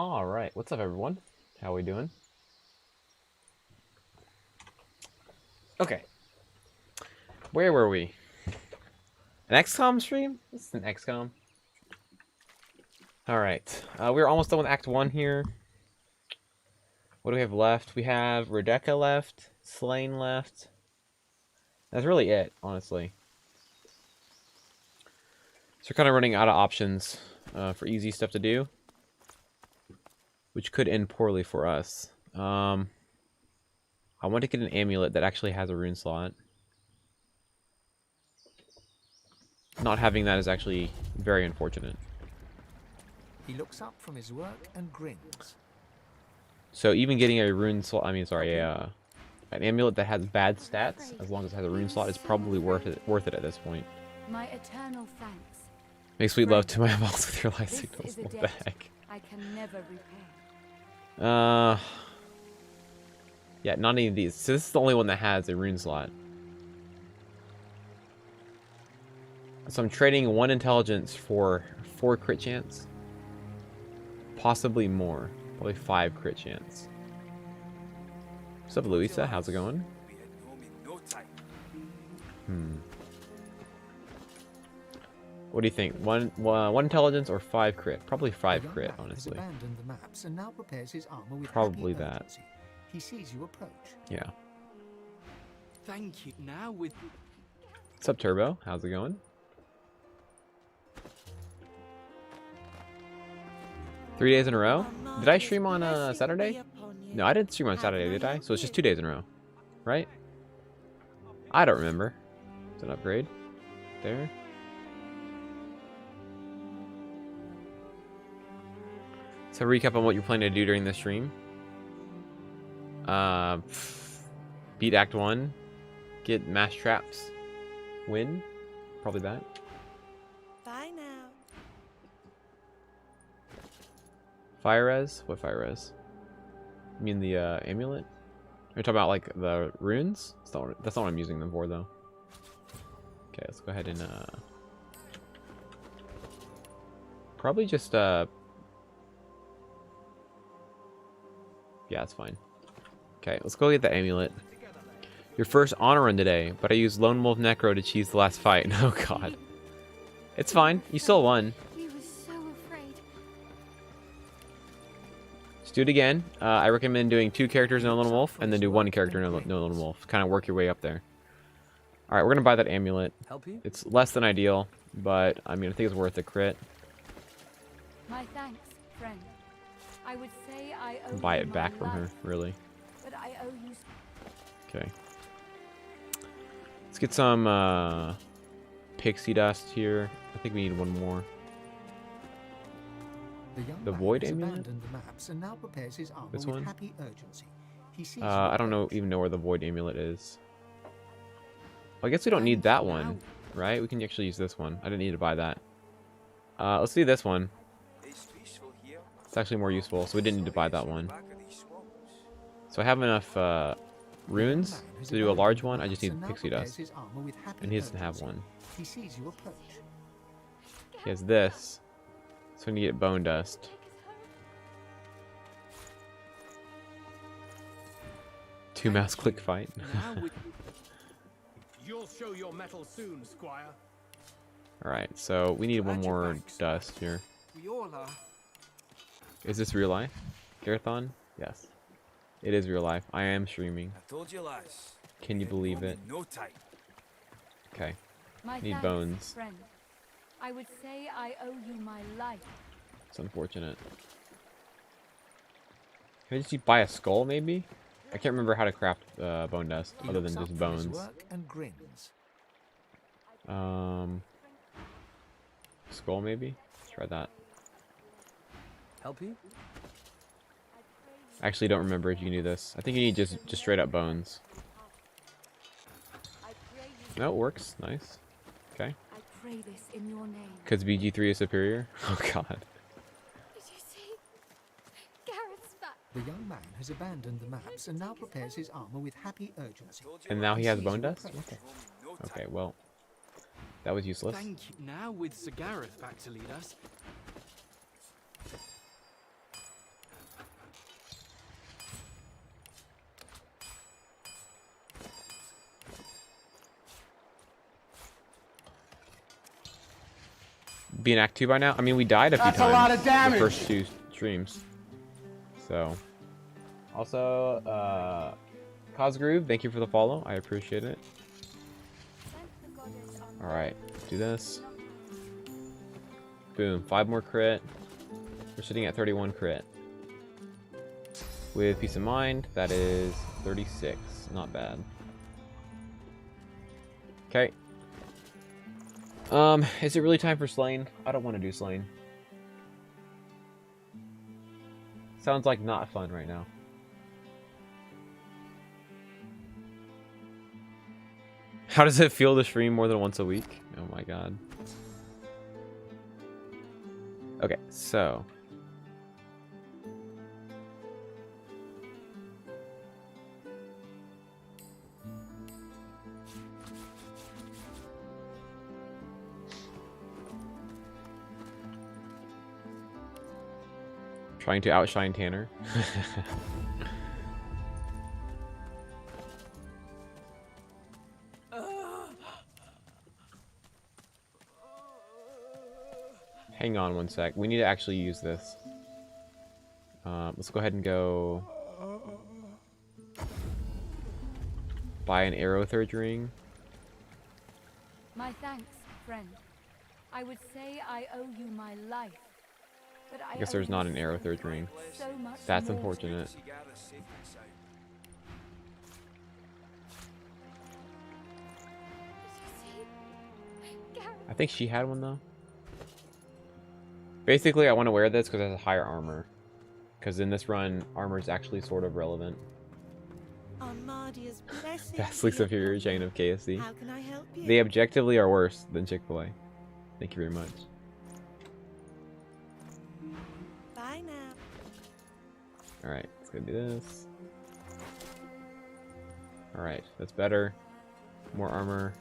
All right, what's up, everyone? How we doing? Okay, where were we? An XCOM stream? This is an XCOM. All right, we're almost done with Act 1 here. What do we have left? We have Rebecca left, Slain left. That's really it, honestly. So we're kind of running out of options for easy stuff to do, which could end poorly for us. I want to get an amulet that actually has a rune slot. Not having that is actually very unfortunate. He looks up from his work and grins. So even getting a rune slot, an amulet that has bad stats, as long as it has a rune slot, is probably worth it at this point. My eternal thanks. Make sweet love to my balls with your light signals. What the heck? I can never repay. Yeah, not any of these. So this is the only one that has a rune slot. So I'm trading 1 intelligence for 4 crit chance. Possibly more. Probably 5 crit chance. What's up, Louisa? How's it going? What do you think? One intelligence or 5 crit? Probably 5 crit, honestly. Abandoned the maps and now prepares his armor with Probably happy that. urgency. He sees you approach. Yeah. Thank you. Now with What's up, Turbo? How's it going? 3 days in a row? Did I stream on Saturday? No, I didn't stream on Saturday, did I? So it's just 2 days in a row, right? I don't remember. It's an upgrade. There. So recap on what you're planning to do during this stream. Beat Act 1. Get mass traps. Win. Probably that. Bye now. Fire res? What fire res? You mean the amulet? You're talking about like the runes? That's not what I'm using them for though. Okay, let's go ahead and probably just yeah, it's fine. Okay, let's go get the amulet. Your first honor run today, but I used Lone Wolf Necro to cheese the last fight. Oh god. It's fine. You still won. We were so afraid. Just do it again. I recommend doing 2 characters in a Lone Wolf, and then do 1 character in a Lone Wolf. Kind of work your way up there. Alright, we're going to buy that amulet. help you. It's less than ideal, but I mean, I think it's worth a crit. My thanks, friend. I would say I owe Buy you it my back from her, life, really. but I owe you. Okay. Let's get some pixie dust here. I think we need 1 more. The young void man has amulet? abandoned the maps and now prepares his armor This with one? happy urgency. He sees you I don't approach. even know where the void amulet is. Well, I guess we don't need that one, right? We can actually use this one. I didn't need to buy that. Let's do this one. It's actually more useful, so we didn't need to buy that one. So I have enough runes to do a large one. I just need pixie dust. And he doesn't have one. He sees you approach. He has this. So we need to get bone dust. 2 mouse click fight. Now with You'll show your mettle soon, Squire. Alright, so we need 1 more dust here. we all are. Is this real life? Garathon? Yes. It is real life. I am streaming. I told you lies. Can you believe it? No time. Okay. My Need thanks, bones. friend. I would say I owe you my life. It's unfortunate. Can I just buy a skull, maybe? I can't remember how to craft bone dust, He other looks than up just from his bones. work and grins. Skull, maybe? Try that. Help you. I actually don't remember if you can do this. I think you need just straight up bones. No, it works. Nice. Okay. I pray this in your name. Because BG3 is superior? Oh god. Did you see? Gareth's back. The young man has abandoned the maps and now prepares his armor with happy urgency. And now he has bone dust? Okay. Okay. Okay, well. That was useless. Thank you. Now with Sir Gareth back to lead us. be in Act 2 by now. I mean, we died a few times. a lot of damage. The first 2 streams. So. Also, Cosgroove, thank you for the follow. I appreciate it. Alright, do this. Boom, 5 more crit. We're sitting at 31 crit. With Peace of Mind, that is 36. Not bad. Okay. Is it really time for Slain? I don't want to do Slain. Sounds like not fun right now. How does it feel to stream more than once a week? Oh my god. Okay, so. Trying to outshine Tanner. Hang on one sec. We need to actually use this. Let's go ahead and go buy an arrow third ring. My thanks, friend. I would say I owe you my life. But I guess there's not an arrow third ring. So much That's more. unfortunate. I think she had one though. Basically, I want to wear this because it has higher armor. Because in this run, armor is actually sort of relevant. Armadia's blessing. Vastly superior chain of KFC. How can I help you? They objectively are worse than Chick-fil-A. Thank you very much. Bye now. Alright, let's go do this. Alright, that's better. More armor.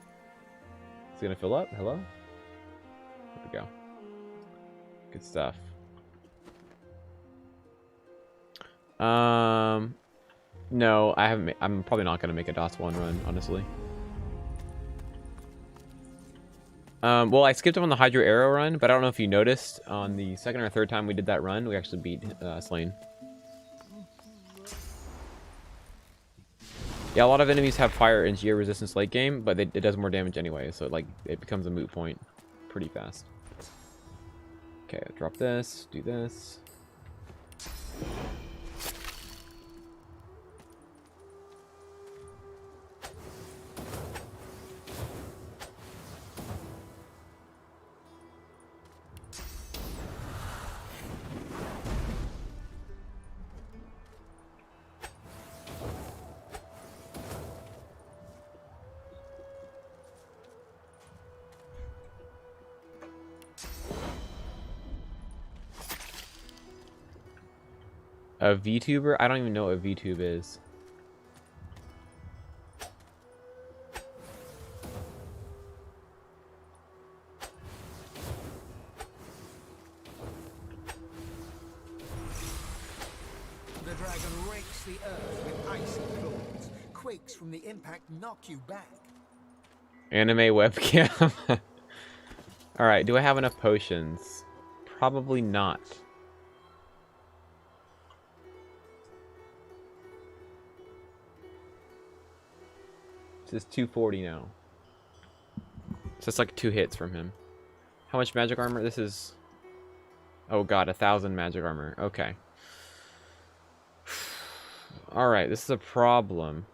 It's gonna fill up. Hello? There we go. Good stuff. No, I haven't. I'm probably not gonna make a DOS 1 run, honestly. Well, I skipped on the Hydro Arrow run, but I don't know if you noticed on the second or third time we did that run, we actually beat Slain. Yeah, a lot of enemies have fire and geo resistance late game, but it does more damage anyway, so it becomes a moot point pretty fast. Okay, drop this, do this. A VTuber? I don't even know what a VTube is. The dragon rakes the earth with icy claws. Quakes from the impact knock you back. Anime webcam. Alright, do I have enough potions? Probably not. This is 240 now. So it's like 2 hits from him. How much magic armor? This is... Oh god, 1,000 magic armor. Okay. Alright, this is a problem.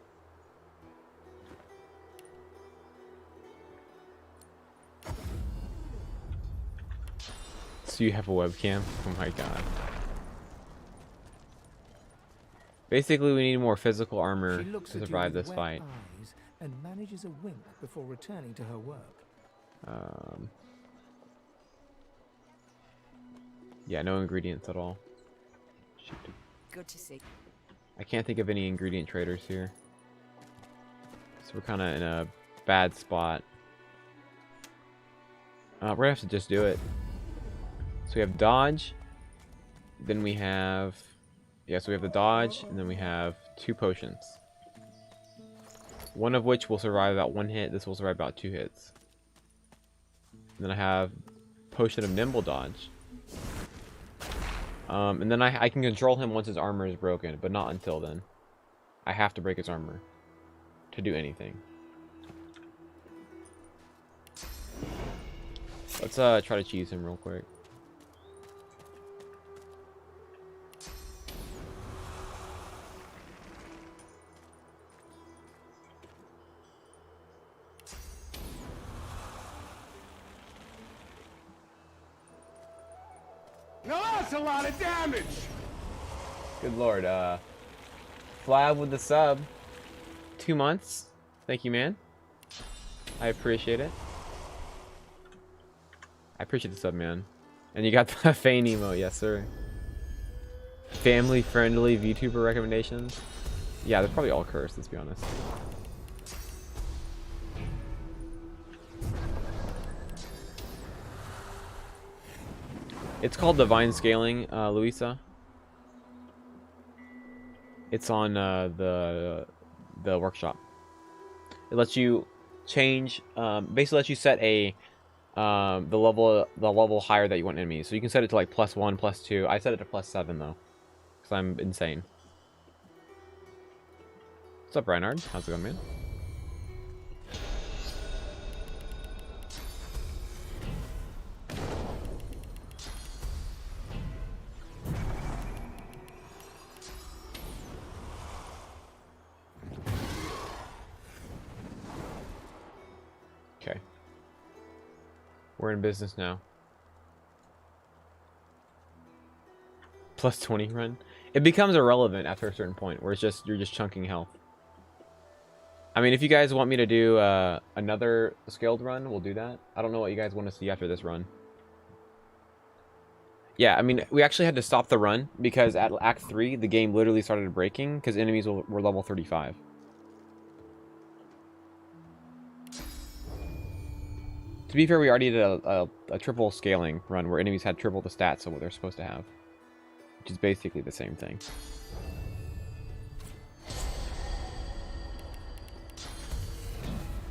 So you have a webcam? Oh my god. Basically, we need more physical armor to survive this fight. And manages a wink before returning to her work. Yeah, no ingredients at all. Shoot. Good to see. I can't think of any ingredient traders here. So we're kind of in a bad spot. We're gonna have to just do it. So we have dodge. Then we have... Yeah, so we have the dodge, and then we have 2 potions. One of which will survive about 1 hit. This will survive about 2 hits. And then I have potion of nimble dodge. And then I can control him once his armor is broken, but not until then. I have to break his armor to do anything. Let's try to cheese him real quick. Now that's a lot of damage! Good lord, Flab with the sub. 2 months. Thank you, man. I appreciate it. I appreciate the sub, man. And you got the Feign emote, yes sir. Family-friendly VTuber recommendations. Yeah, they're probably all cursed, let's be honest. It's called Divine Scaling, Luisa. It's on the workshop. It lets you change, basically lets you set a the level higher that you want enemies. So you can set it to like +1, +2. I set it to +7 though, because I'm insane. What's up, Reinhard? How's it going, man? Okay. We're in business now. +20 run. It becomes irrelevant after a certain point, where it's just you're just chunking health. I mean, if you guys want me to do another scaled run, we'll do that. I don't know what you guys want to see after this run. Yeah, I mean, we actually had to stop the run because at Act 3, the game literally started breaking because enemies were level 35. To be fair, we already did a triple scaling run where enemies had triple the stats of what they're supposed to have. Which is basically the same thing.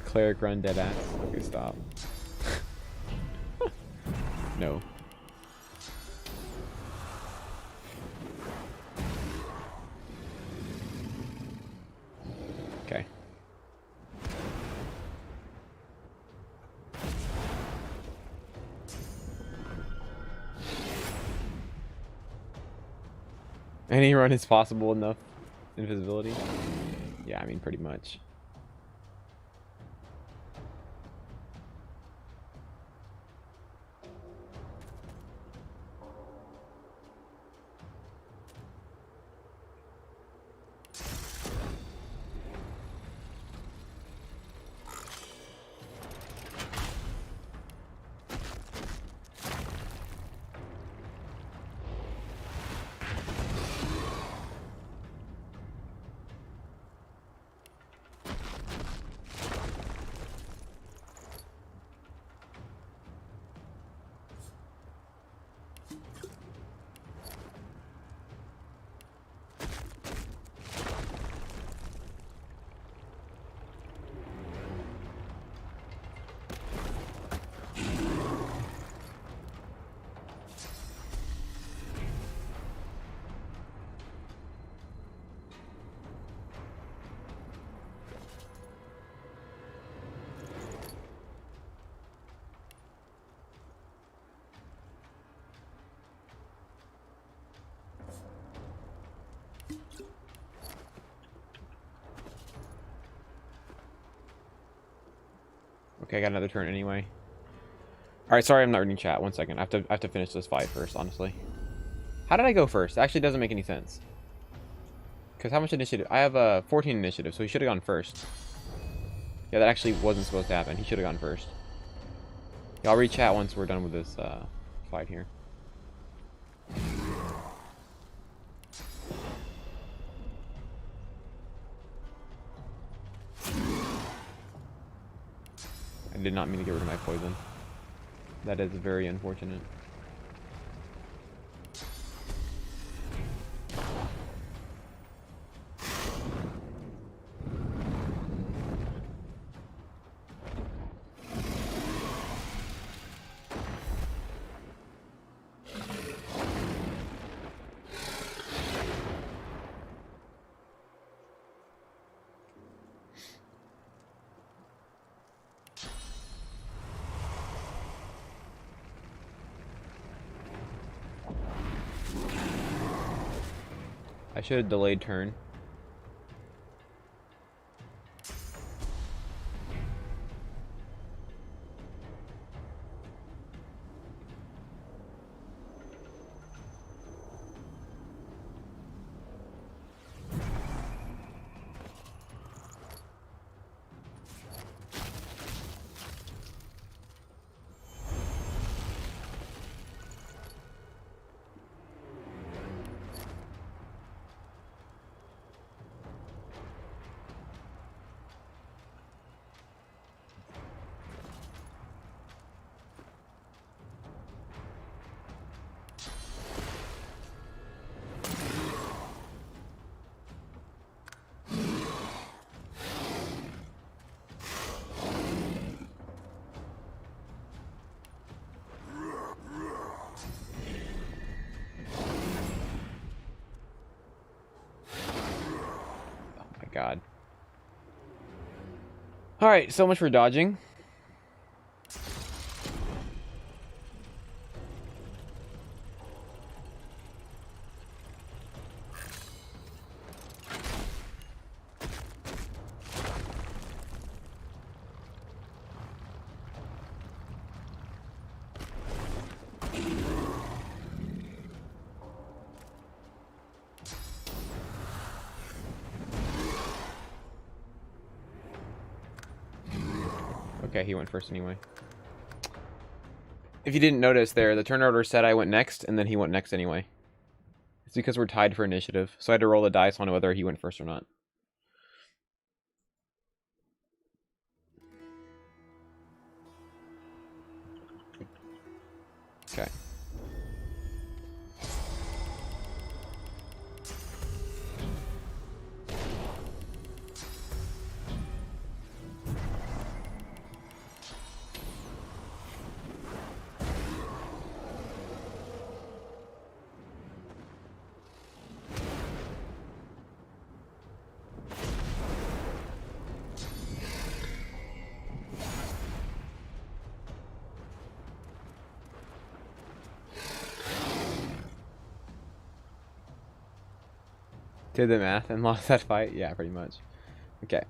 Cleric run, dead ass. Okay, stop. No. Okay. Any run is possible enough. Invisibility? Yeah, I mean, pretty much. Okay, I got another turn anyway. Alright, sorry I'm not reading chat. 1 second. I have to finish this fight first, honestly. How did I go first? It actually doesn't make any sense. Because how much initiative? I have 14 initiative, so he should have gone first. Yeah, that actually wasn't supposed to happen. He should have gone first. Yeah, I'll read chat once we're done with this fight here. I did not mean to get rid of my poison. That is very unfortunate. should have delayed turn. God. Alright, so much for dodging. Okay, he went first anyway. If you didn't notice there, the turn order said I went next, and then he went next anyway. It's because we're tied for initiative, so I had to roll the dice on whether he went first or not. Okay. Did the math and lost that fight? Yeah, pretty much. Okay.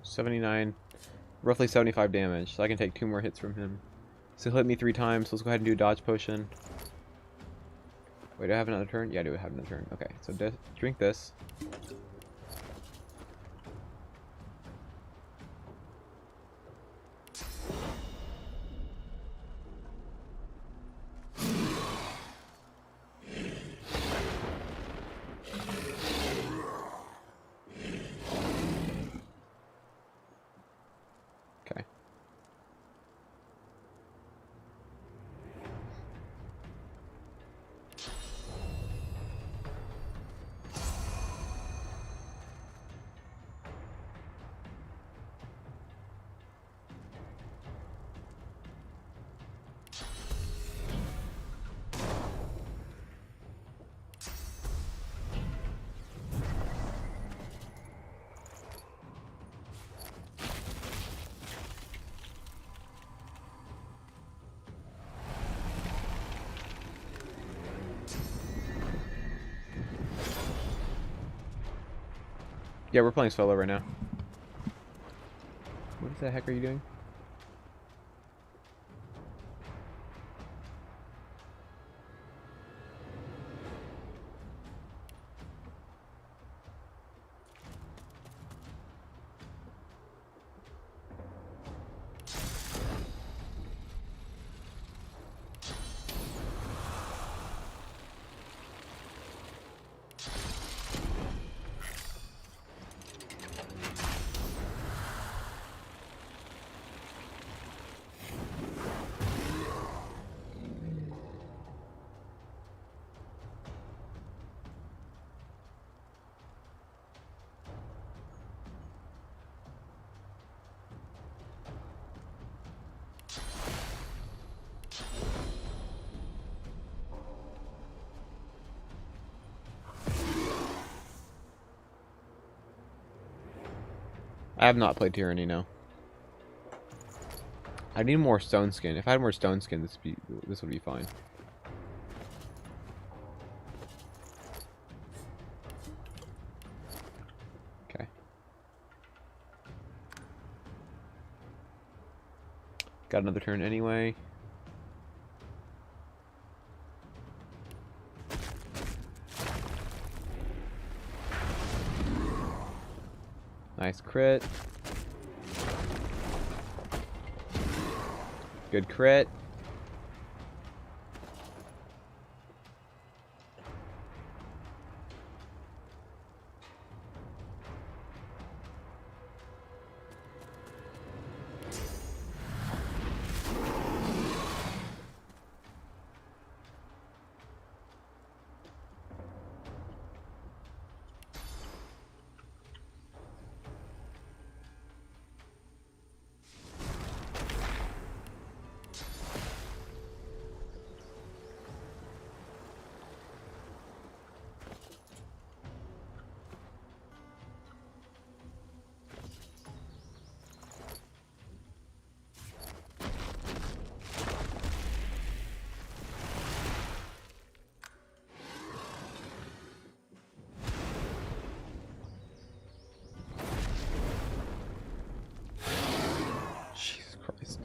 $79, roughly 75 damage, so I can take 2 more hits from him. So he'll hit me 3 times, so let's go ahead and do a dodge potion. Wait, do I have another turn? Yeah, I do have another turn. Okay, so drink this. Okay. Yeah, we're playing solo right now. What the heck are you doing? I have not played Tyranny, no. I need more stone skin. If I had more stone skin, this would be fine. Okay. Got another turn anyway. Nice crit. Good crit. Jesus Christ.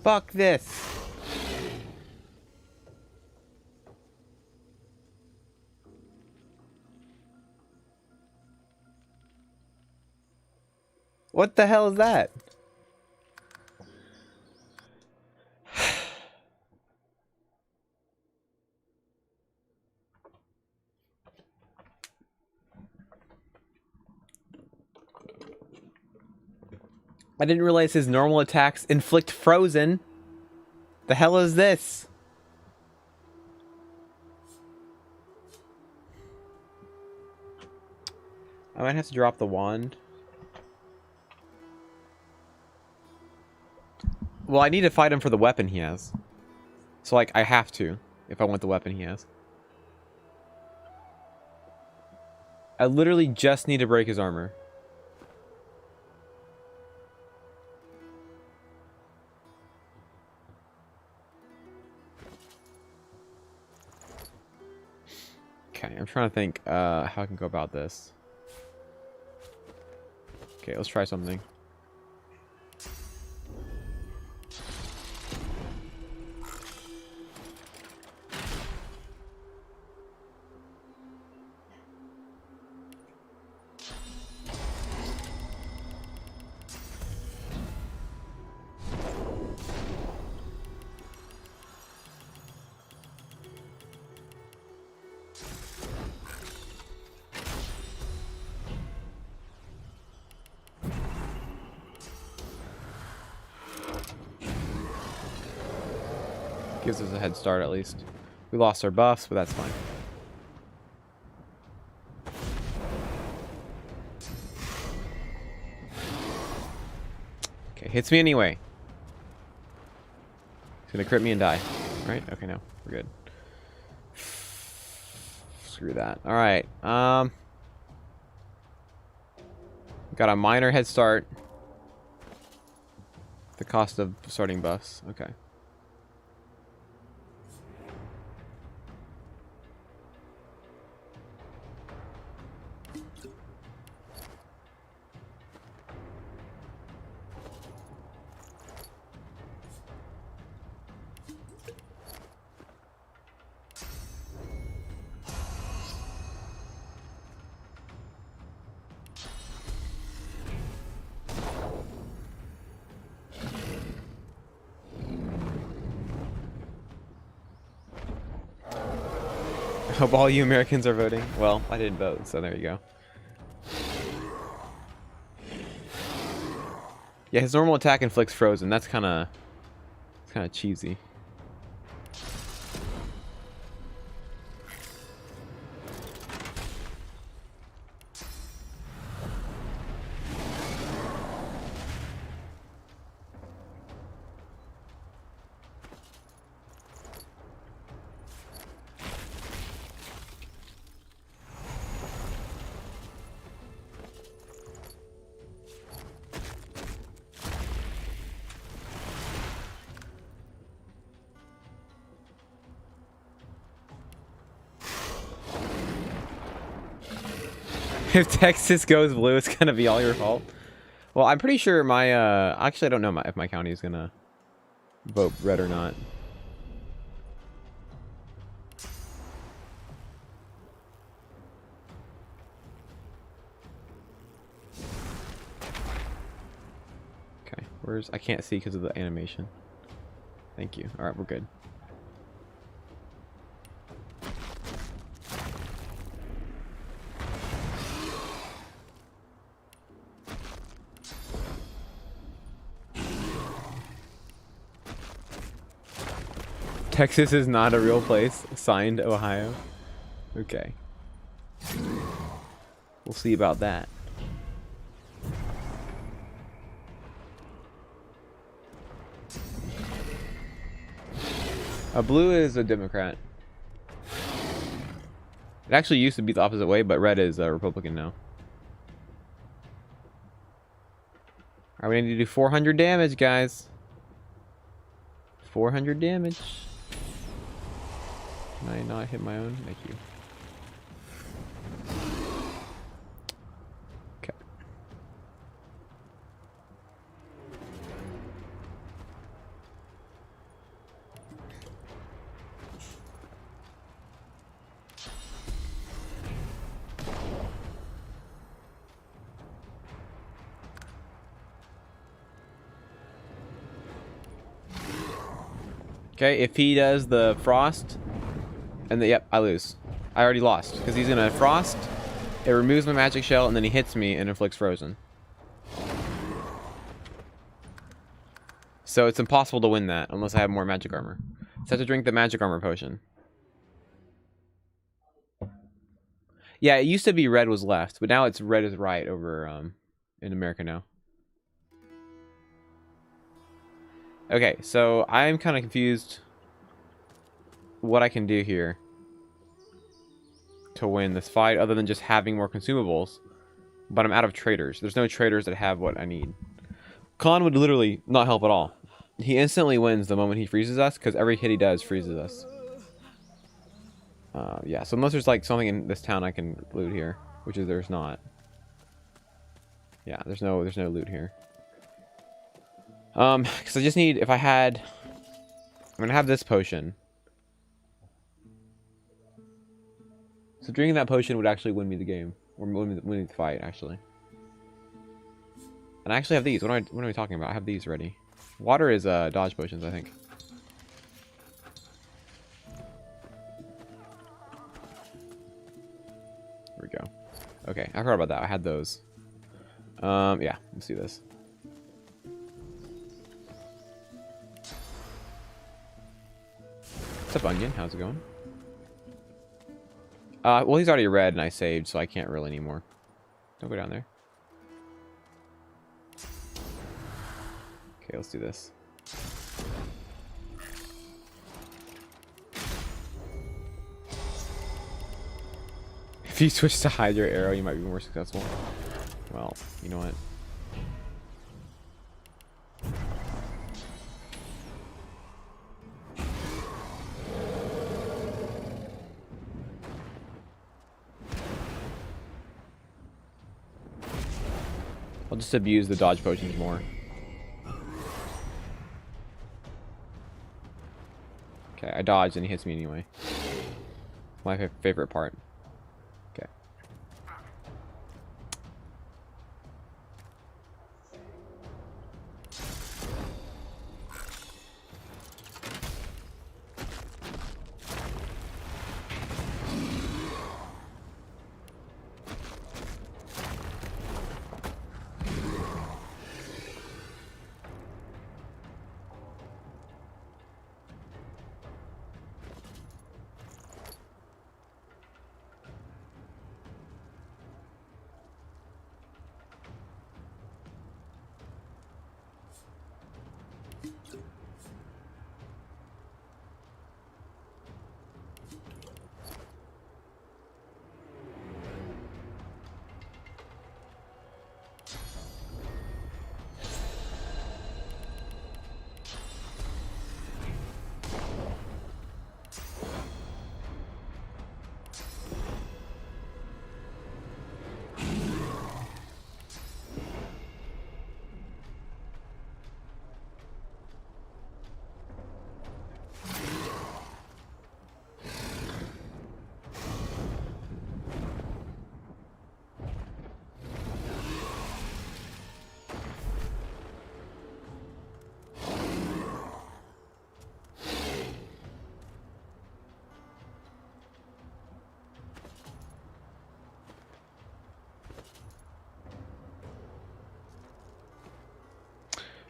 Fuck this. What the hell is that? I didn't realize his normal attacks inflict frozen. The hell is this? I might have to drop the wand. Well, I need to fight him for the weapon he has. So, like, I have to, if I want the weapon he has. I literally just need to break his armor. Okay, I'm trying to think how I can go about this. Okay, let's try something. Gives us a head start at least. We lost our buffs, but that's fine. Okay, hits me anyway. He's gonna crit me and die. Right? Okay, no. We're good. Screw that. Alright. Got a minor head start. The cost of starting buffs. Okay. Hope all you Americans are voting. Well, I didn't vote, so there you go. Yeah, his normal attack inflicts frozen. That's kind of cheesy. If Texas goes blue, it's gonna be all your fault. Well, I'm pretty sure my actually I don't know if my county is gonna vote red or not. Okay, I can't see because of the animation. Thank you. All right, we're good. Texas is not a real place. Signed, Ohio. Okay. We'll see about that. Blue is a Democrat. It actually used to be the opposite way, but red is a Republican now. Alright, we need to do 400 damage, guys. 400 damage. Can I not hit my own? Thank you. Okay. Okay, if he does the frost, and yep, I lose. I already lost because he's gonna frost. It removes my magic shell, and then he hits me and inflicts frozen. So it's impossible to win that unless I have more magic armor. So I have to drink the magic armor potion. Yeah, it used to be red was left, but now it's red is right over in America now. Okay, so I'm kind of confused what I can do here to win this fight other than just having more consumables. But I'm out of traders. There's no traders that have what I need. Khan would literally not help at all. He instantly wins the moment he freezes us because every hit he does freezes us. Yeah, so unless there's like something in this town I can loot here, which is there's not. Yeah, there's no loot here. Because I just need, if I had, I'm gonna have this potion. So drinking that potion would actually win me the game, or win me the fight, actually. And I actually have these. What am I talking about? I have these ready. Water is dodge potions, I think. There we go. Okay, I forgot about that. I had those. Yeah, let's do this. What's up, Onion? How's it going? Well, he's already red and I saved, so I can't really anymore. Don't go down there. Okay, let's do this. If you switch to hide your arrow, you might be more successful. Well, you know what? I'll just abuse the dodge potions more. Okay, I dodged and he hits me anyway. My favorite part. Okay.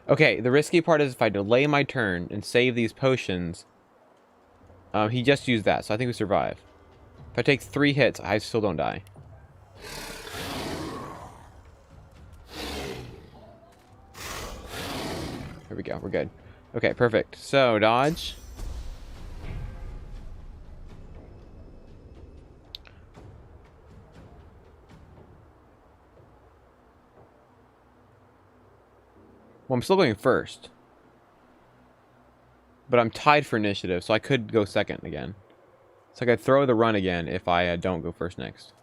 Okay, the risky part is if I delay my turn and save these potions. He just used that, so I think we survive. If I take 3 hits, I still don't die. Here we go, we're good. Okay, perfect. So, dodge. Well, I'm still going first. But I'm tied for initiative, so I could go second again. So I could throw the run again if I don't go first next.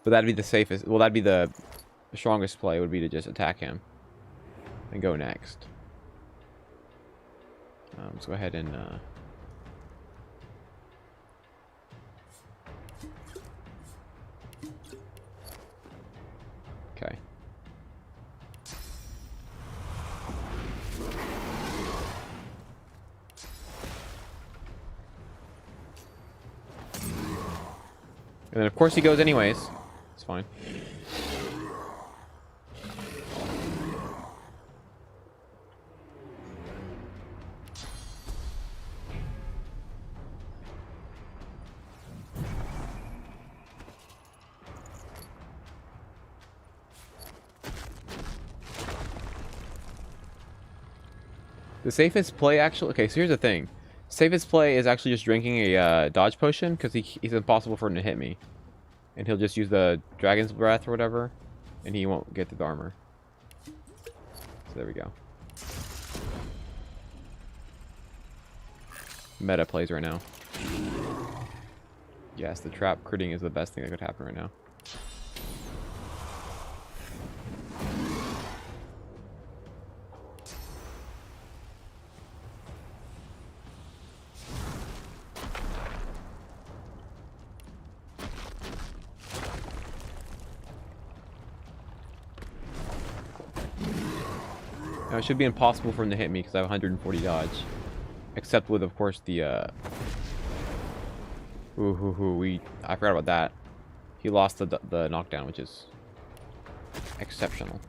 But that'd be the safest. Well, that'd be the strongest play would be to just attack him. And go next. Let's go ahead and... Okay. And then, of course, he goes anyways. It's fine. The safest play, actually... Okay, so here's the thing. Safest play is actually just drinking a dodge potion, because he's impossible for him to hit me. And he'll just use the dragon's breath or whatever, and he won't get the armor. So there we go. Meta plays right now. Yes, the trap critting is the best thing that could happen right now. Now, it should be impossible for him to hit me because I have 140 dodge. Except with, of course, the, I forgot about that. He lost the knockdown, which is exceptional.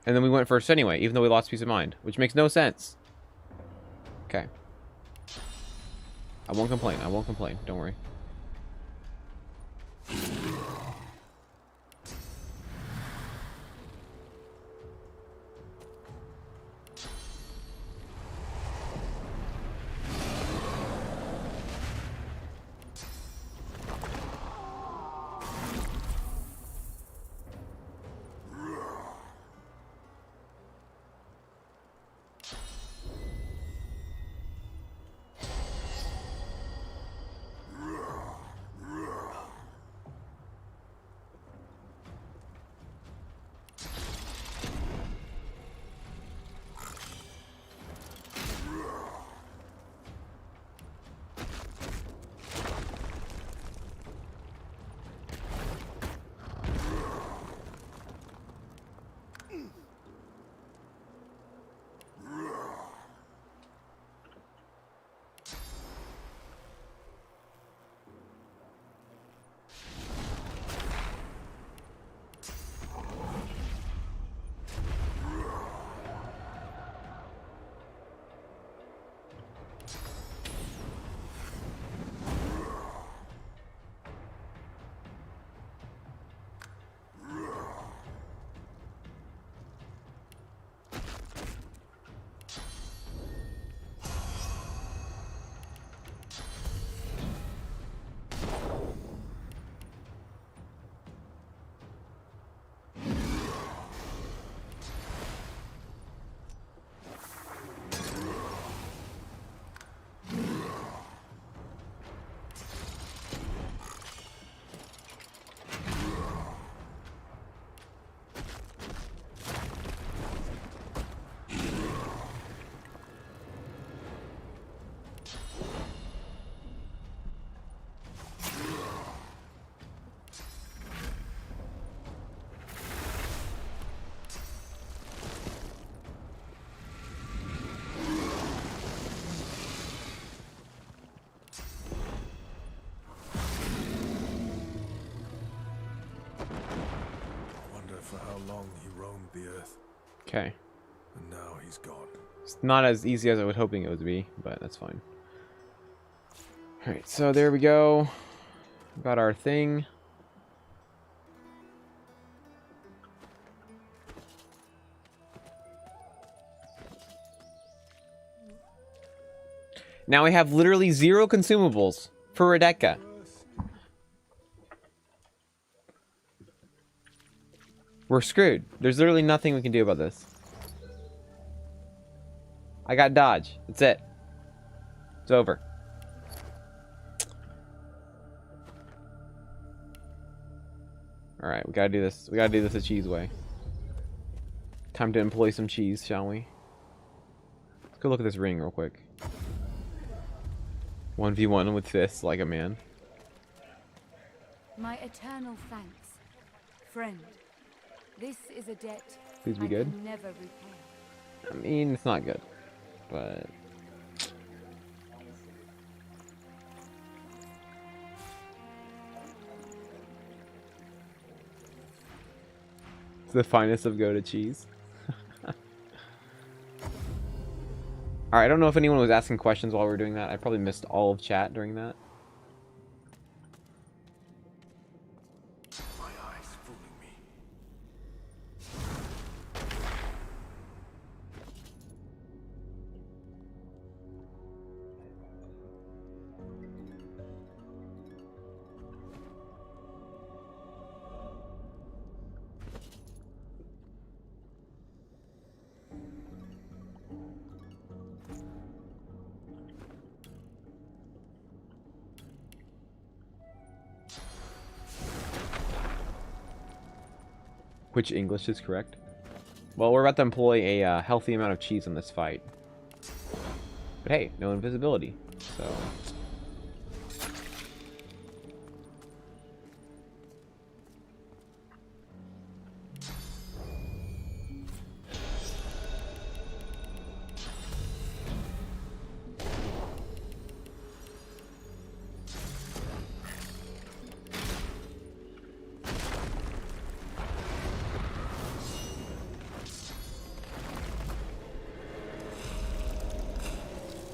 And then we went first anyway, even though we lost peace of mind, which makes no sense. Okay. I won't complain. I won't complain. Don't worry. For how long he roamed the earth, Okay. and now he's gone. It's not as easy as I was hoping it would be, but that's fine. Alright, so there we go. Got our thing. Now we have literally 0 consumables for Rebecca. We're screwed. There's literally nothing we can do about this. I got dodge. That's it. It's over. Alright, we gotta do this. We gotta do this the cheese way. Time to employ some cheese, shall we? Let's go look at this ring real quick. 1v1 with fists like a man. My eternal thanks, friend. This is a debt Please be I good. can never repay. I mean, it's not good, but... It's the finest of Gouda cheese. Alright, I don't know if anyone was asking questions while we were doing that. I probably missed all of chat during that. My eyes fooling me. Which English is correct? Well, we're about to employ a healthy amount of cheese in this fight. But hey, no invisibility, so...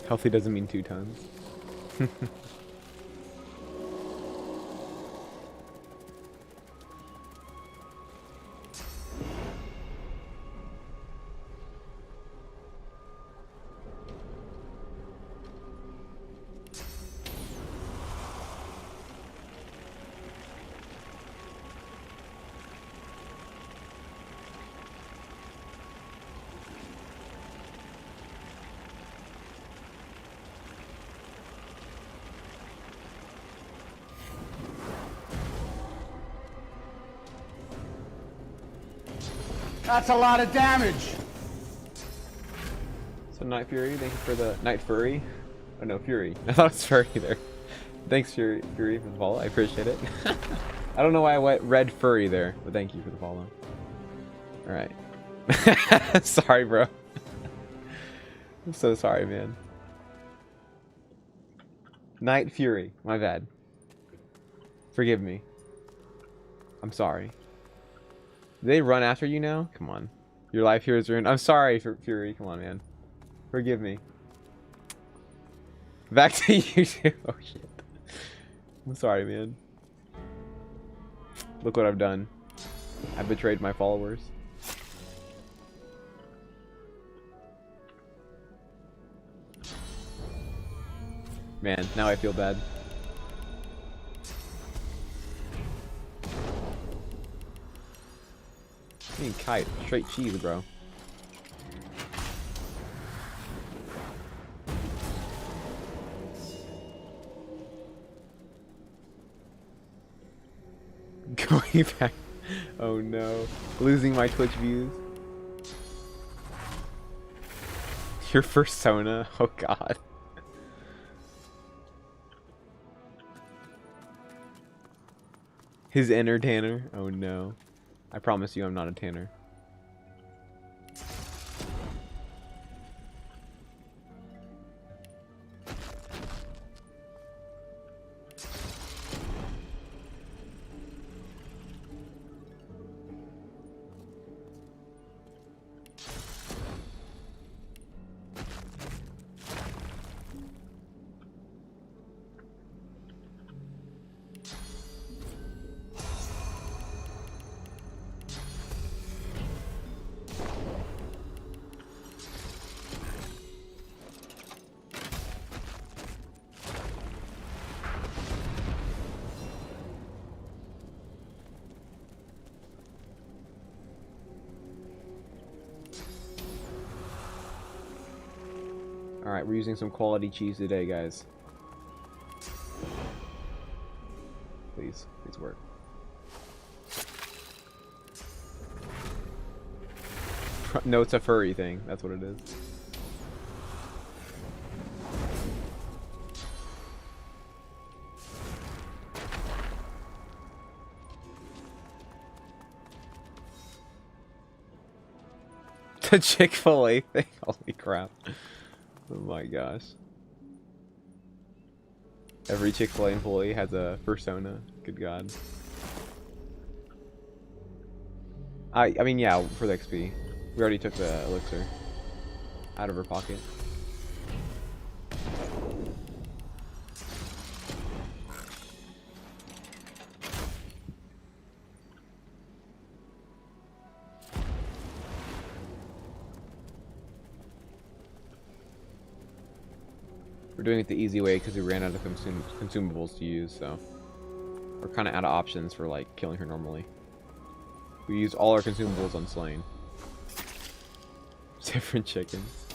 Healthy doesn't mean 2 tons. That's a lot of damage. So Night Fury, thank you for the Night Furry. Oh no, Fury. I thought it was Furry there. Thanks Fury for the follow. I appreciate it. I don't know why I went red furry there, but thank you for the follow. All right. Sorry, bro. I'm so sorry, man. Night Fury. My bad. Forgive me. I'm sorry. Do they run after you now? Come on. Your life here is ruined. I'm sorry, Fury. Come on, man. Forgive me. Back to you too. Oh, shit. I'm sorry, man. Look what I've done. I betrayed my followers. Man, now I feel bad. I mean, kite. Straight cheese, bro. Going back. Oh no. Losing my Twitch views. Your persona? Oh god. His inner Tanner? Oh no. I promise you I'm not a Tanner. Alright, we're using some quality cheese today, guys. Please, please work. No, it's a furry thing. That's what it is. The Chick-fil-A thing? Holy crap. Oh my gosh. Every Chick-fil-A employee has a persona. Good god. I mean, yeah, for the XP. We already took the elixir out of her pocket. We're doing it the easy way because we ran out of consumables to use, so we're kind of out of options for like killing her normally. We used all our consumables on Slain. Different chickens.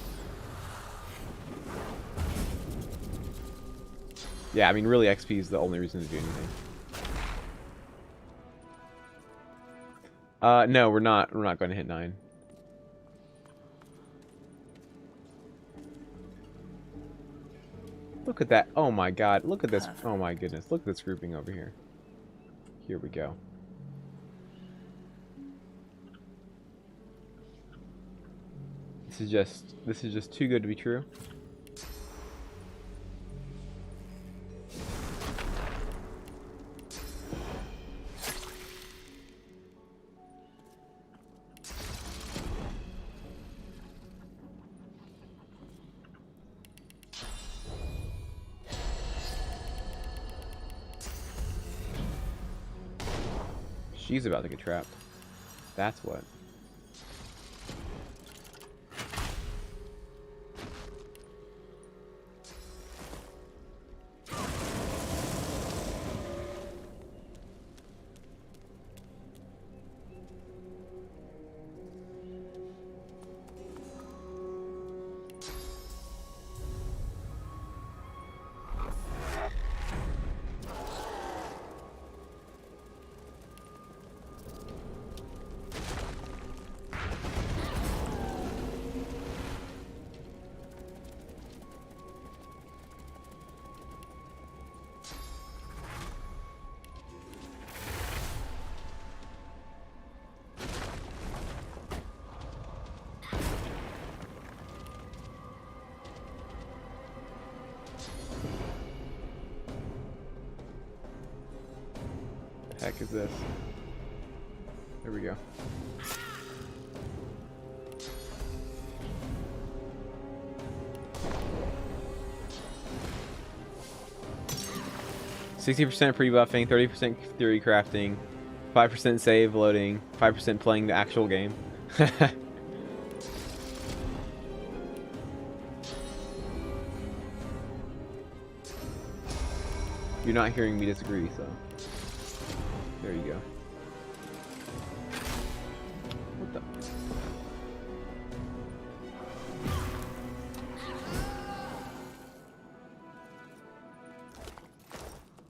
Yeah, I mean, really, XP is the only reason to do anything. No, we're not. We're not going to hit 9. Look at that. Oh my god. Look at this. Oh my goodness. Look at this grouping over here. Here we go. This is just too good to be true. She's about to get trapped. That's what. The heck is this? There we go. %60% pre-buffing, 30% theory crafting, 5% save loading, 5% playing the actual game. You're not hearing me disagree, so there you go. What the?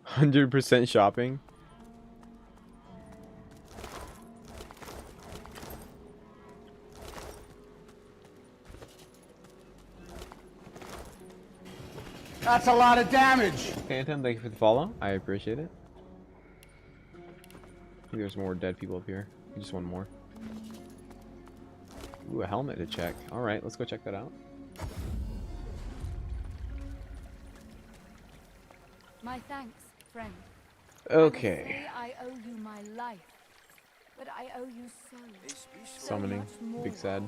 100% shopping. That's a lot of damage. Okay, Anton, thank you for the follow. I appreciate it. I think there's more dead people up here. Just one more. Ooh, a helmet to check. Alright, let's go check that out. My thanks, friend. Okay. I would say I owe you my life, but I owe you so. Summoning. much more. Big sad.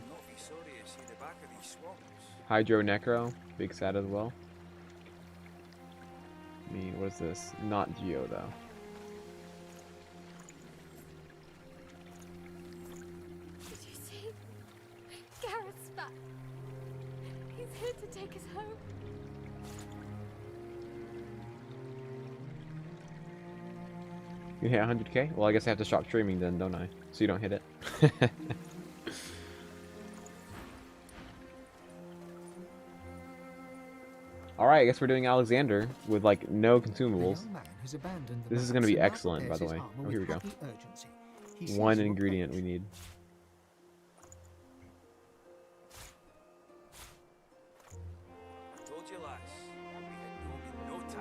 Hydro Necro. Big sad as well. I mean, what is this? Not Geo, though. Did you see? Garrett's back. He's here to take us home. You hit 100k? Well, I guess I have to stop streaming then, don't I? So you don't hit it. Alright, I guess we're doing Alexander with, like, no consumables. This is going to be excellent, by the way. Oh, here we go. One ingredient we need.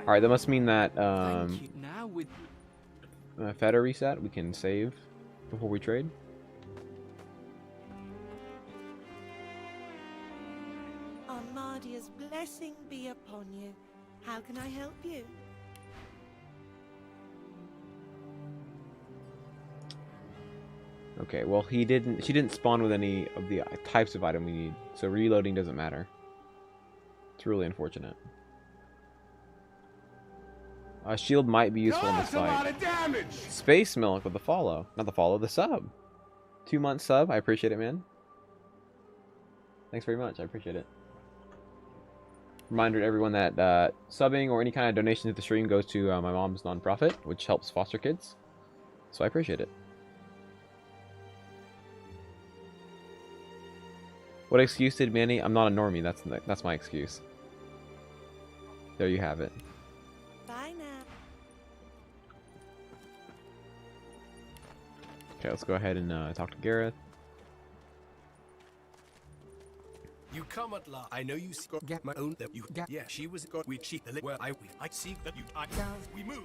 Alright, that must mean that, Now with Feta reset, we can save before we trade. Armadia's blessing be upon you. How can I help you? Okay, well she didn't spawn with any of the types of item we need, so reloading doesn't matter. It's really unfortunate. Shield might be useful in this That's a lot fight. of damage. Space Milk with the follow. Not the follow, the sub. 2-month sub. I appreciate it, man. Thanks very much. I appreciate it. Reminder to everyone that subbing or any kind of donation to the stream goes to my mom's nonprofit, which helps foster kids. So I appreciate it. What excuse did Manny? I'm not a normie. That's my excuse. There you have it. Bye now. Okay, let's go ahead and talk to Gareth. You come at last. I know you got my own. That you. Yeah, she was got. We cheat the where I see that you. We move.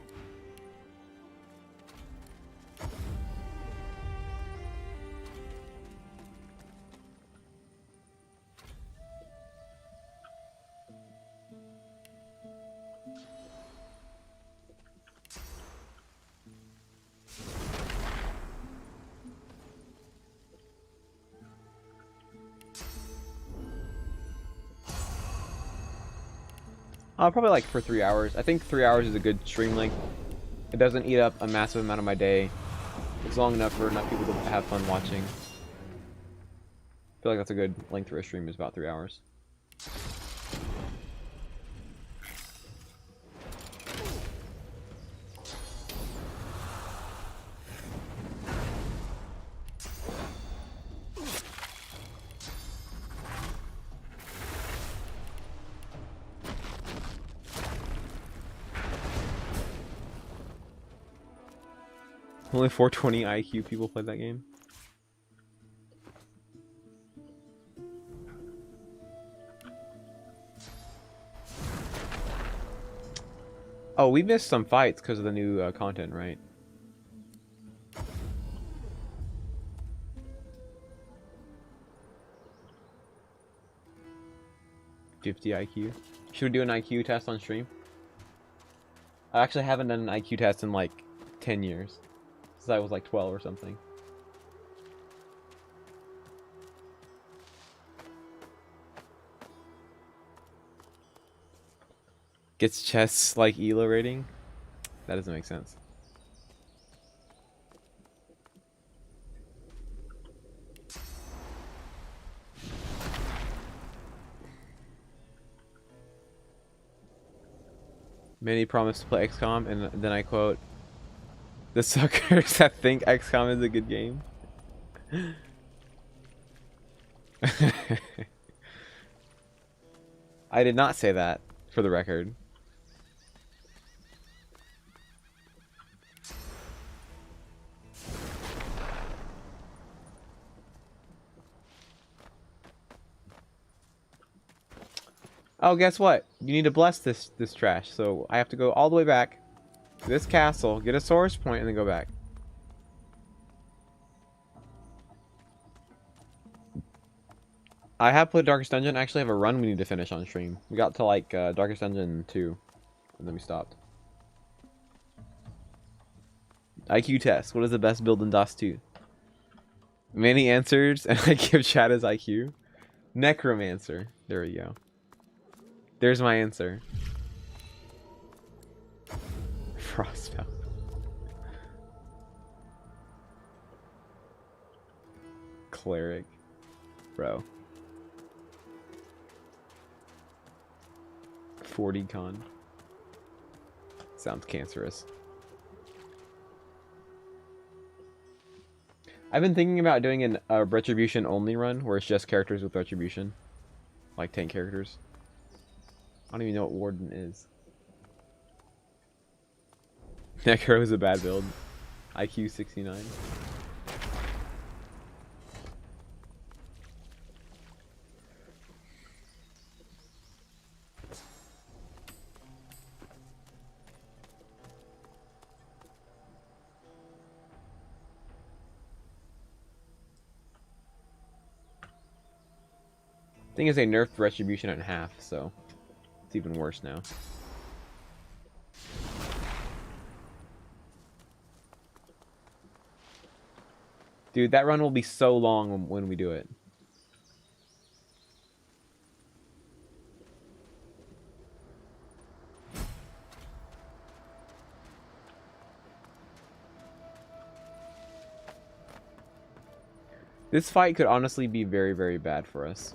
Probably like for 3 hours. I think 3 hours is a good stream length. It doesn't eat up a massive amount of my day. It's long enough for enough people to have fun watching. I feel like that's a good length for a stream, is about 3 hours. Only 420 IQ people played that game. Oh, we missed some fights because of the new content, right? $50 IQ. Should we do an IQ test on stream? I actually haven't done an IQ test in like 10 years. Since I was like 12 or something. Gets chess like ELO rating? That doesn't make sense. Many promised to play XCOM, and then I quote, "The suckers that think XCOM is a good game." I did not say that, for the record. Oh, guess what? You need to bless this trash. So I have to go all the way back to this castle, get a source point, and then go back. I have played Darkest Dungeon. I actually have a run we need to finish on stream. We got to like Darkest Dungeon 2, and then we stopped. IQ test. What is the best build in DOS 2? Many answers, and I give chat as IQ. Necromancer. There we go. There's my answer. Frostbound. Cleric. Bro. 40 con. Sounds cancerous. I've been thinking about doing a Retribution only run where it's just characters with Retribution. Like 10 characters. I don't even know what Warden is. Necro is a bad build. IQ 69. Thing is, they nerfed Retribution in half, so it's even worse now. Dude, that run will be so long when we do it. This fight could honestly be very, very bad for us.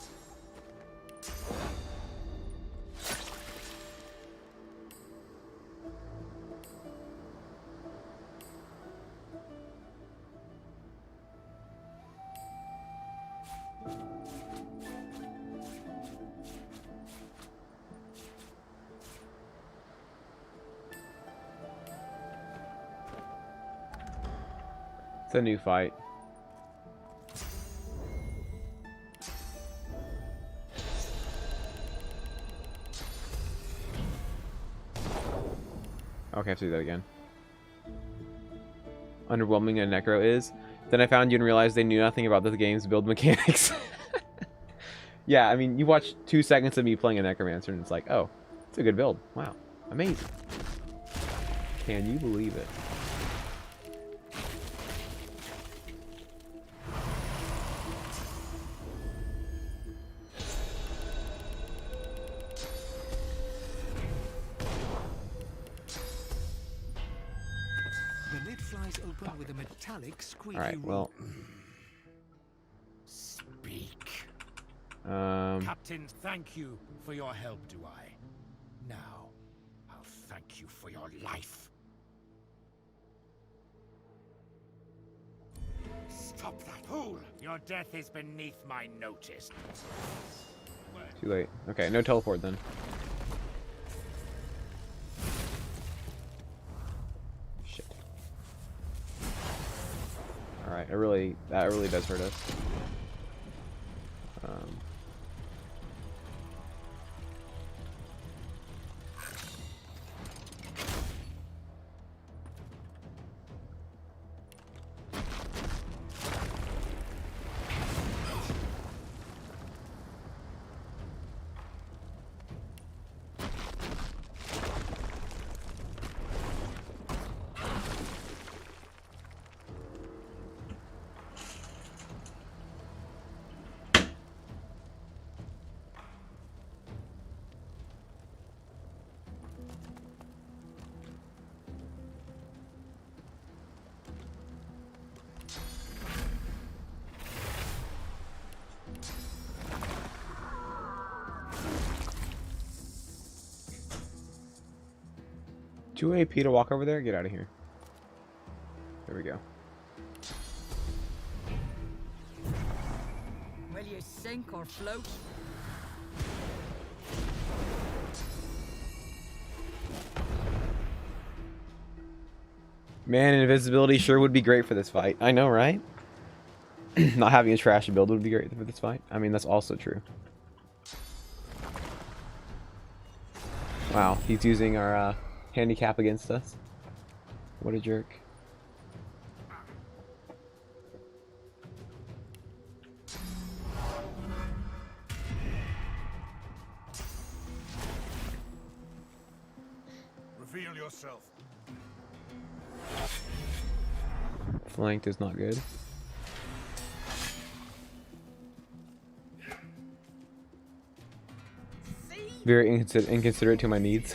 It's a new fight. Okay, I have to do that again. Underwhelming a Necro is. Then I found you and realized they knew nothing about the game's build mechanics. Yeah, I mean, you watch 2 seconds of me playing a Necromancer and it's like, oh, it's a good build. Wow, amazing. Can you believe it? The lid flies open open with a metallic squeaky Alright, well. Speak. Um, Captain, thank you for your help, do I? Now, I'll thank you for your life. Stop that fool! Your death is beneath my notice. too late. Okay, no teleport then. Shit. Alright, that really does hurt us. Two AP to walk over there? Get out of here. There we go. Will you sink or float? Man, invisibility sure would be great for this fight. I know, right? Not having a trash build would be great for this fight. I mean, that's also true. Wow, he's using our handicap against us. What a jerk. Reveal yourself. Flanked is not good. Very inconsiderate to my needs.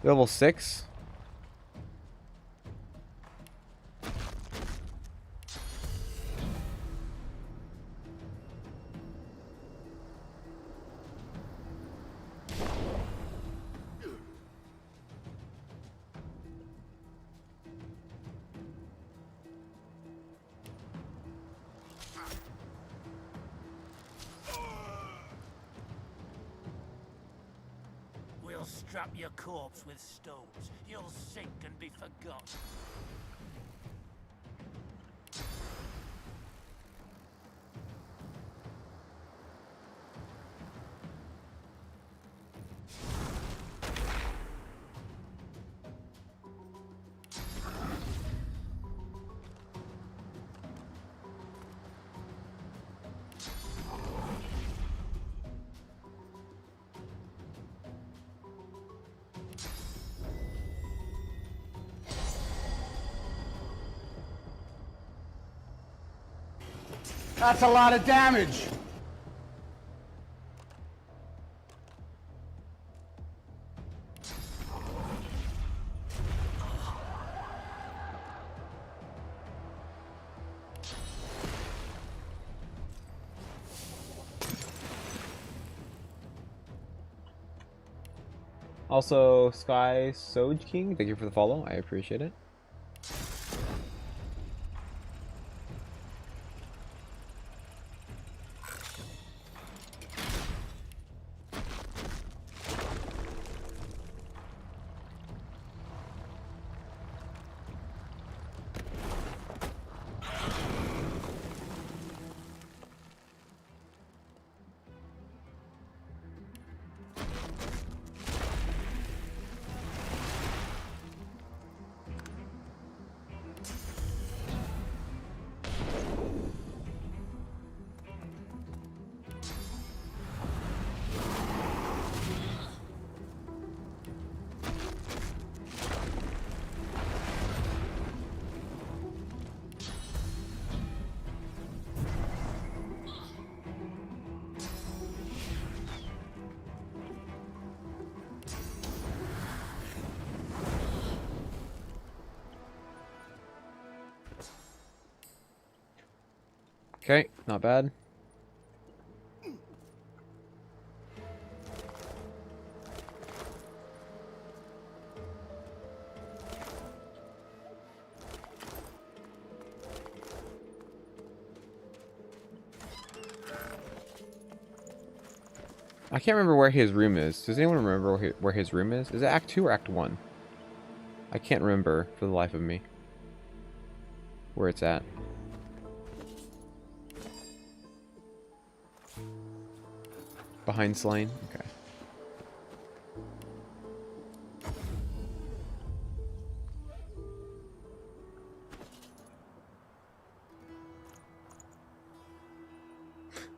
Level 6? We'll strap your corpse with stones. You'll sink and be forgotten. That's a lot of damage. Also, Sky Soj King, thank you for the follow. I appreciate it. Okay, not bad. I can't remember where his room is. Does anyone remember where his room is? Is it Act 2 or Act 1? I can't remember for the life of me where it's at. Behind Slain? Okay.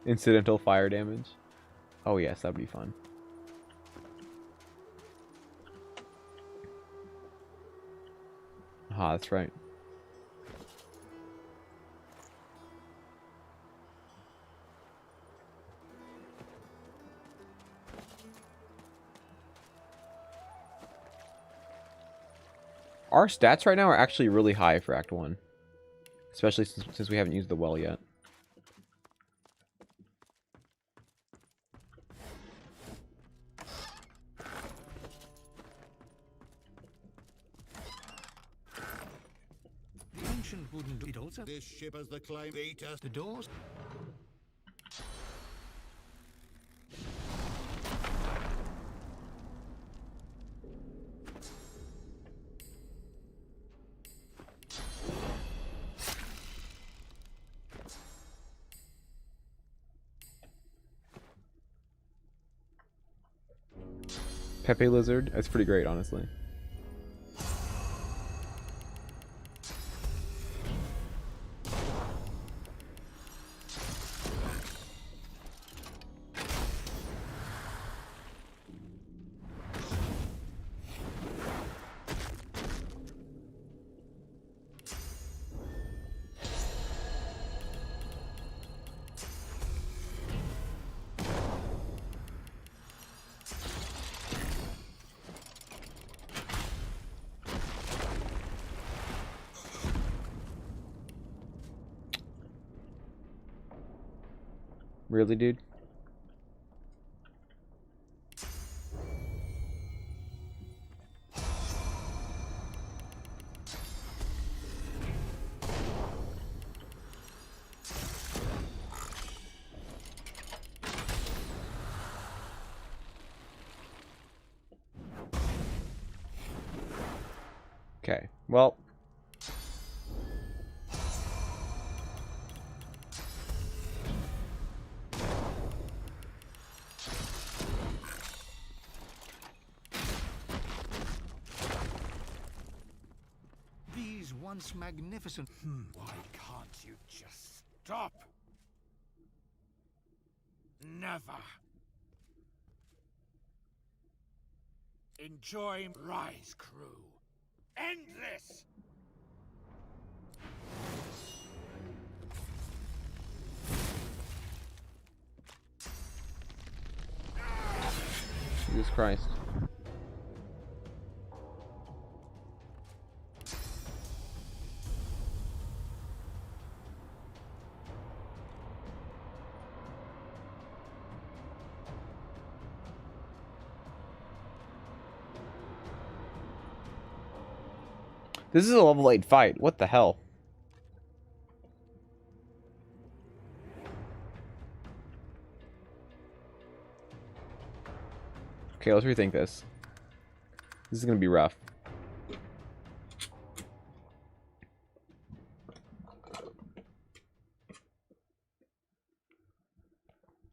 Incidental fire damage. Oh yes, that'd be fun. Ah, that's right. Our stats right now are actually really high for Act 1. Especially since we haven't used the well yet. The ancient wooden do it also. This ship has the climb. The doors. Pepe Lizard. That's pretty great, honestly. Really, dude? Okay, well. These once magnificent. Why can't you just stop? Never. Enjoy Rise Crew. Endless! Jesus Christ. This is a level 8 fight. What the hell? Okay, let's rethink this. This is gonna be rough.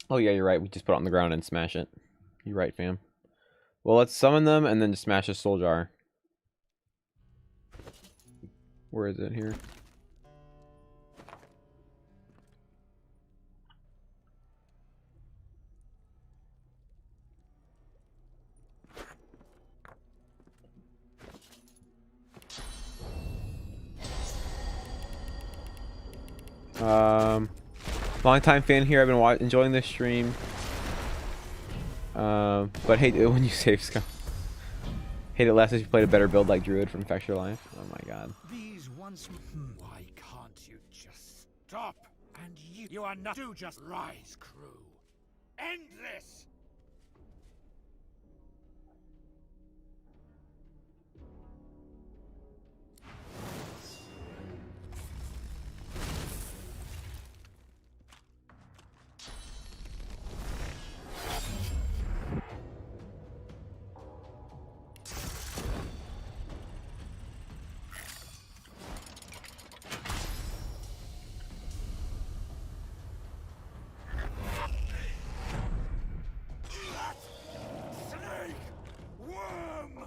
Oh yeah, you're right. We just put it on the ground and smash it. You're right, fam. Well, let's summon them and then just smash a soul jar. Where is it here? Long time fan here. I've been enjoying this stream. But hate it when you save scum. Hate it less if you played a better build like Druid from Infect Your Life. Oh my god. These once. Why can't you just stop? And you are not to just rise, crew. End this! Snake! Worm!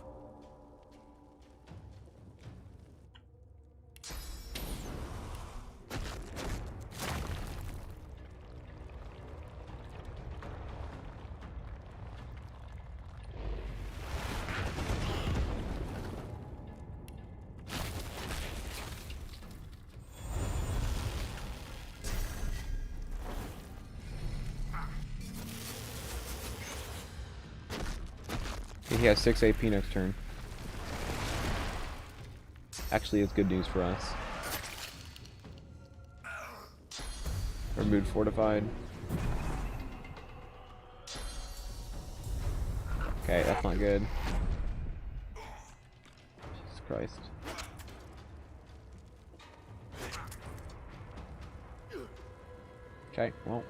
He has 6 AP next turn. Actually, it's good news for us. Our mood fortified. Okay, that's not good. Jesus Christ. Okay, well.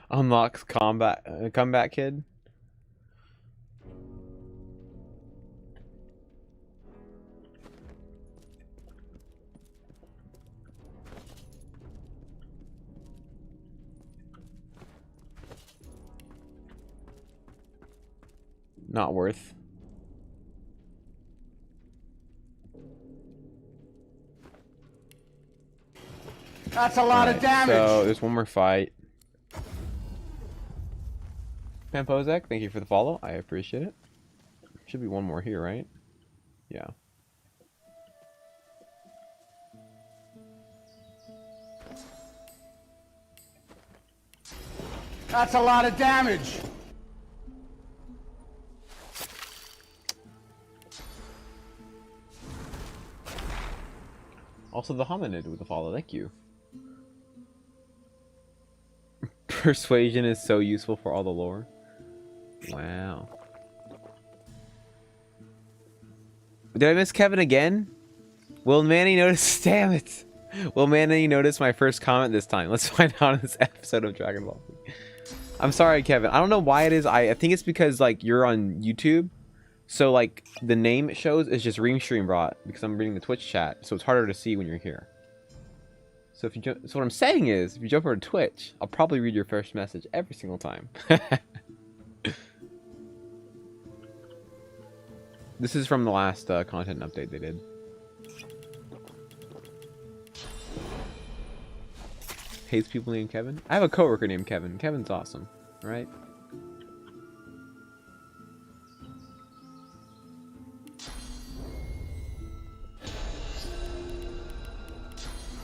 Unlocks combat kid. Not worth. That's a lot of damage. So there's one more fight. Pampozek, thank you for the follow. I appreciate it. Should be one more here, right? Yeah. That's a lot of damage. Also the hominid with the follow, thank you. Persuasion is so useful for all the lore. Wow. Did I miss Kevin again? Will Manny notice? Damn it! Will Manny notice my first comment this time? Let's find out in this episode of Dragon Ball. I'm sorry, Kevin. I don't know why it is. I think it's because like you're on YouTube, so like the name it shows is just Reamstream brought because I'm reading the Twitch chat, so it's harder to see when you're here. So if you so what I'm saying is, if you jump over to Twitch, I'll probably read your first message every single time. This is from the last content update they did. Hates people named Kevin. I have a coworker named Kevin. Kevin's awesome, right?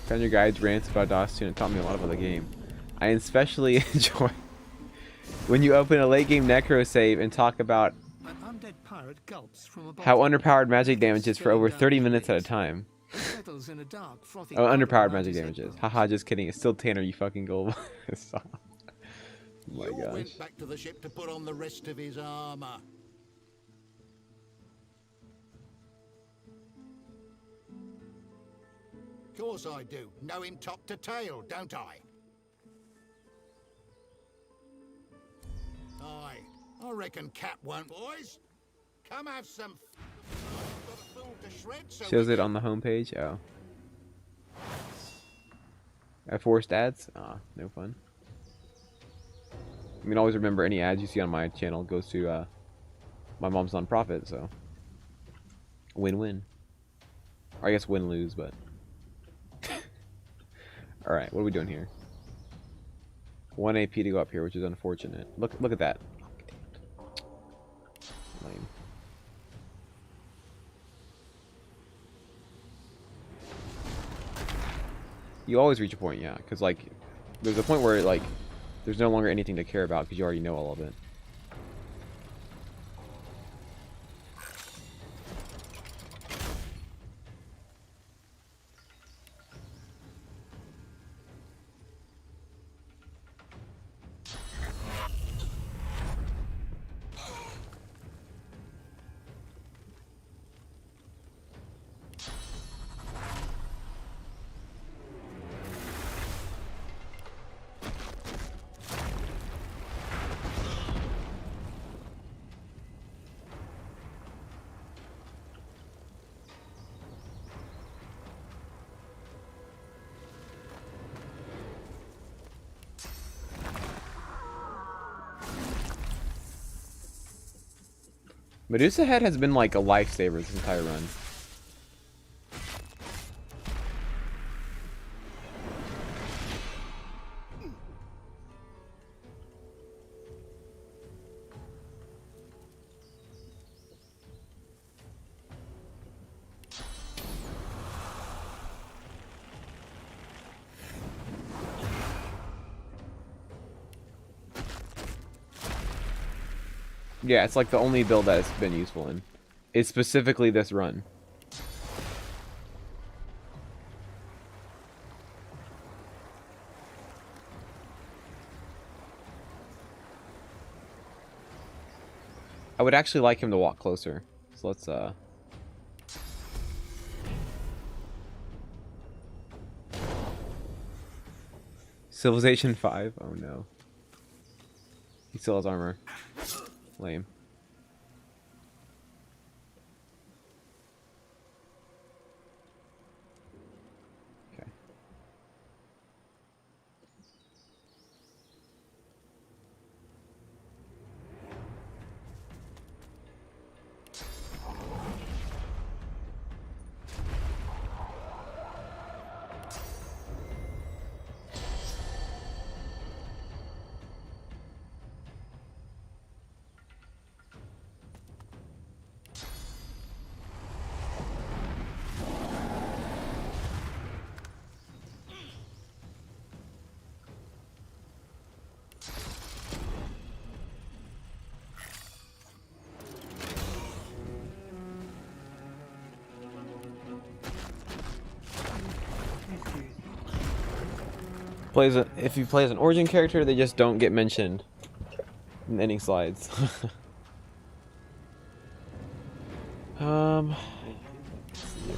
Found your guide's rants about DOS 2 and it taught me a lot about the game. I especially enjoy when you open a late game necro save and talk about how underpowered magic damage is for over 30 minutes at a time. Oh, underpowered magic damages. Haha, just kidding. It's still Tanner, you fucking gold. Oh my gosh. Went back to the ship to put on the rest of his armor. Course I do. Know him top to tail, don't I? Aye. I reckon Cap won't, boys. Come have some. Got a fool to shred, so shows it on the homepage. Oh. I forced ads? Ah, no fun. I mean, always remember any ads you see on my channel goes to my mom's nonprofit, so win-win. Or I guess win-lose, but all right, what are we doing here? 1 AP to go up here, which is unfortunate. Look at that. Lame. You always reach a point, yeah, because like there's a point where like there's no longer anything to care about because you already know all of it. Medusa Head has been like a lifesaver this entire run. Yeah, it's like the only build that it's been useful in. It's specifically this run. I would actually like him to walk closer. So let's Civilization 5? Oh no. He still has armor. Lame. Okay. If you play as an origin character, they just don't get mentioned in any slides. Let's see here.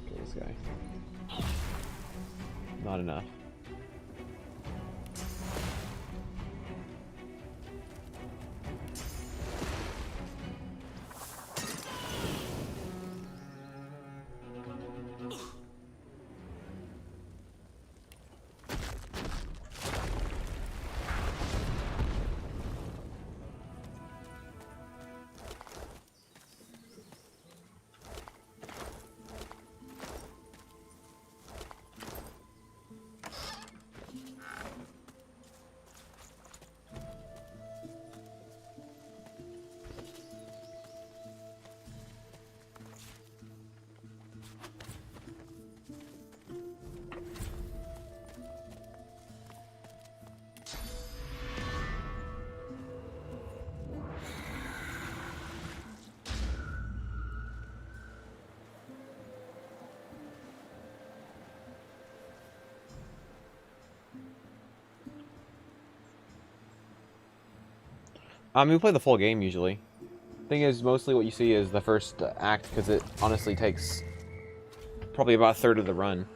Go this guy. Not enough. We play the full game usually. Thing is, mostly what you see is the first act, because it honestly takes probably about a third of the run,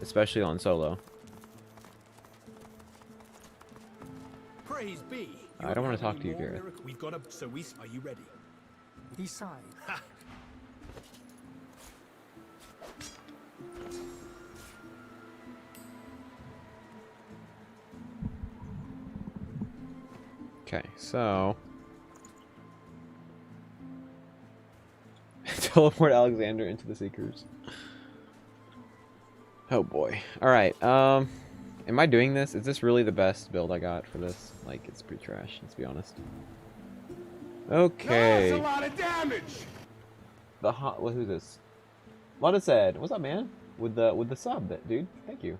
especially on solo. Praise be. I don't want to talk to you, Gareth. We've got a. So we. Are you ready? He sighed. Ha! Okay, so teleport Alexander into the Seekers. Oh boy. All right. Am I doing this? Is this really the best build I got for this? Like, it's pretty trash. Let's be honest. Okay. That's a lot of damage. Well, who's this? Lana said, "What's up, man?" With the sub, dude. Thank you.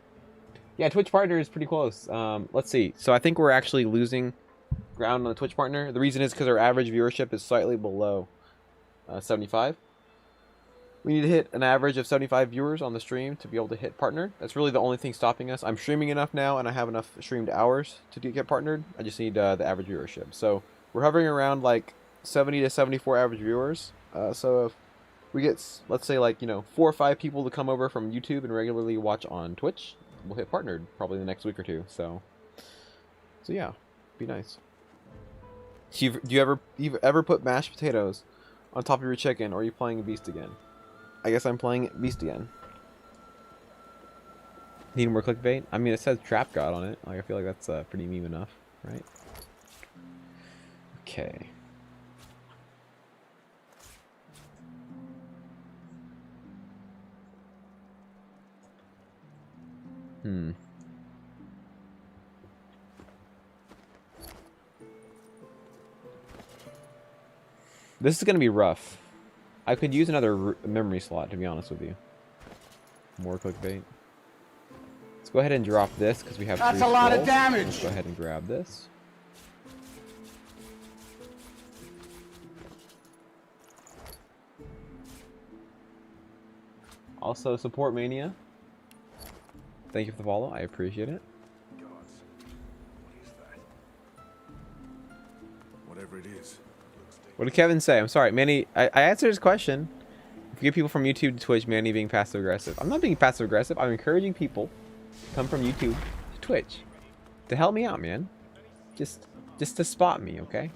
Yeah, Twitch partner is pretty close. Let's see. So I think we're actually losing ground on the Twitch partner. The reason is because our average viewership is slightly below 75. We need to hit an average of 75 viewers on the stream to be able to hit partner. That's really the only thing stopping us. I'm streaming enough now, and I have enough streamed hours to get partnered. I just need the average viewership. So we're hovering around like 70 to 74 average viewers. So if we get, let's say, like, 4 or 5 people to come over from YouTube and regularly watch on Twitch, we'll hit partnered probably the next week or two. So yeah, be nice. Do you ever put mashed potatoes on top of your chicken, or are you playing Beast again? I guess I'm playing Beast again. Need more clickbait? I mean, it says Trap God on it. Like, I feel like that's pretty meme enough, right? Okay. This is going to be rough. I could use another memory slot, to be honest with you. More clickbait. Let's go ahead and drop this, because we have 3 That's a lot of scrolls. damage. Let's go ahead and grab this. Also, support Mania. Thank you for the follow. I appreciate it. Gods, what is that? Whatever it is. What did Kevin say? I'm sorry, Manny. I answered his question. If you get people from YouTube to Twitch, Manny being passive aggressive. I'm not being passive aggressive. I'm encouraging people to come from YouTube to Twitch to help me out, man. Just to spot me, okay?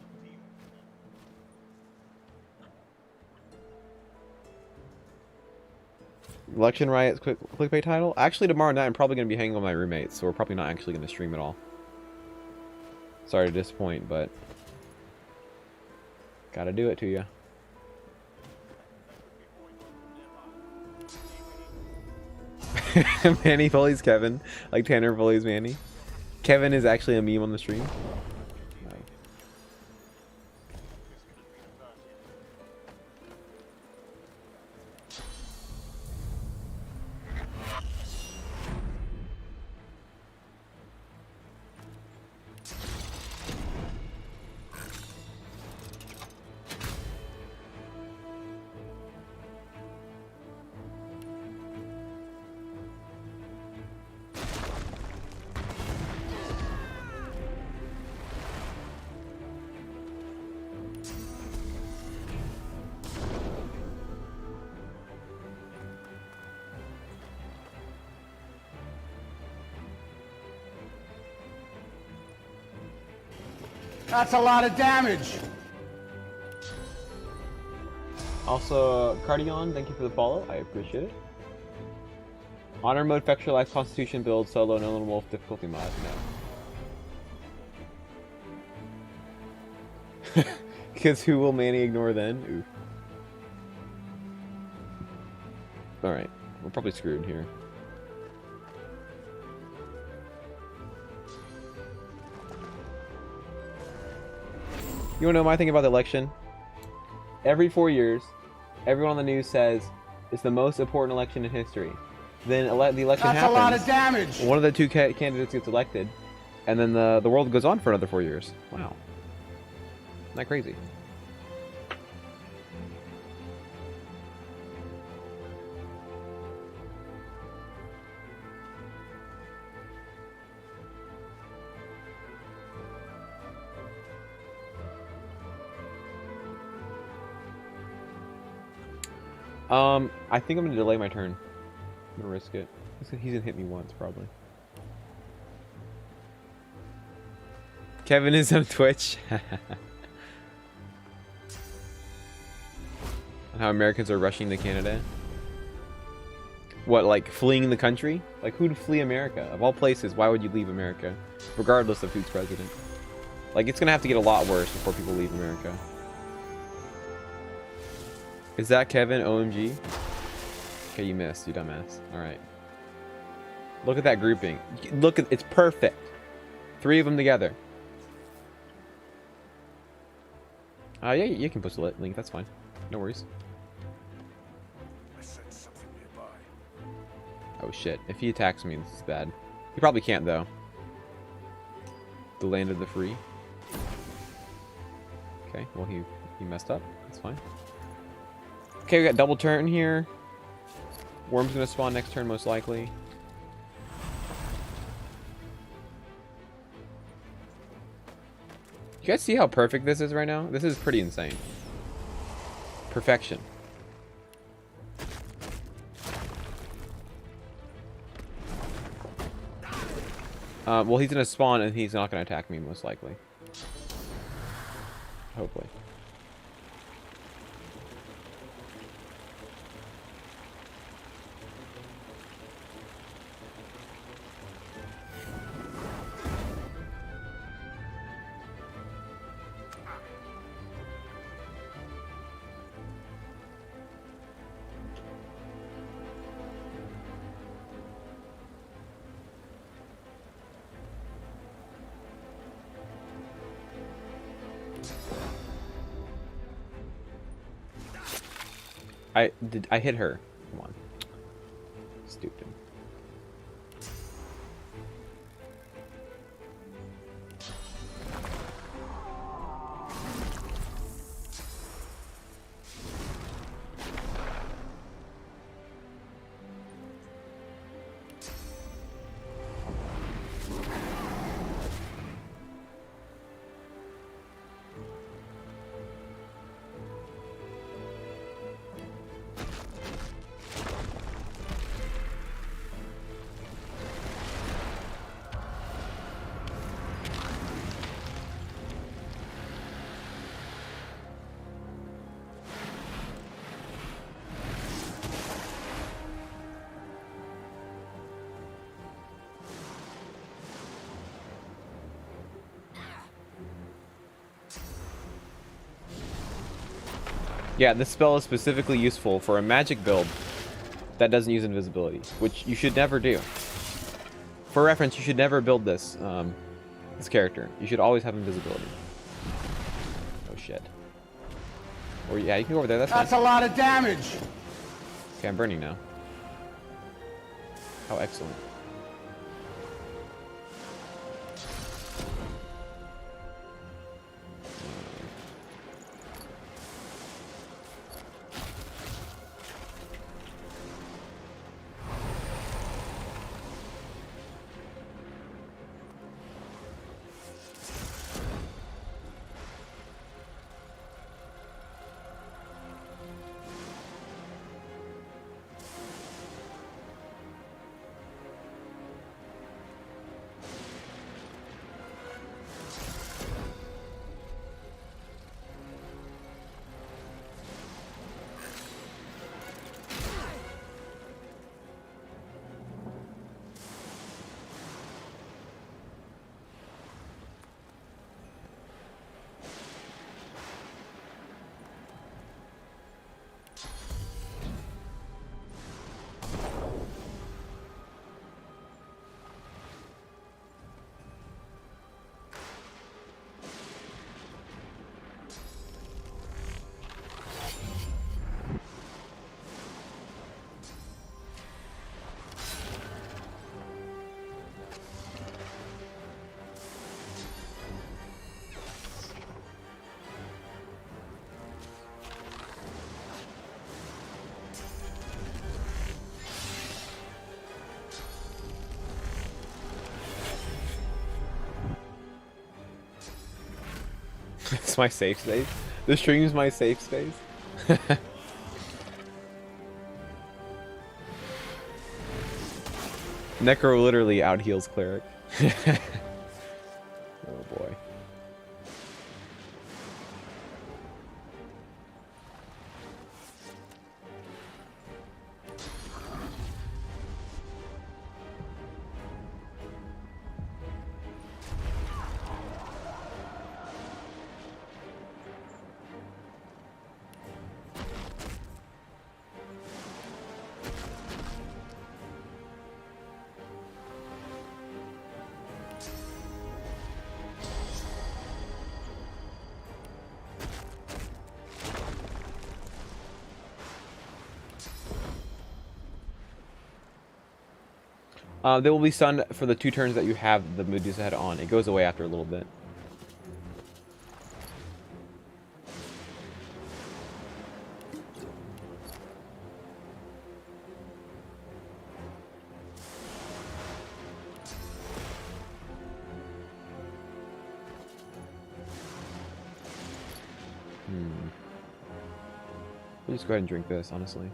Election Riot's clickbait title. Actually, tomorrow night I'm probably gonna be hanging with my roommates, so we're probably not actually gonna stream at all. Sorry to disappoint, but gotta do it to you. Manny bullies Kevin, like Tanner bullies Manny. Kevin is actually a meme on the stream. That's a lot of damage. Also, Cardion, thank you for the follow. I appreciate it. Honor mode, Fexture Life, Constitution build, solo, no lone wolf, difficulty mod. No. Because who will Manny ignore then? Oof. Alright, we're probably screwed here. You wanna know my thing about the election? Every 4 years, everyone on the news says it's the most important election in history. Then the election happens. That's a lot of damage. One of the two candidates gets elected, and then the world goes on for another 4 years. Wow. Isn't that crazy? I think I'm gonna delay my turn. I'm gonna risk it. He's gonna hit me once, probably. Kevin is on Twitch. And how Americans are rushing to Canada. What, like fleeing the country? Like, who'd flee America? Of all places, why would you leave America? Regardless of who's president. Like, it's gonna have to get a lot worse before people leave America. Is that Kevin? OMG? Okay, you missed, you dumbass. Alright. Look at that grouping. Look at, it's perfect. 3 of them together. Yeah, you can push the link, that's fine. No worries. I sense something nearby. Oh shit, if he attacks me, this is bad. He probably can't, though. The land of the free. Okay, well, he messed up. That's fine. Okay, we got double turn here. Worm's gonna spawn next turn, most likely. You guys see how perfect this is right now? This is pretty insane. Perfection. Well, he's gonna spawn and he's not gonna attack me, most likely. Hopefully. I hit her. Come on. Stupid. Yeah, this spell is specifically useful for a magic build that doesn't use invisibility, which you should never do. For reference, you should never build this this character. You should always have invisibility. Oh shit. Or yeah, you can go over there. That's fine. That's a lot of damage. Okay, I'm burning now. How excellent. It's my safe space. The stream's my safe space. Necro literally out heals cleric. Oh boy. They will be stunned for the 2 turns that you have the Medusa head on. It goes away after a little bit. We'll just go ahead and drink this, honestly.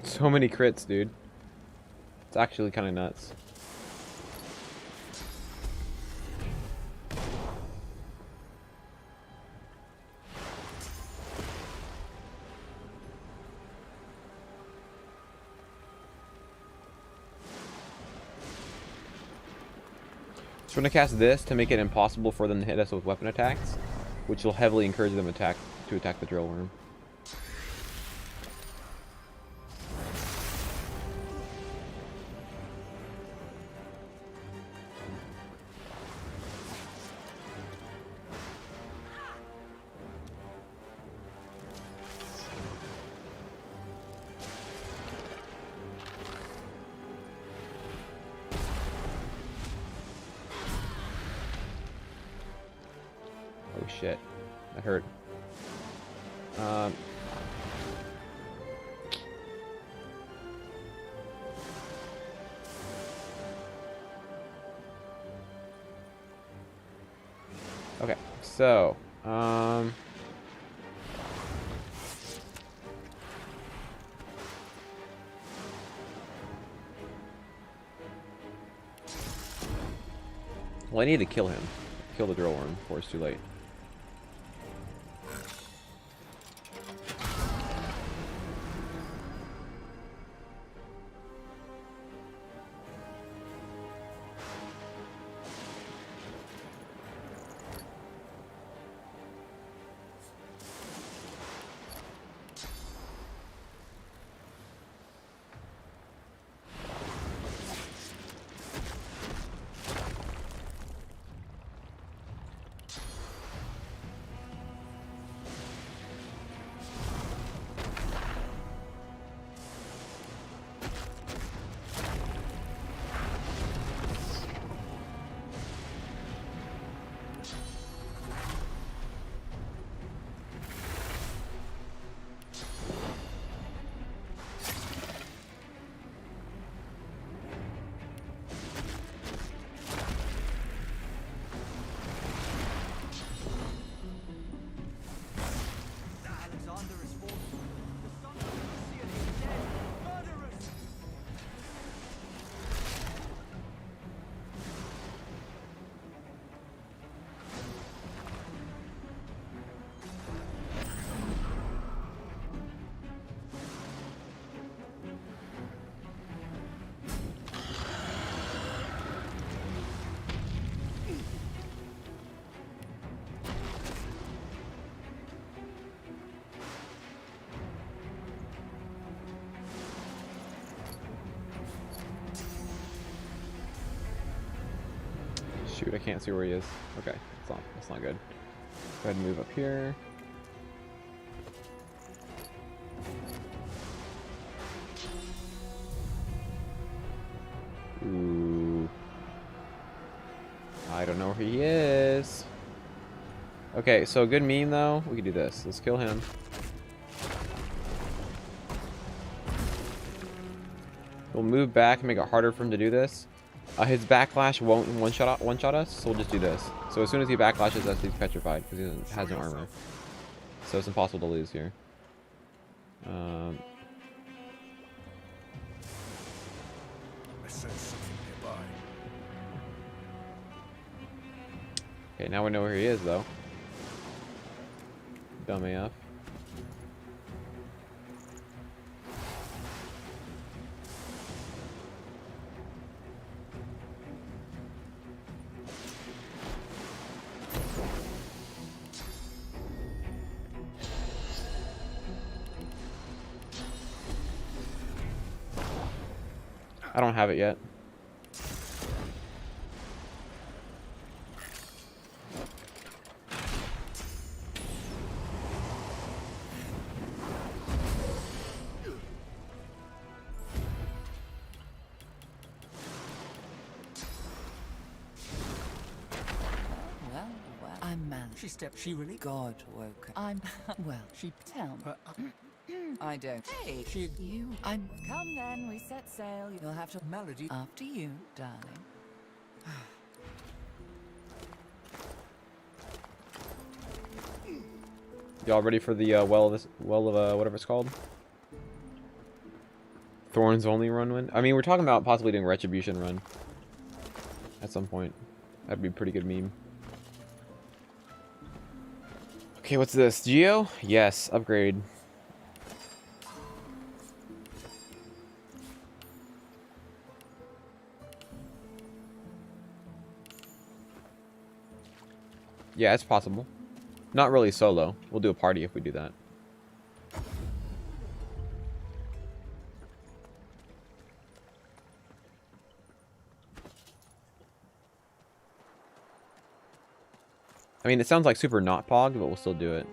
So many crits, dude. It's actually kind of nuts. So we're gonna cast this to make it impossible for them to hit us with weapon attacks, which will heavily encourage them to attack the drill worm. Oh shit, that hurt. Okay, so, well, I need to kill him. Kill the drill worm before it's too late. Shoot, I can't see where he is. Okay, that's not good. Go ahead and move up here. Ooh. I don't know where he is. Okay, so a good meme though. We could do this. Let's kill him. We'll move back and make it harder for him to do this. His backlash won't one-shot us, so we'll just do this. So as soon as he backlashes us, he's petrified because he has no armor. So it's impossible to lose here. I sense something nearby. Okay, now we know where he is, though. Dumb AF. I don't have it yet. Well, I'm mad. She really? God woke. I'm well. She tell me. I don't. Hey, you. I'm. Come then, we set sail. You'll have to. Melody. After you, darling. Y'all ready for the well of whatever it's called? Thorns only run. I mean, we're talking about possibly doing Retribution run at some point. That'd be a pretty good meme. Okay, what's this? Geo? Yes, upgrade. Yeah, it's possible. Not really solo. We'll do a party if we do that. I mean, it sounds like super not pog, but we'll still do it.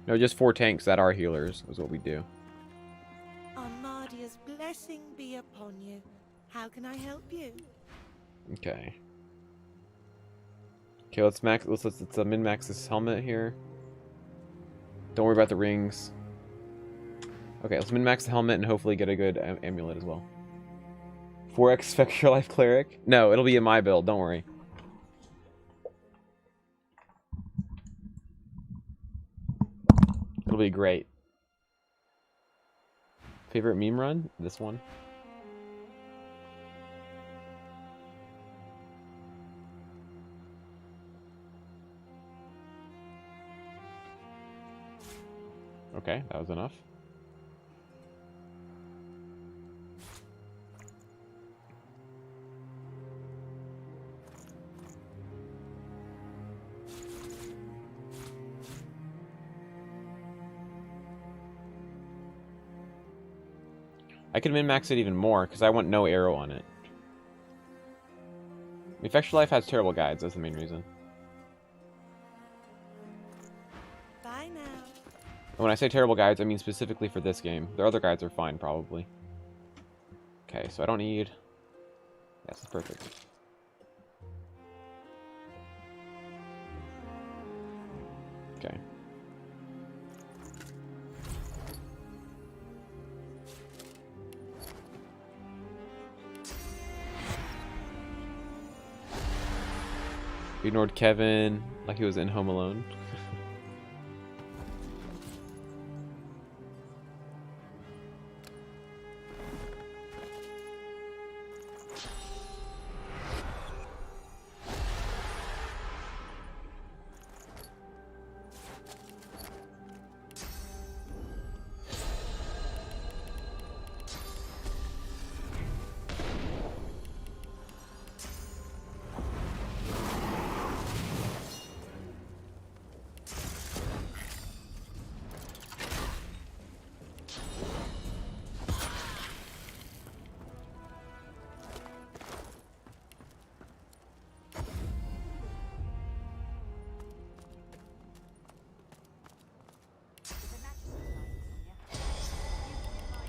No, just 4 tanks that are healers is what we do. Armadia's blessing be upon you. How can I help you? Okay. Okay, let's min-max this helmet here. Don't worry about the rings. Okay, let's min-max the helmet and hopefully get a good amulet as well. 4x Spectre Life Cleric? No, it'll be in my build, don't worry. It'll be great. Favorite meme run? This one. Okay, that was enough. I could min-max it even more, because I want no arrow on it. Effectual Life has terrible guides, that's the main reason. Bye now. And when I say terrible guides, I mean specifically for this game. Their other guides are fine, probably. Okay, so I don't need... Yes, that's perfect. Okay. Ignored Kevin like he was in Home Alone.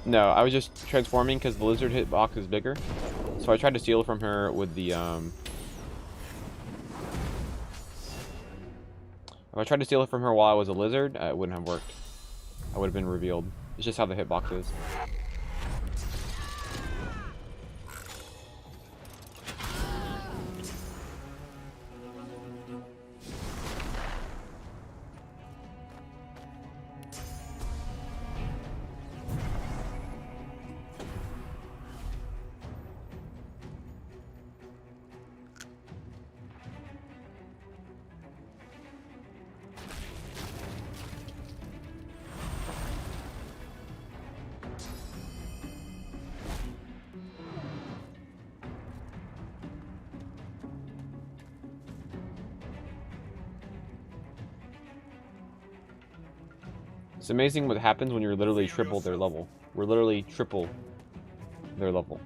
No, I was just transforming because the lizard hitbox is bigger. So I tried to steal from her with the, If I tried to steal it from her while I was a lizard, it wouldn't have worked. I would have been revealed. It's just how the hitbox is. It's amazing what happens when you're literally triple their level. We're literally triple their level.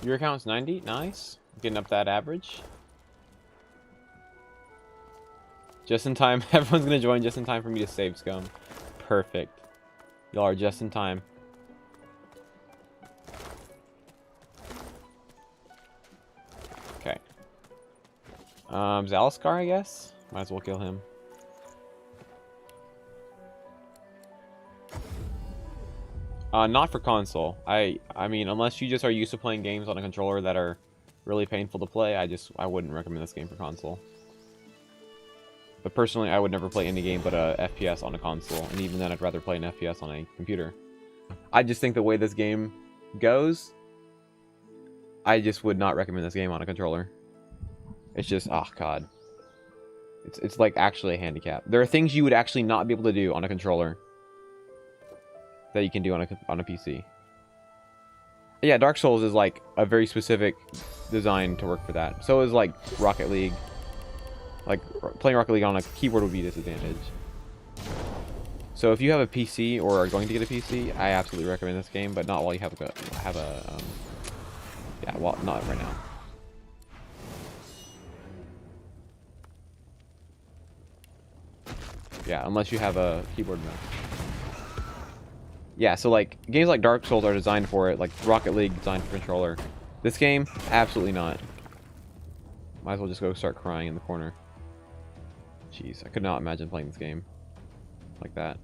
Your account's 90? Nice. Getting up that average. Just in time. Everyone's gonna join just in time for me to save scum. Perfect. Y'all are just in time. Okay. Zaliskar, I guess? Might as well kill him. Not for console. I mean, unless you just are used to playing games on a controller that are really painful to play, I wouldn't recommend this game for console. But personally, I would never play any game but a FPS on a console, and even then I'd rather play an FPS on a computer. I just think the way this game goes, I just would not recommend this game on a controller. It's just, oh god. It's like actually a handicap. There are things you would actually not be able to do on a controller that you can do on a PC. Yeah, Dark Souls is like a very specific design to work for that. So is like Rocket League. Like playing Rocket League on a keyboard would be a disadvantage. So if you have a PC or are going to get a PC, I absolutely recommend this game, but not while you have a yeah, well, not right now. Yeah, unless you have a keyboard mouse. Yeah, so like games like Dark Souls are designed for it, like Rocket League designed for controller. This game, absolutely not. Might as well just go start crying in the corner. Jeez, I could not imagine playing this game like that.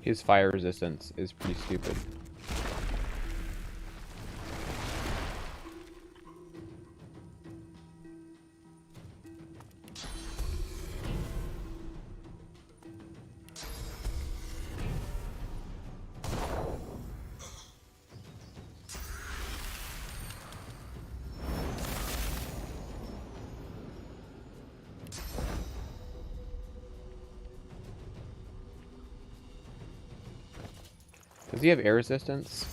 His fire resistance is pretty stupid. Does he have air resistance?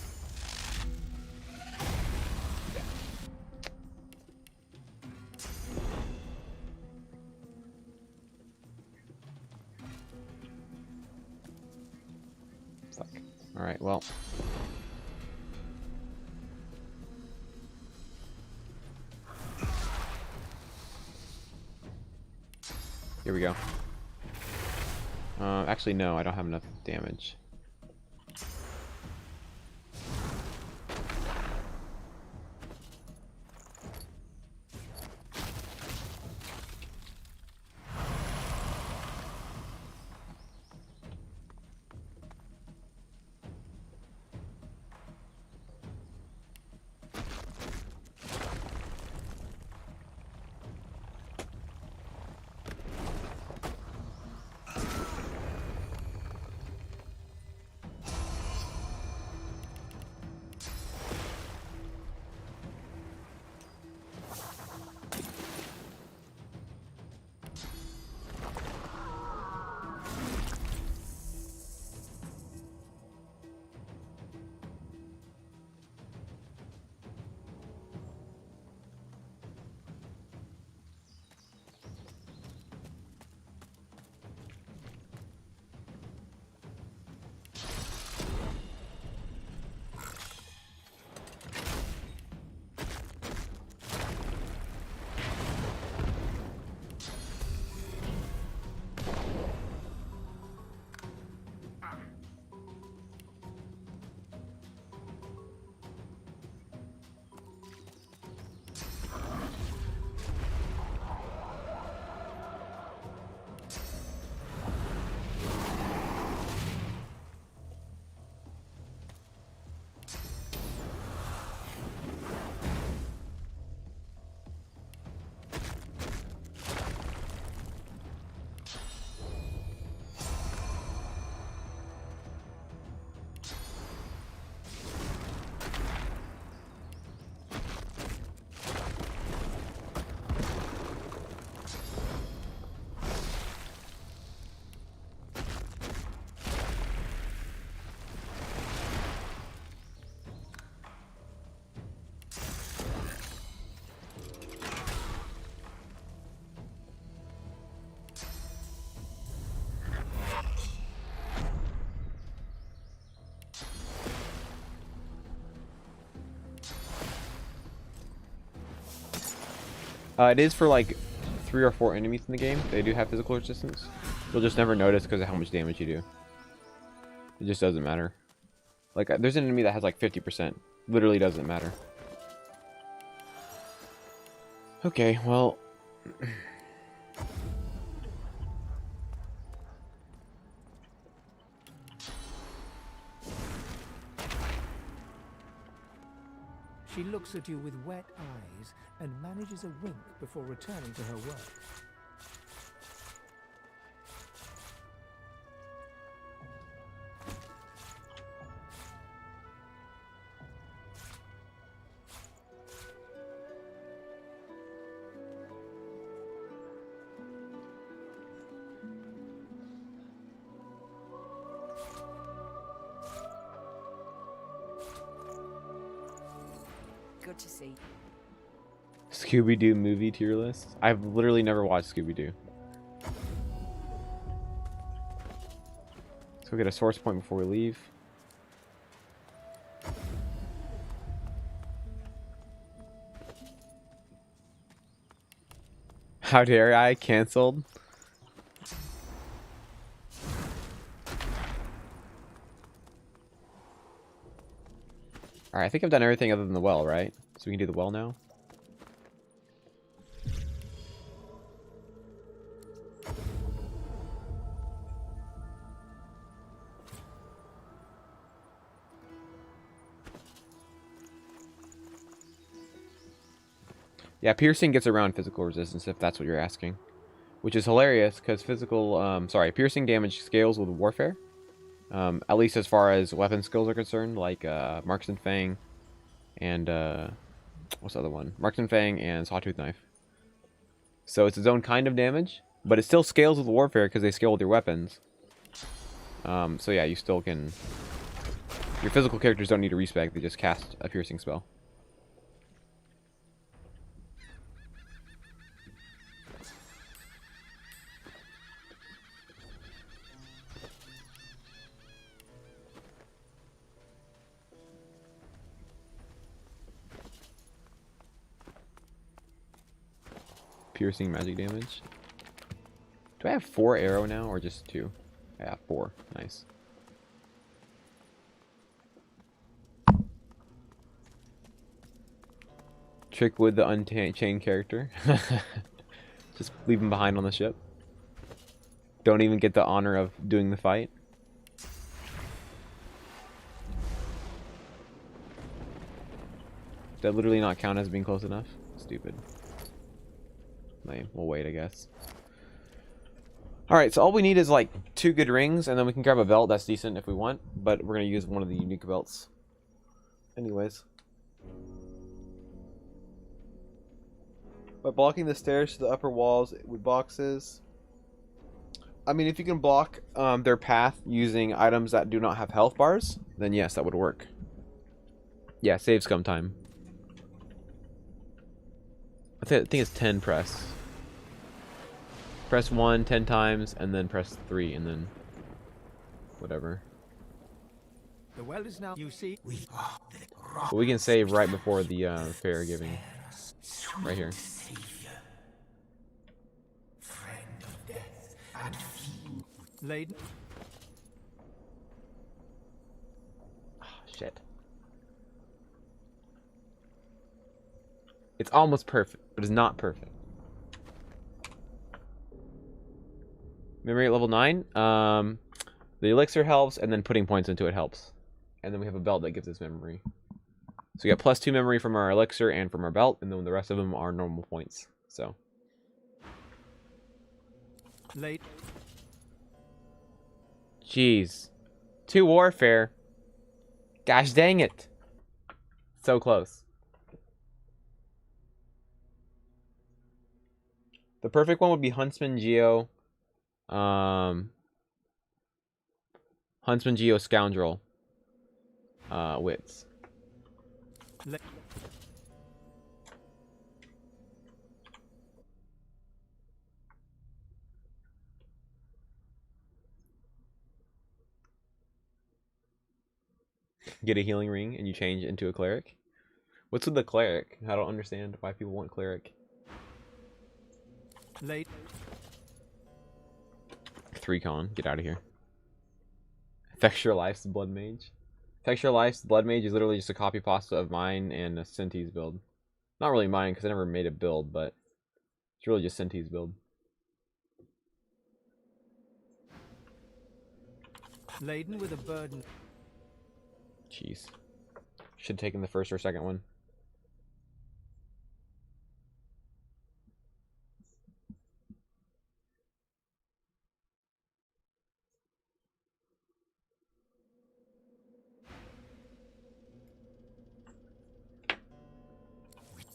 Fuck. Alright, well. Here we go. Actually, no, I don't have enough damage. It is for like 3 or 4 enemies in the game. They do have physical resistance. You'll just never notice because of how much damage you do. It just doesn't matter. Like, there's an enemy that has like 50%. Literally doesn't matter. Okay, well... She looks at you with wet eyes and manages a wink before returning to her work. Good to see. Scooby-Doo movie tier list? I've literally never watched Scooby-Doo. Let's go get a source point before we leave. How dare I? Cancelled. Alright, I think I've done everything other than the well, right? So we can do the well now. Yeah, piercing gets around physical resistance if that's what you're asking. Which is hilarious because piercing damage scales with warfare. At least as far as weapon skills are concerned, like Marksman Fang and what's the other one? Marksman Fang and Sawtooth Knife. So it's its own kind of damage, but it still scales with warfare because they scale with your weapons. So yeah, you still can... Your physical characters don't need to respec, they just cast a piercing spell. Piercing magic damage. Do I have 4 arrow now or just 2? Yeah, 4. Nice. Trick with the unchained character. Just leave him behind on the ship. Don't even get the honor of doing the fight. Does that literally not count as being close enough? Stupid. Lame. We'll wait, I guess. Alright, so all we need is like 2 good rings, and then we can grab a belt. That's decent if we want, but we're going to use one of the unique belts. Anyways. By blocking the stairs to the upper walls with boxes. I mean, if you can block their path using items that do not have health bars, then yes, that would work. Yeah, save scum time. I think it's 10 press. Press 1 10 times, and then press 3, and then whatever. The well is now, you see. But we can save right before the fair giving. Right here. Laden. Oh, shit. It's almost perfect, but it's not perfect. Memory at level 9. The elixir helps, and then putting points into it helps. And then we have a belt that gives us memory. So we got +2 memory from our elixir and from our belt, and then the rest of them are normal points. So. Late. Jeez. 2 warfare. Gosh dang it. So close. The perfect one would be Huntsman Geo. Huntsman Geo Scoundrel. Wits. Get a healing ring and you change into a cleric. What's with the cleric? I don't understand why people want cleric. Late. 3 con. Get out of here. Affects your life's Blood Mage. Affects your life's Blood Mage is literally just a copy pasta of mine and a Cinti's build. Not really mine because I never made a build, but it's really just Cinti's build. Laden with a burden. Jeez. Should have taken the first or second one.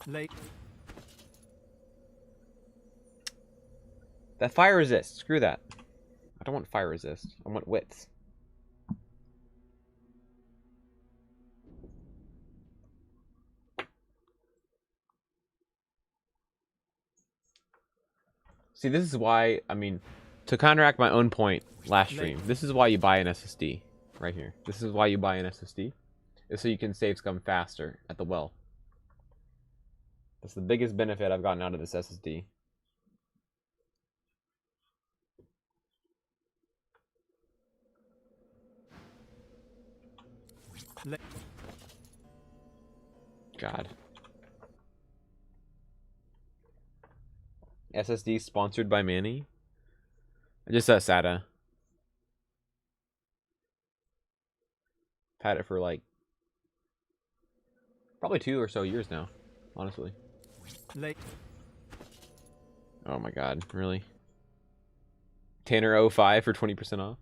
Late. That fire resist. Screw that. I don't want fire resist. I want wits. See, this is why, I mean, to counteract my own point last stream, this is why you buy an SSD. Right here. This is why you buy an SSD. Is so you can save scum faster at the well. That's the biggest benefit I've gotten out of this SSD. God. SSD sponsored by Manny? I just SATA. Had it for like probably 2 or so years now, honestly. Late. Oh my god, really? Tanner 05 for 20% off?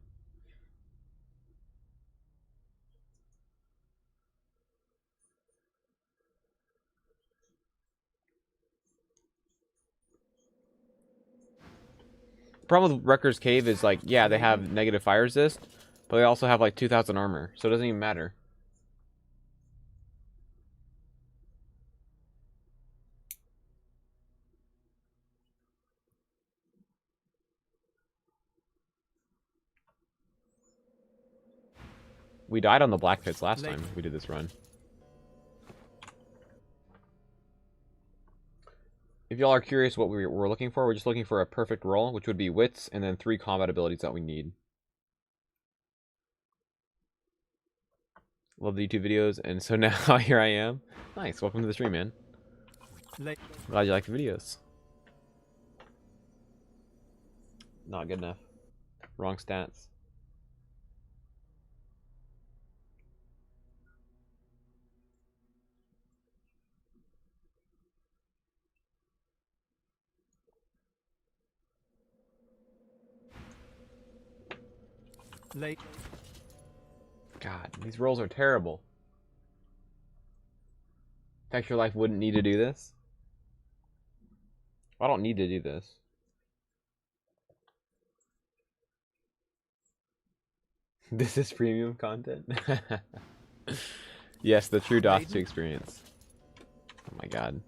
The problem with Wrecker's Cave is, like, yeah, they have negative fire resist, but they also have, like, 2,000 armor, so it doesn't even matter. We died on the Black Pits last time we did this run. If y'all are curious what we're looking for, we're just looking for a perfect roll, which would be wits, and then 3 combat abilities that we need. Love the YouTube videos, and so now here I am. Nice, welcome to the stream, man. Glad you like the videos. Not good enough. Wrong stats. Late. God, these rolls are terrible. Texture Life wouldn't need to do this. I don't need to do this. This is premium content. Yes, the true DOS 2 experience. Oh my god.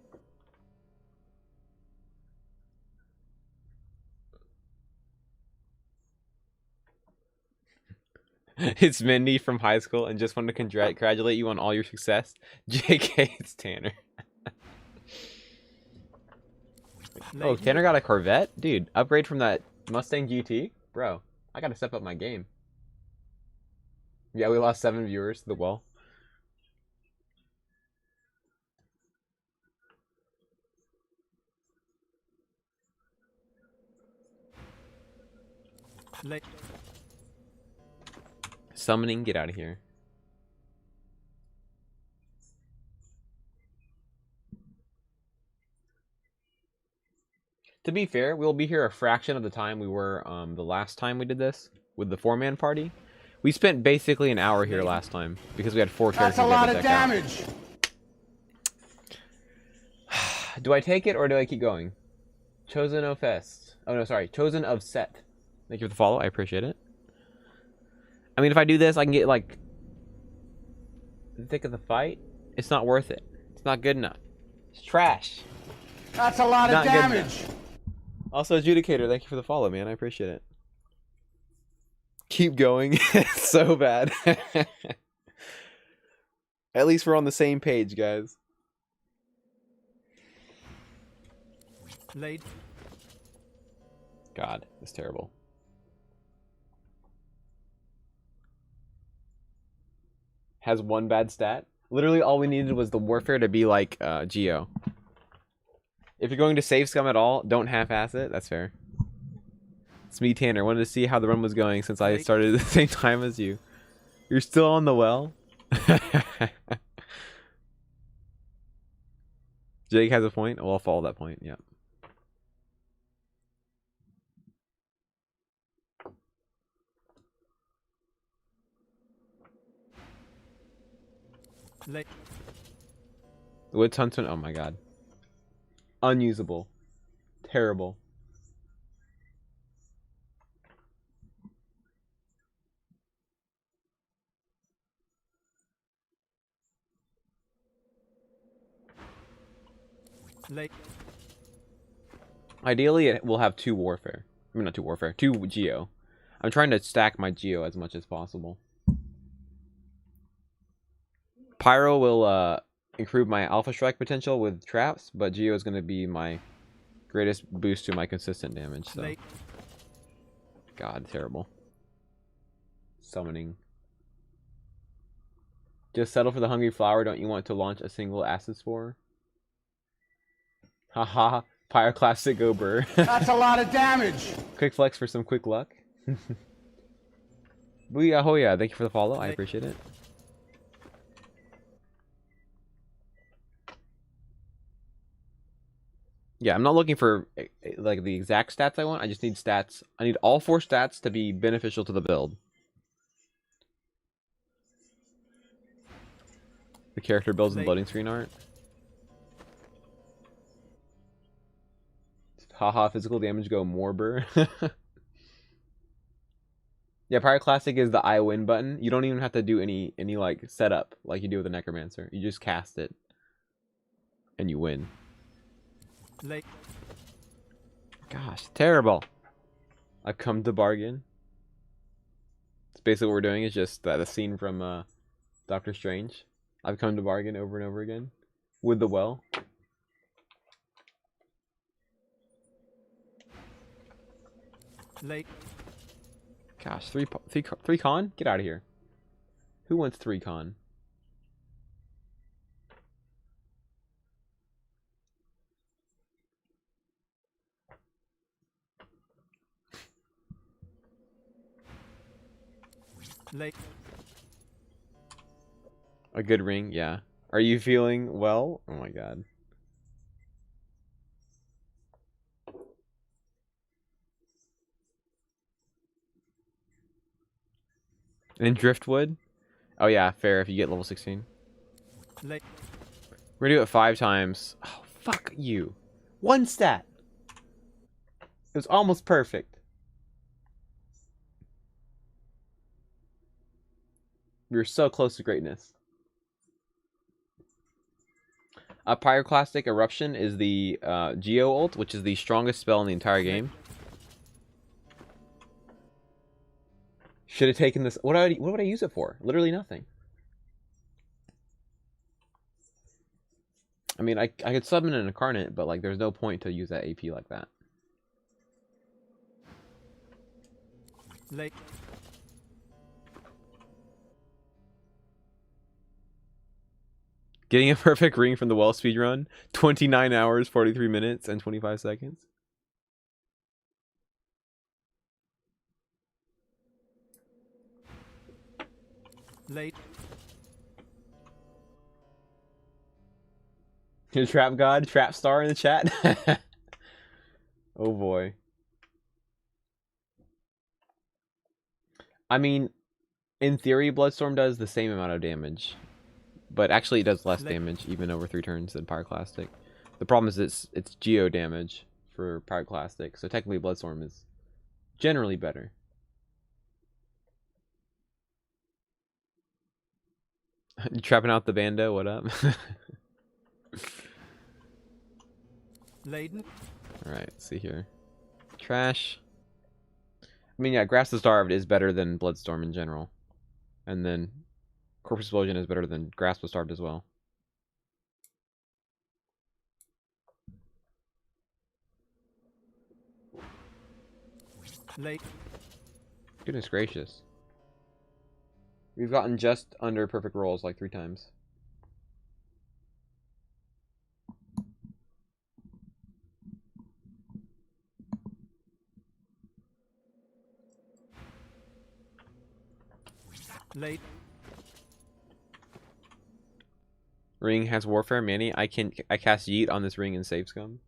It's Mindy from high school and just wanted to congratulate you on all your success. JK, it's Tanner. Oh, Tanner got a Corvette? Dude, upgrade from that Mustang GT? Bro, I gotta step up my game. Yeah, we lost 7 viewers to the wall. Late. Summoning, get out of here. To be fair, we'll be here a fraction of the time we were the last time we did this with the 4-man party. We spent basically an hour here last time because we had 4 characters. That's a lot of damage. Do I take it or do I keep going? Chosen of Fest. Oh no, sorry. Chosen of Set. Thank you for the follow. I appreciate it. I mean, if I do this, I can get, like, the thick of the fight. It's not worth it. It's not good enough. It's trash. That's a lot of damage. Also, Adjudicator, thank you for the follow, man. I appreciate it. Keep going. It's so bad. At least we're on the same page, guys. Late. God, it's terrible. Has 1 bad stat. Literally all we needed was the warfare to be like Geo. If you're going to save scum at all, don't half-ass it. That's fair. It's me, Tanner. Wanted to see how the run was going since I started at the same time as you. You're still on the well? Jake has a point. Oh, I'll follow that point. Yeah. Late. The Woods Huntsman. Oh my god. Unusable. Terrible. Late. Ideally, it will have 2 warfare. I mean, not 2 warfare. 2 Geo. I'm trying to stack my Geo as much as possible. Pyro will improve my Alpha Strike potential with traps, but Geo is going to be my greatest boost to my consistent damage. So, God, terrible. Summoning. Just settle for the Hungry Flower. Don't you want to launch a single Acid Spore? Haha. Pyroclastic Gober. That's a lot of damage. Quick flex for some quick luck. Booyah, thank you for the follow. I appreciate it. Yeah, I'm not looking for like the exact stats I want. I just need stats. I need all 4 stats to be beneficial to the build. The character builds and loading screen art. Haha, physical damage go Morber. Yeah, Pyroclastic is the I win button. You don't even have to do any like setup like you do with a Necromancer. You just cast it and you win. Gosh, terrible. I've come to bargain. It's basically what we're doing is just the scene from Doctor Strange. I've come to bargain over and over again with the well. Gosh, three con? Get out of here. Who wants 3 con? A good ring, yeah. Are you feeling well? Oh my god. And Driftwood? Oh yeah, fair if you get level 16. We're gonna do it 5 times. Oh, fuck you. 1 stat. It was almost perfect. We were so close to greatness. Pyroclastic Eruption is the Geo ult, which is the strongest spell in the entire game. Should have taken this. What would I use it for? Literally nothing. I mean, I could summon an Incarnate, but like, there's no point to use that AP like that. Getting a perfect ring from the well speedrun, 29 hours, 43 minutes, and 25 seconds. Your Trap God, Trap Star in the chat. Oh boy. I mean, in theory, Bloodstorm does the same amount of damage. But actually it does less damage, even over 3 turns than Pyroclastic. The problem is it's Geo damage for Pyroclastic, so technically Bloodstorm is generally better. You trapping out the bando, what up? Alright, let's see here. Trash. I mean, yeah, Grasp the Starved is better than Bloodstorm in general. And then Corpse Explosion is better than Grasp the Starved as well. Goodness gracious. We've gotten just under perfect rolls like 3 times. Ring has Warfare Manny. I cast Yeet on this ring and save scum.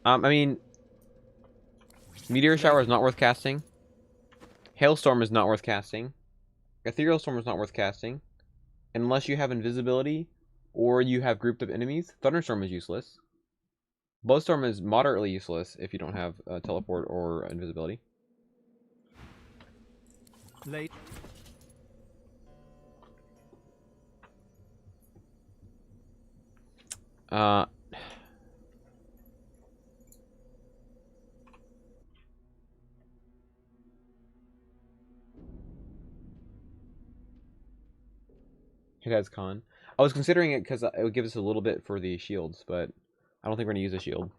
I mean, Meteor Shower is not worth casting. Hailstorm is not worth casting. Ethereal Storm is not worth casting. Unless you have Invisibility or you have grouped up enemies. Thunderstorm is useless. Bloodstorm is moderately useless if you don't have Teleport or Invisibility. It has con. I was considering it because it would give us a little bit for the shields, but I don't think we're going to use a shield.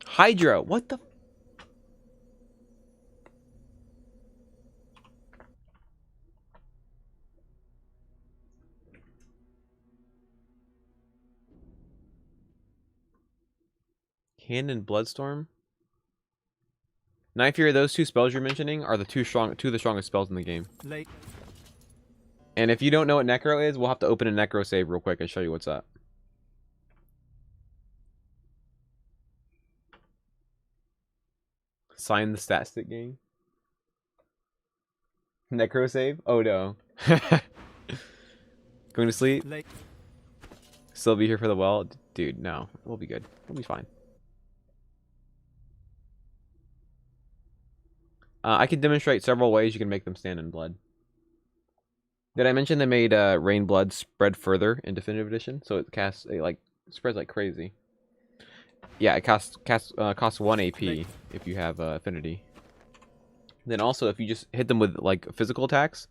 Hydro! What the... Hand and Bloodstorm. Knife Fury, those two spells you're mentioning are the two of the strongest spells in the game. Late. And if you don't know what Necro is, we'll have to open a Necro save real quick and show you what's up. Sign the stat stick game. Necro save? Oh no. Going to sleep? Late. Still be here for the well? Dude, no. We'll be good. We'll be fine. I can demonstrate several ways you can make them stand in blood. Did I mention they made Rain Blood spread further in Definitive Edition? So it spreads like crazy. Yeah, it costs 1 AP if you have Affinity. Then also, if you just hit them with like physical attacks,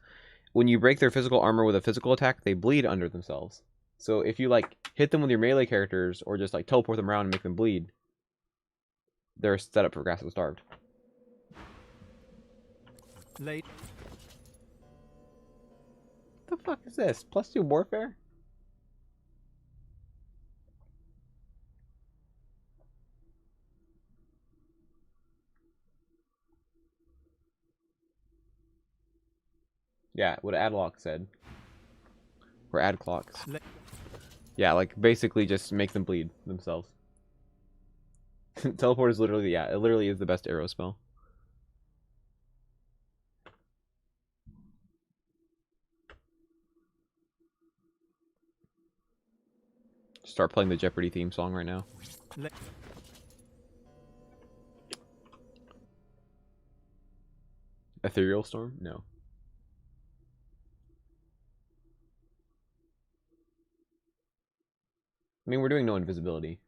when you break their physical armor with a physical attack, they bleed under themselves. So if you like hit them with your melee characters or just like teleport them around and make them bleed, they're set up for Grasp of the Starved. Late. What the fuck is this? +2 warfare? Yeah, what Adlock said. Or Adclocks. Yeah, like basically just make them bleed themselves. Teleport is literally, yeah, it literally is the best arrow spell. Start playing the Jeopardy theme song right now. Ethereal Storm? No. I mean, we're doing no invisibility.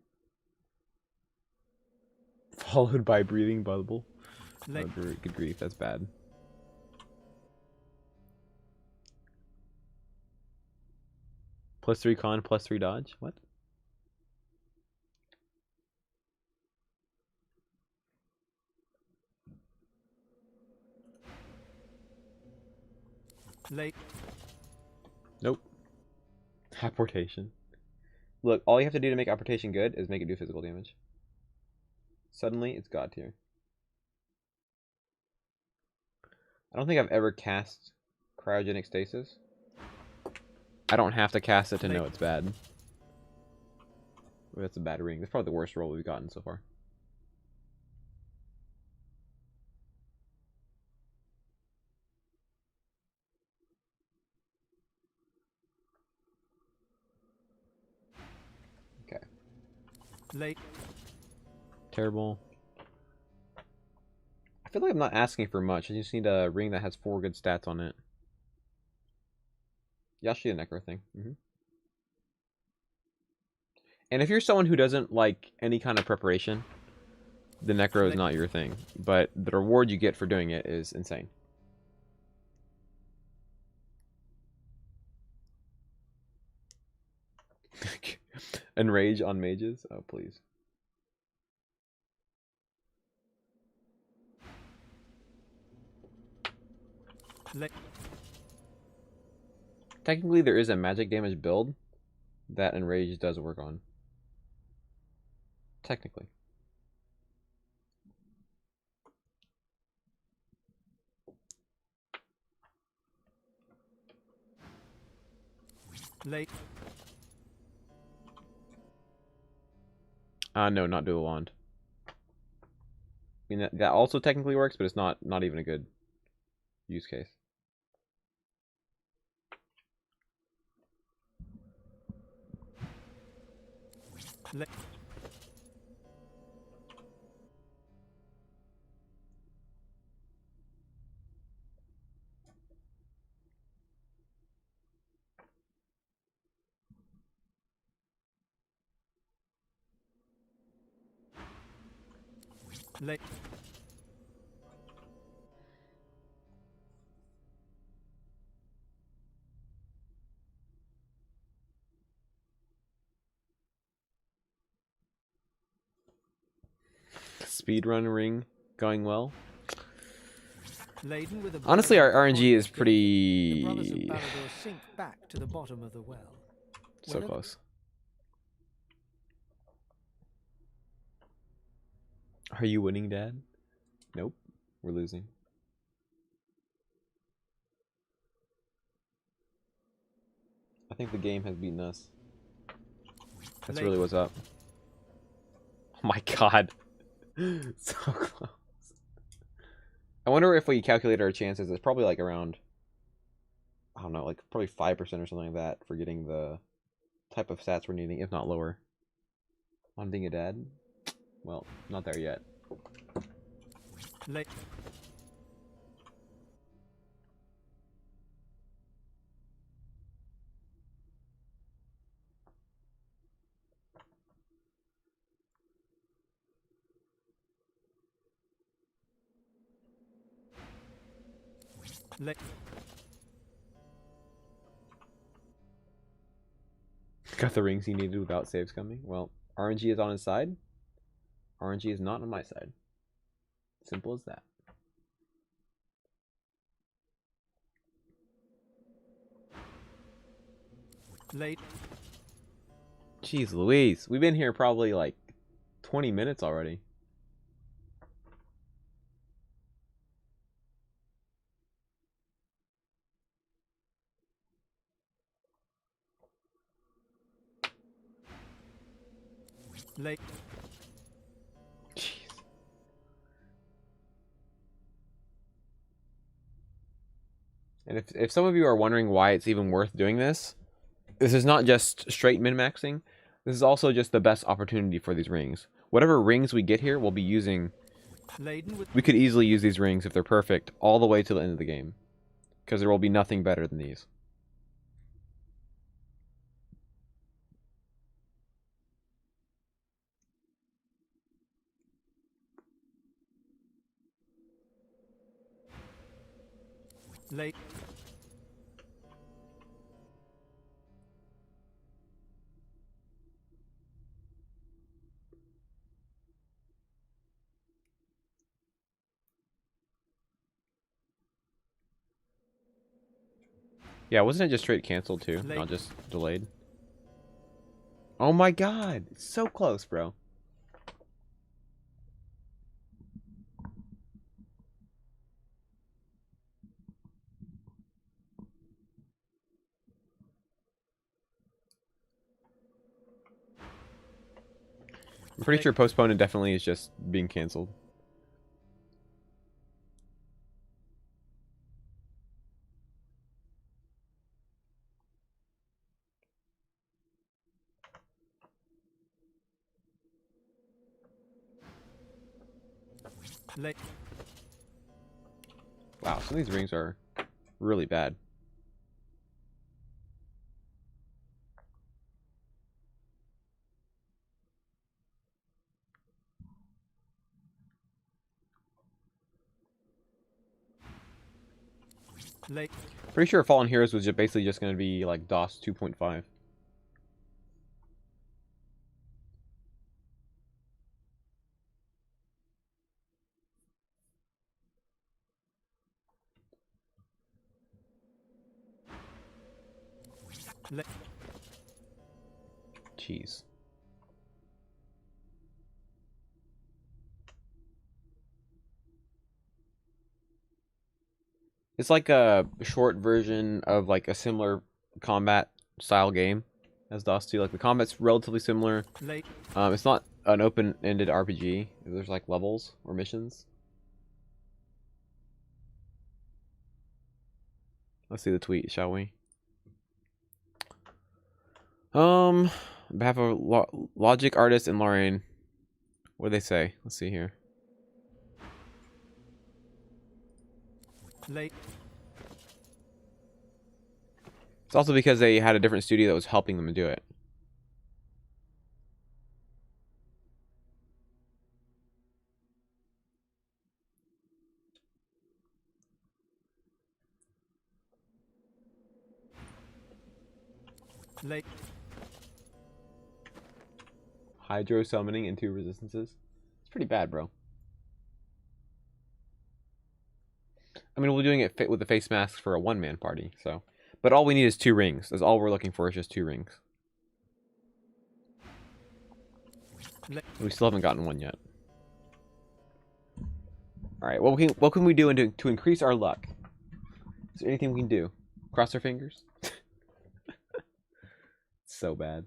Followed by Breathing Bubble. Oh, good grief, that's bad. +3 con, +3 dodge? What? Late. Nope. Apportation. Look, all you have to do to make apportation good is make it do physical damage. Suddenly, it's God tier. I don't think I've ever cast Cryogenic Stasis. I don't have to cast it to know it's bad. Ooh, that's a bad ring. That's probably the worst roll we've gotten so far. Okay. Late. Terrible. I feel like I'm not asking for much. I just need a ring that has 4 good stats on it. Yeah, I'll show you the Necro thing. And if you're someone who doesn't like any kind of preparation, the Necro is not your thing. But the reward you get for doing it is insane. Enrage on mages? Oh, please. Technically, there is a magic damage build that Enrage does work on. Technically. Late. No, not dual wand. I mean, that also technically works, but it's not even a good use case. Late. Speedrun ring going well. Laden with a Honestly, our RNG is the pretty brothers of Balador sink back to the bottom of the well. so close. Are you winning, Dad? Nope. We're losing. I think the game has beaten us. That's really what's up. Oh my god. So close. I wonder if we calculate our chances. It's probably like around, I don't know, like probably 5% or something like that for getting the type of stats we're needing, if not lower. On being a dad? Well, not there yet. Late. Late. Got the rings he needed without saves coming. Well, RNG is on his side. RNG is not on my side. Simple as that. Late. Jeez Louise. We've been here probably like 20 minutes already. Late. Jeez. And if some of you are wondering why it's even worth doing this, this is not just straight min-maxing. This is also just the best opportunity for these rings. Whatever rings we get here, we'll be using. We could easily use these rings if they're perfect all the way to the end of the game, because there will be nothing better than these. Late. Yeah, wasn't it just straight canceled too, not just delayed? Oh my god, it's so close, bro. I'm pretty sure postponed indefinitely is just being canceled. Late. Wow, some of these rings are really bad. Late. Pretty sure Fallen Heroes was just basically just going to be like DOS 2.5. Late. Jeez. It's like a short version of like a similar combat style game as DOS 2. Like the combat's relatively similar. Late. It's not an open-ended RPG. There's like levels or missions. Let's see the tweet, shall we? On behalf of Logic Artist and Lorraine, what do they say? Let's see here. Late. It's also because they had a different studio that was helping them do it. Late. Hydro summoning and 2 resistances. It's pretty bad, bro. I mean, we're doing it with the face masks for a one-man party, so. But all we need is 2 rings. That's all we're looking for is just 2 rings. Late. We still haven't gotten one yet. All right. What can we do to increase our luck? Is there anything we can do? Cross our fingers. So bad.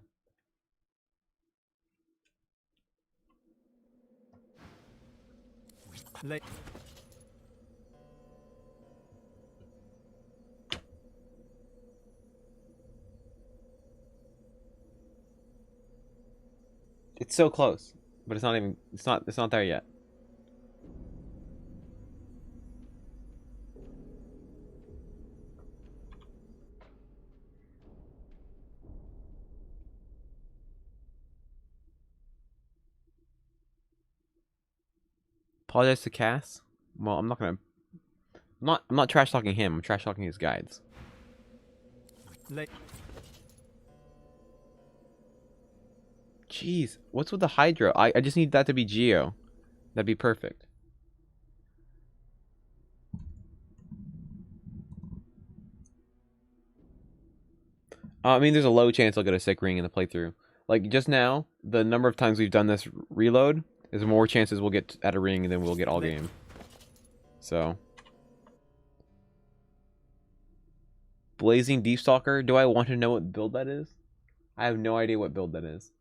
Late. It's so close, but it's not even. It's not there yet. Apologize to Cass. Well, I'm not gonna. I'm not trash talking him. I'm trash talking his guides. Late. Jeez, what's with the Hydra? I just need that to be Geo. That'd be perfect. I mean, there's a low chance I'll get a sick ring in the playthrough. Like, just now, the number of times we've done this reload, there's more chances we'll get at a ring than we'll get all game. So. Blazing Deepstalker, do I want to know what build that is? I have no idea what build that is.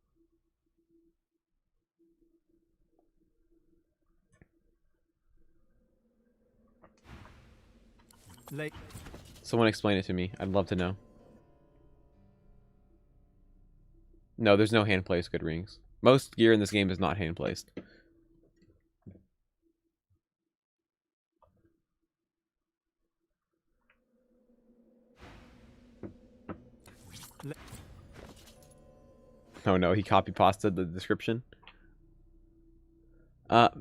Late. Someone explain it to me. I'd love to know. No, there's no hand placed good rings. Most gear in this game is not hand placed. Oh no, he copy pasted the description.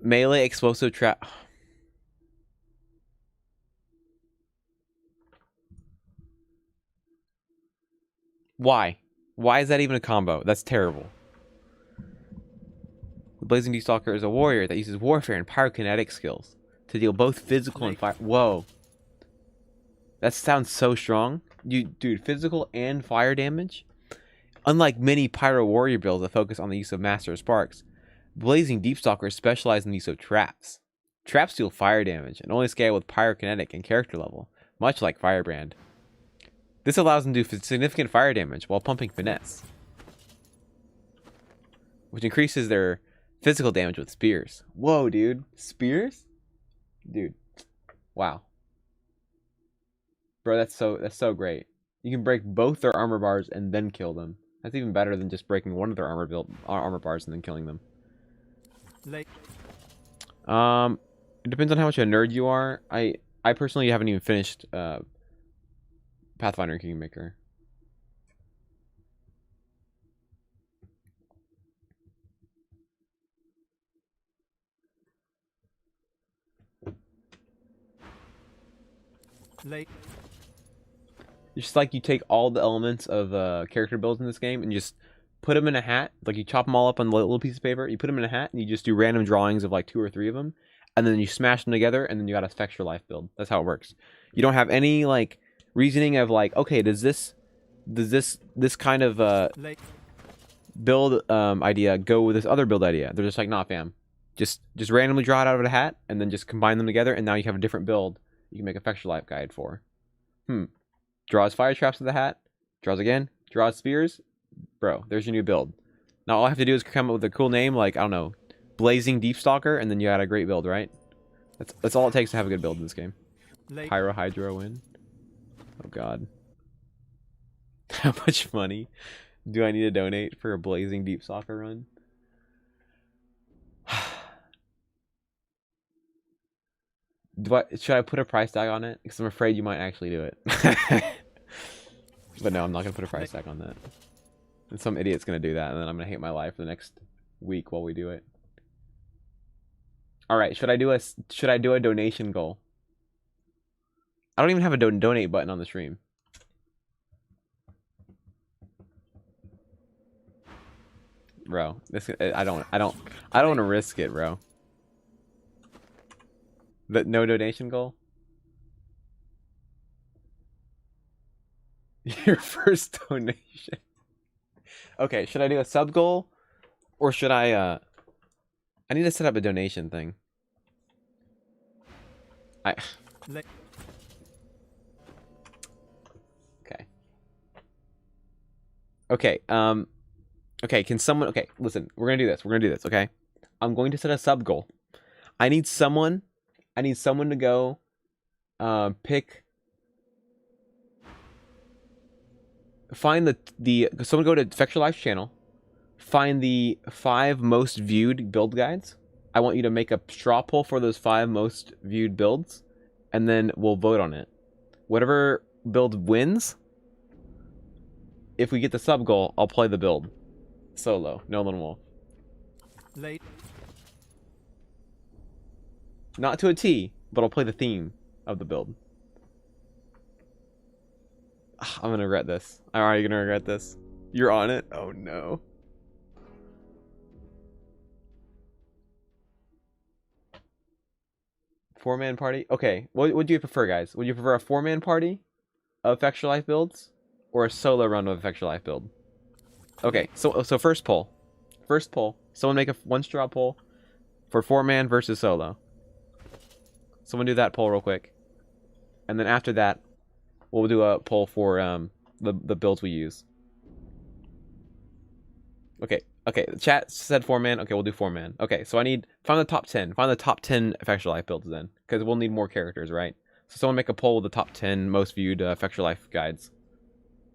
Melee explosive trap. Why? Why is that even a combo? That's terrible. The Blazing Deepstalker is a warrior that uses warfare and pyrokinetic skills to deal both physical and fire. Whoa. That sounds so strong. Dude, physical and fire damage? Unlike many pyro warrior builds that focus on the use of Master of Sparks, Blazing Deepstalkers specialize in the use of traps. Traps deal fire damage and only scale with pyrokinetic and character level, much like Firebrand. This allows them to do significant fire damage while pumping finesse, which increases their physical damage with spears. Whoa, dude. Spears? Dude. Wow. Bro, that's so great. You can break both their armor bars and then kill them. That's even better than just breaking one of their armor bars and then killing them. Late. It depends on how much of a nerd you are. I personally haven't even finished Pathfinder and Kingmaker. Late. It's just like you take all the elements of character builds in this game and you just put them in a hat. Like you chop them all up on a little piece of paper. You put them in a hat and you just do random drawings of like 2 or 3 of them, and then you smash them together, and then you got a Spectre Life build. That's how it works. You don't have any like reasoning of like, okay, does this kind of build idea go with this other build idea? They're just like, nah, fam. Just randomly draw it out of a hat and then just combine them together, and now you have a different build you can make a Spectre Life guide for. Draws fire traps with the hat. Draws again. Draws spears. Bro, there's your new build. Now all I have to do is come up with a cool name, like, I don't know, Blazing Deepstalker, and then you got a great build, right? That's all it takes to have a good build in this game. Pyro Hydro win. Oh god. How much money do I need to donate for a Blazing Deepstalker run? Should I put a price tag on it? Because I'm afraid you might actually do it. But no, I'm not going to put a price tag on that. And some idiot's going to do that, and then I'm going to hate my life for the next week while we do it. Alright, should I do a donation goal? I don't even have a donate button on the stream. Bro, I don't want to risk it, bro. But no donation goal? Your first donation. Okay, should I do a sub goal? Or should I need to set up a donation thing. I. Late. Okay. Okay. Okay. Can someone? Okay. Listen. We're gonna do this. We're gonna do this. Okay. I'm going to set a sub goal. I need someone to go. Pick. Find the someone go to Effectual Life's channel. Find the 5 most viewed build guides. I want you to make a straw poll for those 5 most viewed builds, and then we'll vote on it. Whatever build wins, if we get the sub goal, I'll play the build solo, no lone wolf. Late. Not to a T, but I'll play the theme of the build. I'm gonna regret this. Are you gonna regret this? You're on it? Oh no. Four-man party? Okay, what would you prefer, guys? Would you prefer a 4-man party of Effectual Life builds, or a solo run of Effectual Life build? Okay, so first poll. First poll. Someone make a 1 straw poll for 4-man versus solo. Someone do that poll real quick. And then after that, we'll do a poll for the builds we use. Okay. Okay, the chat said 4-man. Okay, we'll do 4-man. Okay, so find the top 10. Find the top 10 Effectual Life builds then, because we'll need more characters, right? So someone make a poll with the top 10 most viewed Effectual Life guides.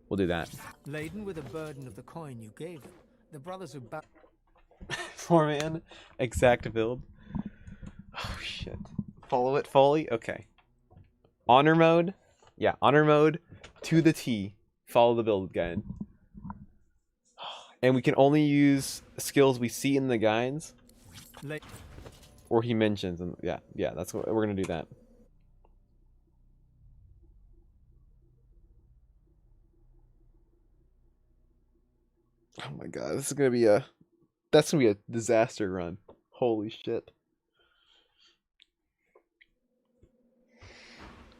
We'll do that. Laden with the burden of the coin you gave them, the brothers who 4-man exact build. Oh shit. Follow it fully. Okay. Honor mode. Yeah, honor mode to the T. Follow the build guide. And we can only use skills we see in the guides. Late. Or he mentions. And yeah, that's what we're going to do that. Oh my god, this is going to be that's going to be a disaster run. Holy shit.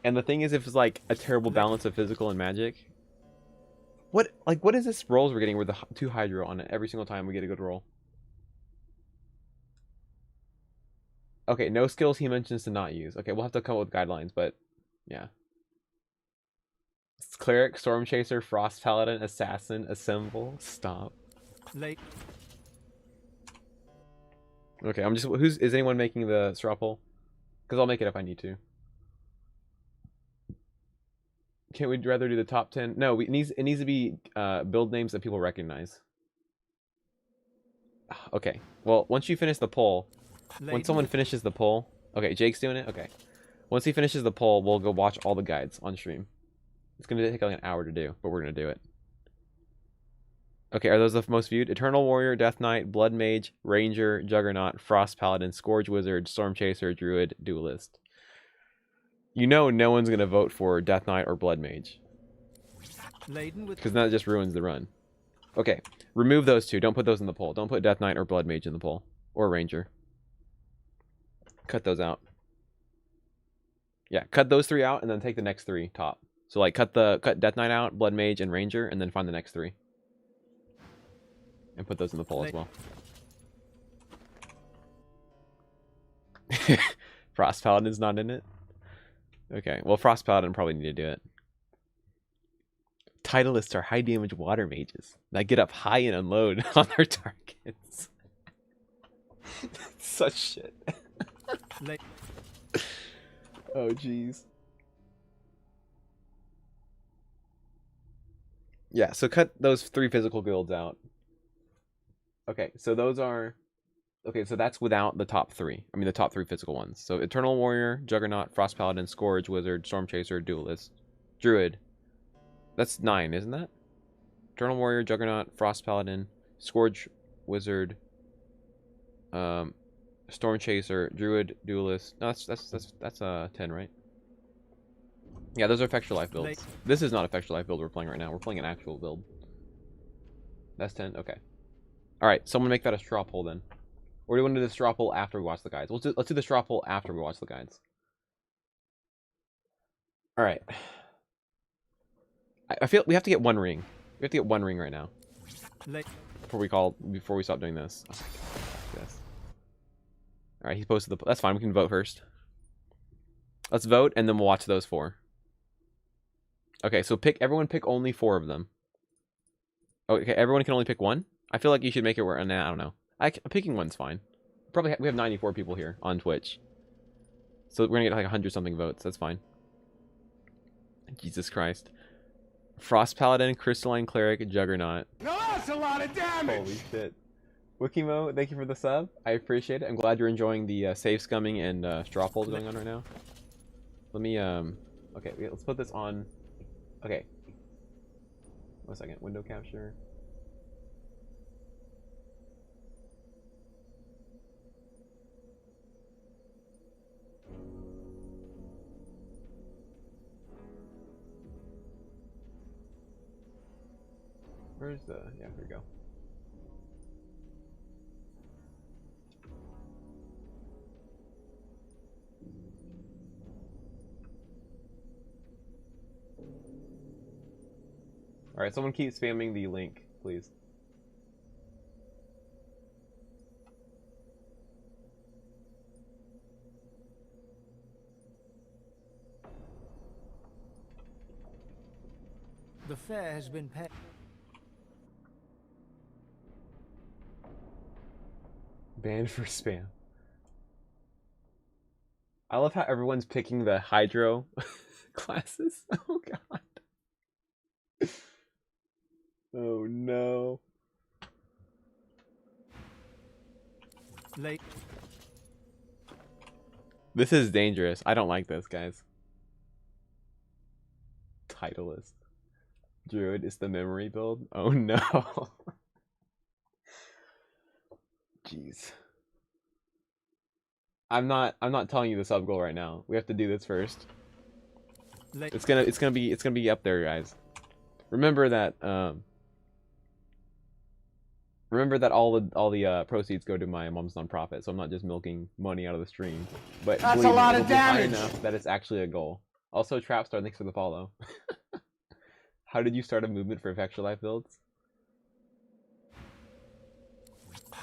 And the thing is, if it's like a terrible balance of physical and magic, what is this rolls we're getting with the 2 hydro on it every single time we get a good roll? Okay, no skills he mentions to not use. Okay, we'll have to come up with guidelines, but yeah. It's Cleric, Storm Chaser, Frost Paladin, Assassin, Assemble, Stop. Late. Okay, is anyone making the straw poll? Because I'll make it if I need to. Can't we rather do the top 10? No, it needs to be build names that people recognize. Okay. Well, once you finish the poll, when someone finishes the poll, okay, Jake's doing it. Okay. Once he finishes the poll, we'll go watch all the guides on stream. It's gonna take like an hour to do, but we're gonna do it. Okay, are those the most viewed? Eternal Warrior, Death Knight, Blood Mage, Ranger, Juggernaut, Frost Paladin, Scourge Wizard, Storm Chaser, Druid, Duelist. You know no one's going to vote for Death Knight or Blood Mage. Because that just ruins the run. Okay, remove those 2. Don't put those in the poll. Don't put Death Knight or Blood Mage in the poll. Or Ranger. Cut those out. Yeah, cut those 3 out and then take the next 3 top. So like cut Death Knight out, Blood Mage, and Ranger, and then find the next 3. And put those in the poll as well. Frost Paladin's not in it? Okay, well, Frost Paladin probably need to do it. Titleists are high damage water mages that get up high and unload on their targets. Such shit. Oh, jeez. Yeah, so cut those 3 physical guilds out. Okay, so those are... Okay, so that's without the top 3. I mean, the top 3 physical ones. So Eternal Warrior, Juggernaut, Frost Paladin, Scourge, Wizard, Storm Chaser, Duelist, Druid. That's 9, isn't that? Eternal Warrior, Juggernaut, Frost Paladin, Scourge, Wizard, Storm Chaser, Druid, Duelist. No, that's 10, right? Yeah, those are Effectual Life builds. This is not Effectual Life build we're playing right now. We're playing an actual build. That's 10? Okay. Alright, someone make that a straw poll then. Or do you want to do the straw poll after we watch the guides? Let's do the straw poll after we watch the guides. Alright. I feel we have to get 1 ring. We have to get 1 ring right now. Before we stop doing this. Oh my god, yes. Alright, he's posted the... That's fine, we can vote first. Let's vote, and then we'll watch those 4. Okay, so everyone pick only 4 of them. Okay, everyone can only pick 1? I feel like you should make it where... Nah, I don't know. Picking 1's fine. Probably we have 94 people here on Twitch. So we're gonna get like 100-something votes. That's fine. Jesus Christ. Frost Paladin, Crystalline Cleric, Juggernaut. Now that's a lot of damage! Holy shit. Wikimo, thank you for the sub. I appreciate it. I'm glad you're enjoying the save scumming and straw polls going on right now. Let me, okay, let's put this on. Okay. 1 second. Window capture. Where's the... Yeah, here we go. Alright, someone keep spamming the link, please. The fare has been paid. Banned for spam. I love how everyone's picking the Hydro classes. Oh god. Oh no. Late. This is dangerous. I don't like this, guys. Titleist. Druid is the memory build. Oh no. Jeez. I'm not telling you the sub goal right now. We have to do this first. Late. It's gonna be up there, guys. Remember that all the proceeds go to my mom's nonprofit, so I'm not just milking money out of the stream. But That's believe a me, lot it'll of be high damage. enough that it's actually a goal. Also, Trapstar, thanks for the follow. How did you start a movement for Effectual Life builds?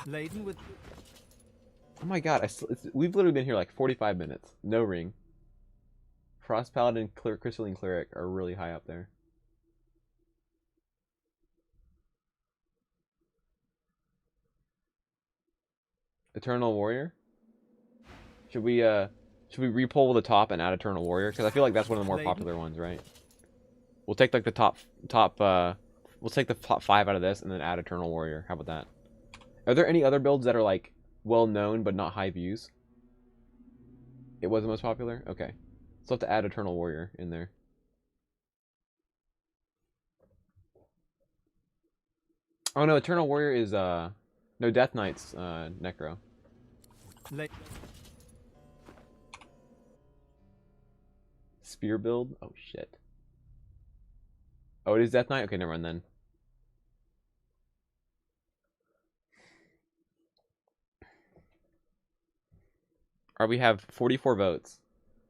Laden with. Oh my god, we've literally been here like 45 minutes. No ring. Frost Paladin and Crystalline Cleric are really high up there. Eternal Warrior? Should we repoll the top and add Eternal Warrior? Because I feel like that's one of the more popular ones, right? We'll take like the we'll take the top 5 out of this and then add Eternal Warrior. How about that? Are there any other builds that are like well known but not high views? It was the most popular? Okay. So we'll have to add Eternal Warrior in there. Oh no, Eternal Warrior is no, Death Knight's Necro. Late. Spear build? Oh shit. Oh, it is Death Knight? Okay, never mind then. Alright, we have 44 votes.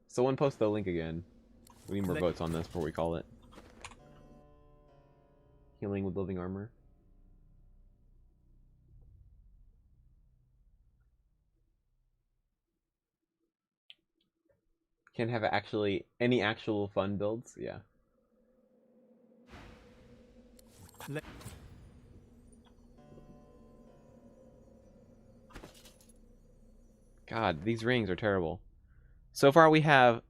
Someone post the link again. We need more votes on this before we call it. Healing with living armor. Can't have any actual fun builds? Yeah. God, these rings are terrible. So far we have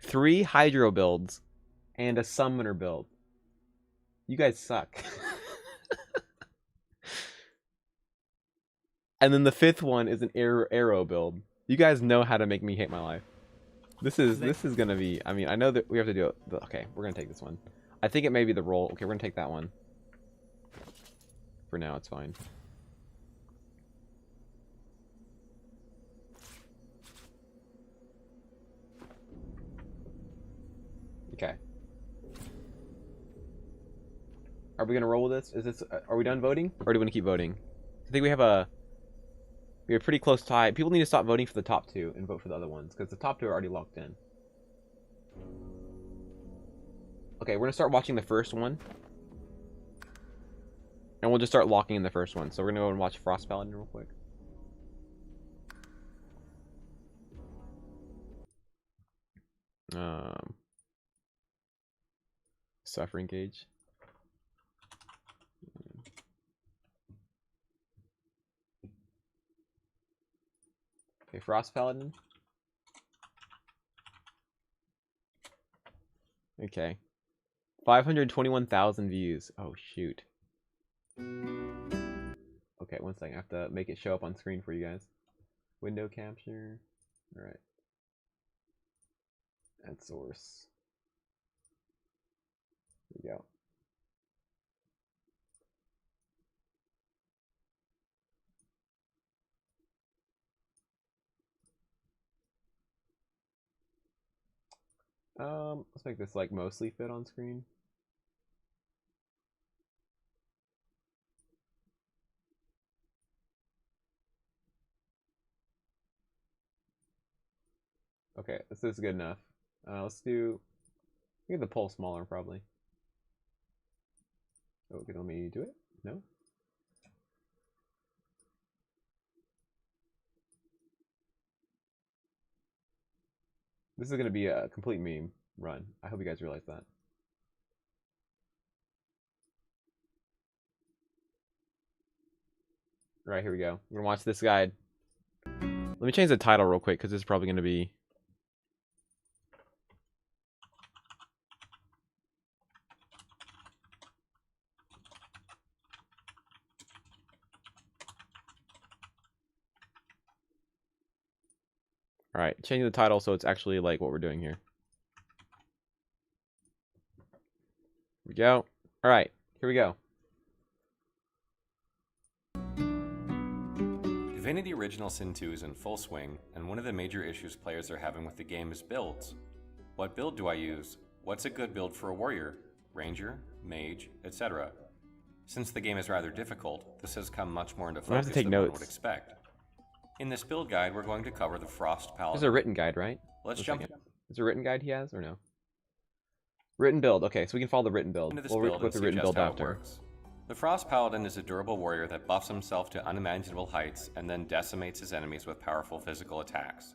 3 Hydro builds and a Summoner build. You guys suck. And then the 5th one is an arrow build. You guys know how to make me hate my life. This is gonna be, I mean, I know that we have to do it. Okay, we're gonna take this one. I think it may be the roll. Okay, we're gonna take that one. For now, it's fine. Okay. Are we gonna roll with this? Is this? Are we done voting, or do we want to keep voting? I think we have a pretty close tie. People need to stop voting for the top 2 and vote for the other ones because the top 2 are already locked in. Okay, we're gonna start watching the first one, and we'll just start locking in the first one. So we're gonna go and watch Frost Paladin real quick. Suffering gauge. Okay, Frost Paladin. Okay. 521,000 views. Oh, shoot. Okay, one second. I have to make it show up on screen for you guys. Window capture. Alright. Add source. There we go. Let's make this like mostly fit on screen. Okay, this is good enough. Let's do. Make the pole smaller, probably. Oh, can let me do it? No. This is gonna be a complete meme run. I hope you guys realize that. All right, here we go. We're gonna watch this guide. Let me change the title real quick because this is probably gonna be. All right, changing the title so it's actually like what we're doing here. Here we go. All right, here we go. Divinity Original Sin 2 is in full swing, and one of the major issues players are having with the game is builds. What build do I use? What's a good build for a warrior, ranger, mage, etc.? Since the game is rather difficult, this has come much more into focus than one would expect. In this build guide, we're going to cover the Frost Paladin. There's a written guide, right? Let's jump in. Is there a written guide he has, or no? Written build. Okay, so we can follow the written build. We'll work with the written build after. The Frost Paladin is a durable warrior that buffs himself to unimaginable heights and then decimates his enemies with powerful physical attacks.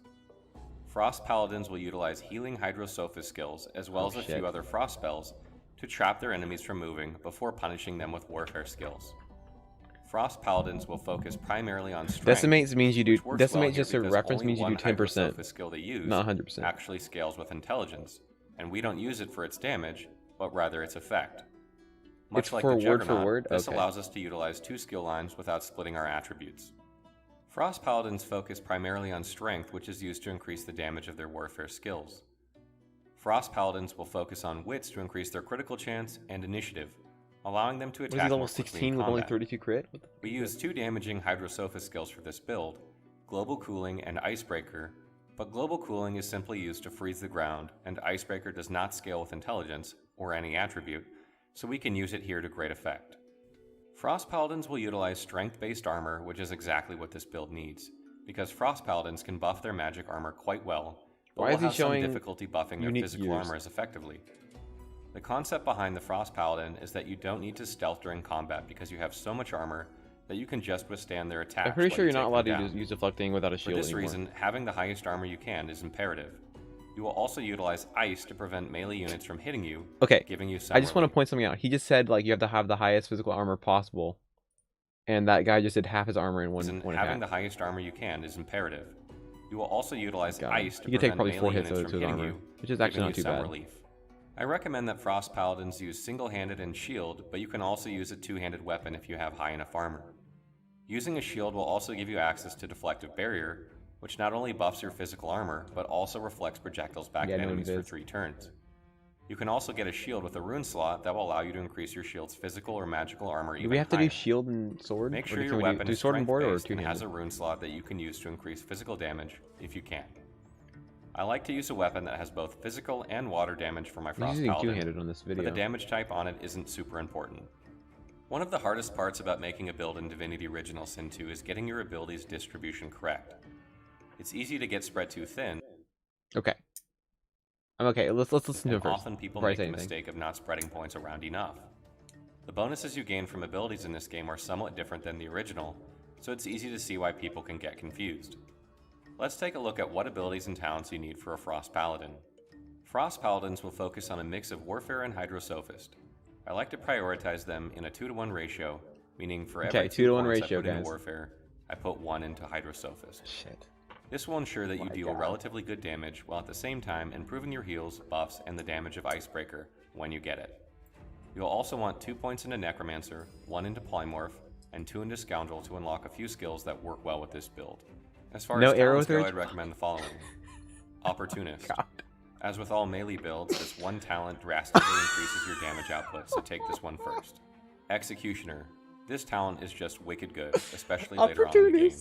Frost Paladins will utilize healing Hydrosophist skills as well as a few other frost spells to trap their enemies from moving before punishing them with warfare skills. Frost Paladins will focus primarily on strength. Decimates means you do. Decimate just a reference means you do 10%. Skill they use not 100%. Actually scales with intelligence, and we don't use it for its damage, but rather its effect. Much like the Juggernaut, this allows us to utilize two skill lines without splitting our attributes. Frost Paladins focus primarily on strength, which is used to increase the damage of their warfare skills. Frost Paladins will focus on wits to increase their critical chance and initiative, allowing them to attack. Was he level 16 with only 32 crit? We use two damaging Hydrosophist skills for this build, Global Cooling and Icebreaker, but Global Cooling is simply used to freeze the ground, and Icebreaker does not scale with intelligence, or any attribute, so we can use it here to great effect. Frost Paladins will utilize strength-based armor, which is exactly what this build needs, because Frost Paladins can buff their magic armor quite well, but will have some difficulty buffing their physical armor as effectively. The concept behind the Frost Paladin is that you don't need to stealth during combat because you have so much armor that you can just withstand their attacks. I'm pretty sure you're not allowed to use deflecting without a shield For this reason, having the highest armor you can is imperative. You will also utilize ice to prevent melee units from hitting you, giving you some I just want to point something out. He just said like you have to have the highest physical armor possible, and that guy just did half his armor in one attack. Having the highest armor you can is imperative. You will also utilize ice to you can take prevent probably 4 melee hits units from to his hitting armor, you, which is actually not too some bad. relief. I recommend that Frost Paladins use single-handed and shield, but you can also use a two-handed weapon if you have high enough armor. Using a shield will also give you access to Deflective Barrier, which not only buffs your physical armor, but also reflects projectiles back at enemies for 3 turns. You can also get a shield with a rune slot that will allow you to increase your shield's physical or magical armor even higher. Do we have to do shield and sword? Make sure your weapon is strength-based and has a rune slot that you can use to increase physical damage, if you can. I like to use a weapon that has both physical and water damage for my Frost Paladin, two-handed on this video, but the damage type on it isn't super important. One of the hardest parts about making a build in Divinity Original Sin 2 is getting your abilities distribution correct. It's easy to get spread too thin. Okay. I'm okay. Let's listen to him first. Often people make the mistake of not spreading points around enough. The bonuses you gain from abilities in this game are somewhat different than the original, so it's easy to see why people can get confused. Let's take a look at what abilities and talents you need for a Frost Paladin. Frost Paladins will focus on a mix of Warfare and Hydrosophist. I like to prioritize them in a 2-to-1 ratio, meaning for every 2 2-to-1 points ratio, I put into guys. Warfare, I put 1 into Hydrosophist. Shit. This will ensure that you deal relatively good damage while at the same time improving your heals, buffs, and the damage of Icebreaker when you get it. You'll also want 2 points into Necromancer, 1 into Polymorph, and 2 into Scoundrel to unlock a few skills that work well with this build. As far as talents go, I'd recommend the following. Opportunist. God. As with all melee builds, this one talent drastically increases your damage output, so take this one first. Executioner. This talent is just wicked good, especially later on in the game.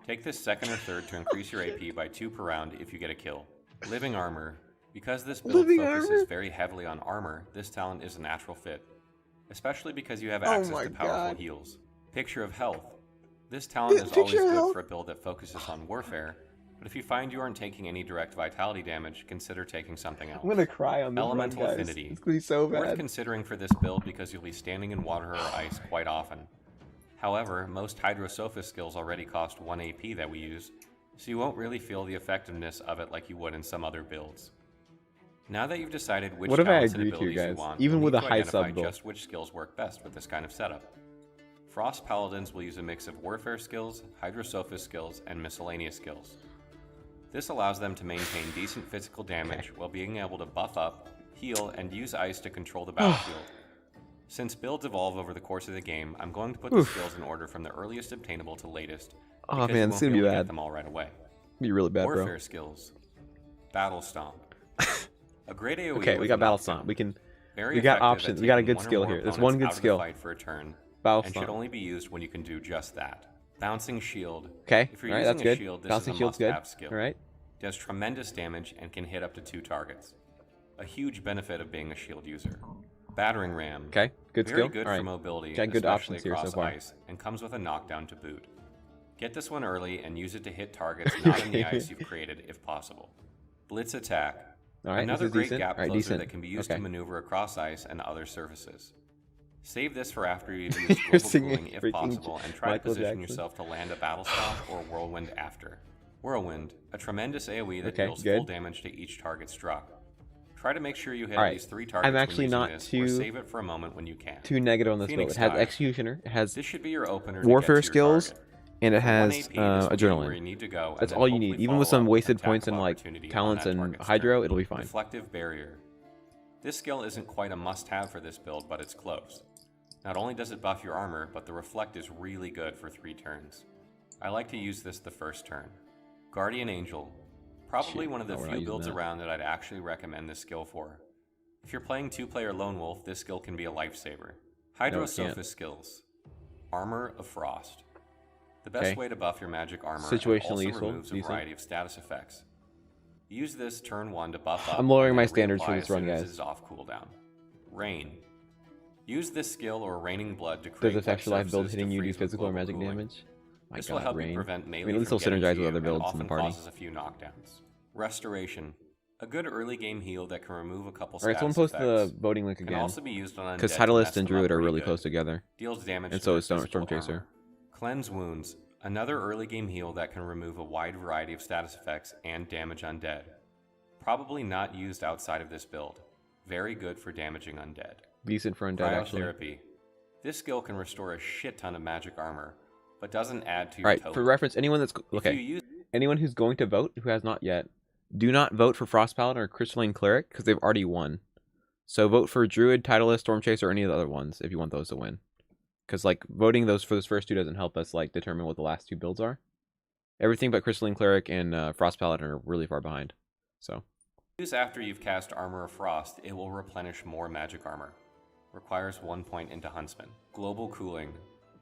Take this second or third to increase your AP by 2 per round if you get a kill. Living Armor. Because this build focuses very heavily on armor, this talent is a natural fit, especially because you have access to powerful heals. Picture of Health. This talent is always good for a build that focuses on warfare, but if you find you aren't taking any direct vitality damage, consider taking something else. I'm gonna cry on this Elemental run, guys. Affinity. It's gonna be so bad. Worth considering for this build because you'll be standing in water or ice quite often. However, most Hydrosophist skills already cost 1 AP that we use, so you won't really feel the effectiveness of it like you would in some other builds. Now that you've decided which talents and abilities you want, even with a you'll high identify sub goal, just which skills work best with this kind of setup. Frost Paladins will use a mix of warfare skills, Hydrosophist skills, and miscellaneous skills. This allows them to maintain decent physical damage while being able to buff up, heal, and use ice to control the battlefield. Since builds evolve over the course of the game, I'm going to put the skills in order from the earliest obtainable to latest. Oh man, it's gonna be bad. Get them all right away. Be really bad, Warfare bro. skills. Battle Stomp. A great AoE. Okay, we got Battle Stomp. We got options. We got a good skill here. There's one good skill. Fight for a turn, Battle and Stomp. should only be used when you can do just that. Bouncing Shield. Okay, if you're all right, using that's a good. shield, this Bouncing is a Shield's good. must-have skill. All right. Does tremendous damage and can hit up to 2 targets. A huge benefit of being a shield user. Battering Ram. Okay, good Very skill. good all for right. mobility, Got good especially options here across so far. ice, and comes with a knockdown to boot. Get this one early and use it to hit targets not in the ice you've created if possible. Blitz Attack. All right, Another this is great decent. gap All right, closer decent. that can be used Okay. to maneuver across ice and other surfaces. Save this for after you've used You're global singing cooling if freaking possible, and try Michael to position Jackson. yourself to land a Battle Stomp or Whirlwind after. Whirlwind, a tremendous AoE that Okay, deals good. full damage to each target struck. Try to make sure you hit All at right, least 3 targets I'm actually when using not this, too or save it for a moment when you can. too negative on this build. Phoenix It has Dive. Executioner. It has This should be your opener to warfare get to your skills, target. and it For 1 has AP, this will be where you adrenaline. need to go, and That's then all you hopefully need. Even with follow some up wasted attack points of in like opportunity on talents that and target's Hydro, turn. it'll be fine. Deflective Barrier. This skill isn't quite a must-have for this build, but it's close. Not only does it buff your armor, but the Reflect is really good for 3 turns. I like to use this the first turn. Guardian Angel. Probably one of the we're not few using builds that. around that I'd actually recommend this skill for. If you're playing 2-player Lone Wolf, this skill can be a lifesaver. Hydrosophist skills. Armor of Frost. The best Okay. way to buff your magic armor Situationally and also useful, removes a decent. variety of status effects. Use this turn 1 to buff up. I'm lowering and my then standards for reapply this as run, soon as guys. it is off cooldown. Rain. Use this skill or Raining Blood to Does create affect your life build surfaces hitting to you do freeze with physical or global magic cooling. damage? My This God, will help rain. you prevent melee I mean, at least from they'll getting synergize to with you other and builds in often the party. causes a few knockdowns. Restoration. A good early game heal that can remove a couple Alright, someone status post the effects. voting link Can again. also be used on Because undead to mess Titleist and them up Druid are pretty really good. close together. Deals damage And to so their is Storm physical Chaser. armor. Cleanse Wounds. Another early game heal that can remove a wide variety of status effects and damage undead. Probably not used outside of this build. Very good for damaging undead. Decent for undead, actually. Cryotherapy. This skill can restore a shit ton of magic armor, but doesn't add to your Alright, total. for reference, anyone that's If okay, you use anyone who's going to vote who has not yet, do not vote for Frost Paladin or Crystalline Cleric because they've already won. So vote for Druid, Titleist, Storm Chaser, or any of the other ones if you want those to win. Because like voting those for those first 2 doesn't help us like determine what the last 2 builds are. Everything but Crystalline Cleric and Frost Paladin are really far behind. So use after you've cast Armor of Frost, it will replenish more magic armor. Requires 1 point into Huntsman. Global Cooling.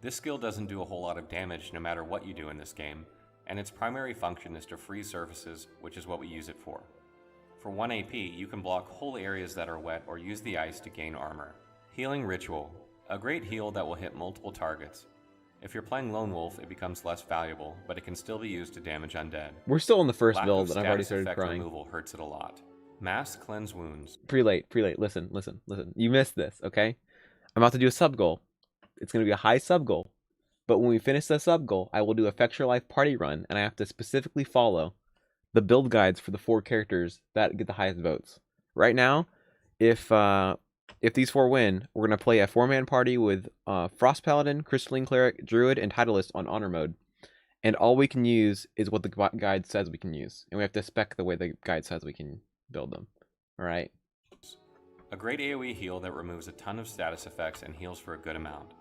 This skill doesn't do a whole lot of damage no matter what you do in this game, and its primary function is to freeze surfaces, which is what we use it for. For 1 AP, you can block whole areas that are wet or use the ice to gain armor. Healing Ritual. A great heal that will hit multiple targets. If you're playing Lone Wolf, it becomes less valuable, but it can still be used to damage undead. we're still on the first Lack build of and I've already status started effect crying. removal hurts it a lot. Mass Cleanse Wounds. Pre-late. Listen. You missed this, okay? I'm about to do a sub goal. It's going to be a high sub goal. But when we finish the sub goal, I will do a Affect Your Life party run, and I have to specifically follow the build guides for the 4 characters that get the highest votes. right now, if these 4 win, we're gonna play a 4-man party with Frost Paladin, Crystalline Cleric, Druid, and Titleist on honor mode, and all we can use is what the guide says we can use, and we have to spec the way the guide says we can build them. All right. A great AoE heal that removes a ton of status effects and heals for a good amount.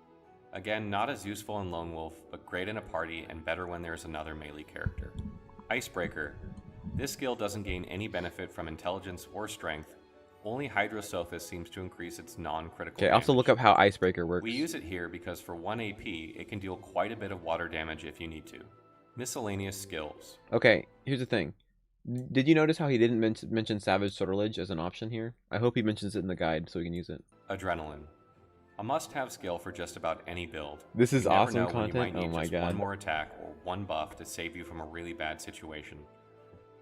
Again, not as useful in Lone Wolf, but great in a party and better when there's another melee character. Icebreaker. This skill doesn't gain any benefit from intelligence or strength. Only Hydrosophist seems to increase its non-critical Okay, also look up how Icebreaker works. We use it here because for 1 AP, it can deal quite a bit of water damage if you need to. Miscellaneous skills. Okay, here's the thing. Did you notice how he didn't mention Savage Sortilege as an option here? I hope he mentions it in the guide so we can use it. Adrenaline. A must-have skill for just about any build. This is You never awesome know when you content. might need Oh my just god. one more attack or one buff to save you from a really bad situation.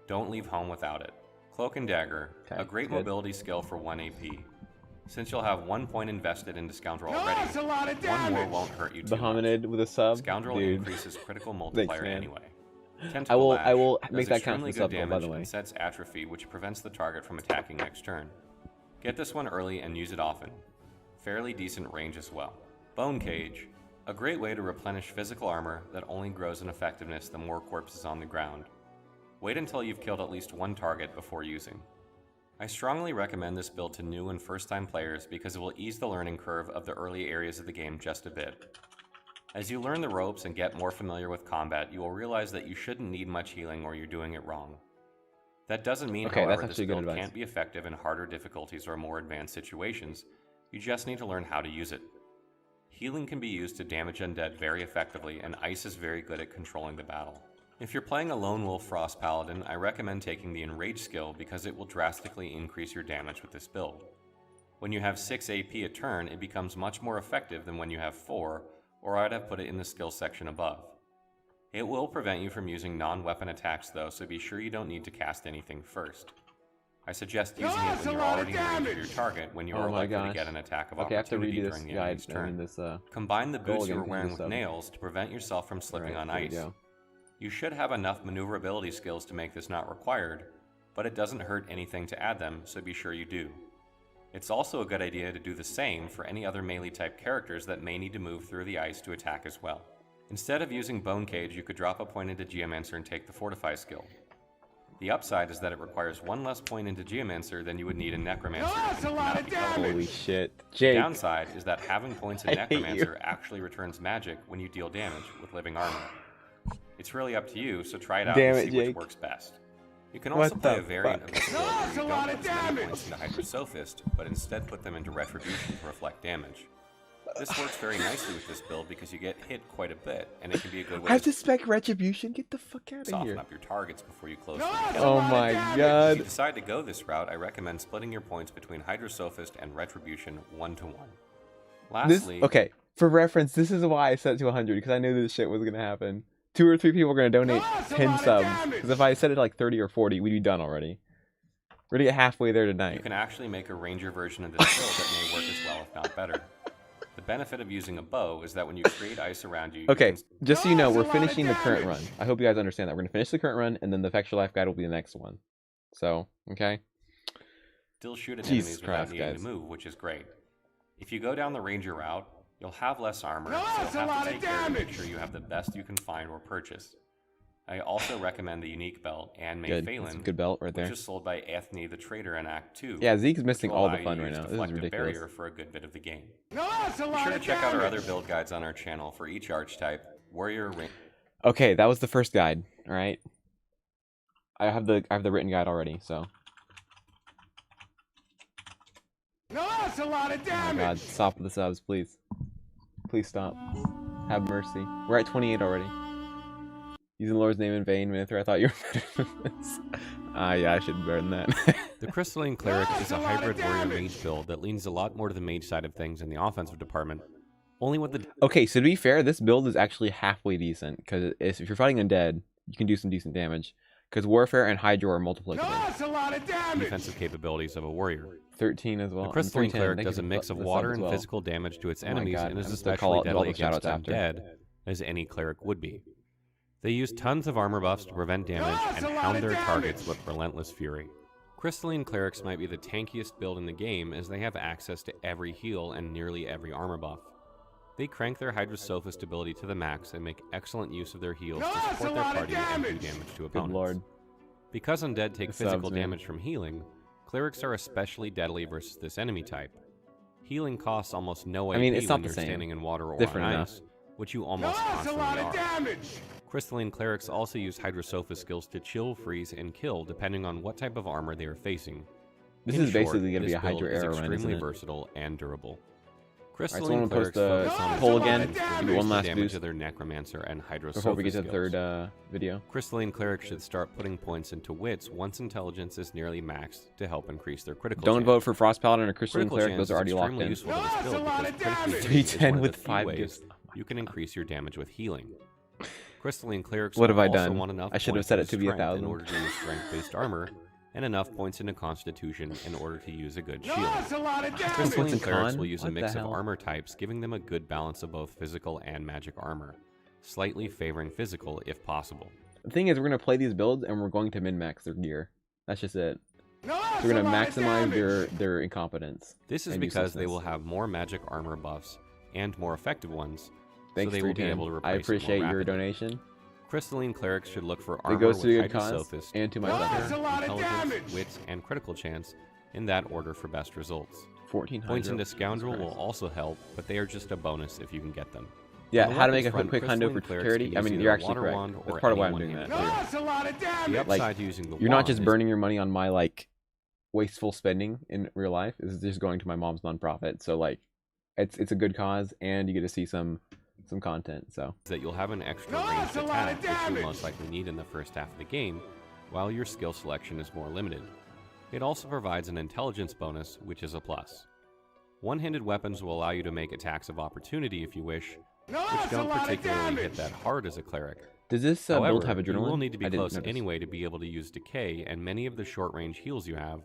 Don't leave home without it. Cloak and Dagger, Okay, a great good. mobility skill for 1 AP. Since you'll have 1 point invested into Scoundrel already, that's a lot of 1 more damage. won't hurt you too The much. hominid with a sub. Scoundrel Dude. increases critical multiplier man. anyway. I Tentacle will Lash make does that count for extremely the sub good goal, by damage the way. and sets atrophy, which prevents the target from attacking next turn. Get this one early and use it often. Fairly decent range as well. Bone Cage, a great way to replenish physical armor that only grows in effectiveness the more corpses on the ground. Wait until you've killed at least 1 target before using. I strongly recommend this build to new and first-time players because it will ease the learning curve of the early areas of the game just a bit. As you learn the ropes and get more familiar with combat, you will realize that you shouldn't need much healing or you're doing it wrong. That doesn't mean, Okay, that's however, this actually good build advice. can't be effective in harder difficulties or more advanced situations. You just need to learn how to use it. Healing can be used to damage undead very effectively, and Ice is very good at controlling the battle. If you're playing a Lone Wolf Frost Paladin, I recommend taking the Enrage skill because it will drastically increase your damage with this build. When you have 6 AP a turn, it becomes much more effective than when you have 4, or I'd have put it in the skill section above. It will prevent you from using non-weapon attacks though, so be sure you don't need to cast anything first. I suggest using it when you're already in range of your target when you Oh are my likely to gosh. get an attack of Okay, I have to opportunity redo this during the guide. enemy's turn. This Combine the goal boots you again were because wearing of with the sub. nails to prevent yourself from slipping on Alright, ice. here we go. You should have enough maneuverability skills to make this not required, but it doesn't hurt anything to add them, so be sure you do. It's also a good idea to do the same for any other melee type characters that may need to move through the ice to attack as well. Instead of using Bone Cage, you could drop a point into Geomancer and take the Fortify skill. The upside is that it requires 1 less point into Geomancer than you would need in Necromancer. That's a lot of damage. Holy shit. The Jake. downside is that having points in I hate you. Necromancer actually returns magic when you deal damage with living armor. It's really up to you, so try it out Damn and it, see which Jake. works best. You can What also play the a variant fuck? of this build where That's you a don't lot put of as many damage. points into Hydrosophist, but instead put them into Retribution to reflect damage. This works very nicely with this build because you get hit quite a bit, and it can be a good way I have to to spec Retribution? Get the fuck out of soften here. up your targets before you close That's the a Oh lot of my damage. If god. you decide to go this route, I recommend splitting your points between Hydrosophist and Retribution 1-to-1. This, Lastly, okay, for reference, this is why I set it to 100, because I knew this shit was gonna happen. 2 or 3 people are gonna donate That's a 10 lot of subs, damage. because if I set it to like 30 or 40, we'd be done already. We're gonna get halfway there you tonight. can actually make a ranger version of this build that may work as well, if not better. The benefit of using a bow is that when you create ice around you, Okay, you can just so you know, That's a we're lot of finishing the current run. damage. I hope you guys understand that. We're gonna finish the current run, and then the Effectual Life Guide will be the next one. So, okay? still shoot at Jesus enemies without Christ, needing guys. to move, which is great. If you go down the ranger route, you'll have less armor, That's so a you'll have lot to of take care to make damage. sure you have the best you can find or purchase. I also recommend the unique belt and May Good. That's a Phelan, good belt right which there. is sold by Ethne the Trader in Act 2. Yeah, Zeke's which missing will all allow the you fun to right use now. This is deflective ridiculous. barrier for a good bit of the game. That's a Be lot sure to of check out our damage. other build guides on our channel for each archetype, warrior, ranger. Okay, that was the first guide, alright? I have the written guide already, so. That's a lot of Oh my damage. god, stop with the subs, please. Please stop. Have mercy. We're at 28 already. Using the Lord's name in vain, Mithra. I thought you were better than this. Yeah, I should be better than that. The Crystalline Cleric is a hybrid warrior mage build that leans a lot more to the mage side of things in the offensive department. Only with the Okay, so to be fair, this build is actually halfway decent, because if you're fighting undead, you can do some decent damage. Because Warfare and Hydro are multiplicative. That's a lot of damage. defensive capabilities of a warrior. 13 as well. The I'm Crystalline 310. Cleric Thank does you a for mix the of sub water as and well. physical damage to its Oh my enemies God, and is I'm just gonna especially do all deadly the shoutouts against after. undead, as any cleric would be. They use tons of armor buffs to prevent damage That's and a lot hound of their damage. targets with relentless fury. Crystalline Clerics might be the tankiest build in the game as they have access to every heal and nearly every armor buff. They crank their Hydrosophist ability to the max and make excellent use of their heals to support their party and do damage to opponents. Good lord. Because undead take The physical subs, man. damage from healing, clerics are especially deadly versus this enemy type. Healing costs almost no AP I mean, it's not when the you're same. standing in water or Different on enough. ice, which you almost constantly are. Crystalline Clerics also use Hydrosophist skills to chill, freeze, and kill depending on what type of armor they are facing. This In is short, basically going to be this a Hydra build is era run, isn't extremely it? versatile and durable. Alright, Crystalline someone post Clerics the focus on poll abilities again. to Give it increase one the last damage boost of their Necromancer and Hydrosophist before we get to the skills. third video. Crystalline Clerics should start putting points into wits once intelligence is nearly maxed to help increase their critical Don't chance. vote for Frost Paladin or Crystalline Critical Cleric. Those chance are already is locked extremely in. useful to this build because critical chance 310 is one of with the few 5 ways gifts. you can increase your damage with healing. Crystalline Clerics What have will I also done? want enough I should have points set in it to be strength 1,000. in order to use strength-based armor, and enough points into Constitution in order to use a good shield. Crystalline Points in Clerics con? will use a What the mix of hell? armor types, giving them a good balance of both physical and magic armor, slightly favoring physical if possible. The thing is, we're going to play these builds and we're going to min-max their gear. That's just it. So we're going to maximize their incompetence. This is and because they uselessness. will have more magic armor buffs and more effective ones, Thanks, so they will be 310. able to replace I it more appreciate your rapidly. donation. Crystalline Clerics should look for armor It goes to with a good cause Hydrosophist, and to my Weather, sucker. Intelligence, Wits, and Critical Chance in that order for best results. 1400. Points into Scoundrel will also help, but they are just a bonus if you can get them. Yeah, On the how to make a weapons quick front, hundo for Crystalline Clerics security. can I use mean, either you're a actually water correct. wand That's or part of why any I'm doing that one-handed too. The Like, upside to using the you're not just wand is- burning your money on my like wasteful spending in real life. This is just going to my mom's nonprofit. So like, it's a good cause, and you get to see some content. So that you'll have an extra ranged attack, which you'll most likely need in the first half of the game, while your skill selection is more limited. It also provides an intelligence bonus, which is a plus. One-handed weapons will allow you to make attacks of opportunity if you wish, which don't particularly hit that hard as a cleric. does this However, build have you adrenaline? will need to be I didn't close notice. anyway to be able to use Decay and many of the short-range heals you have,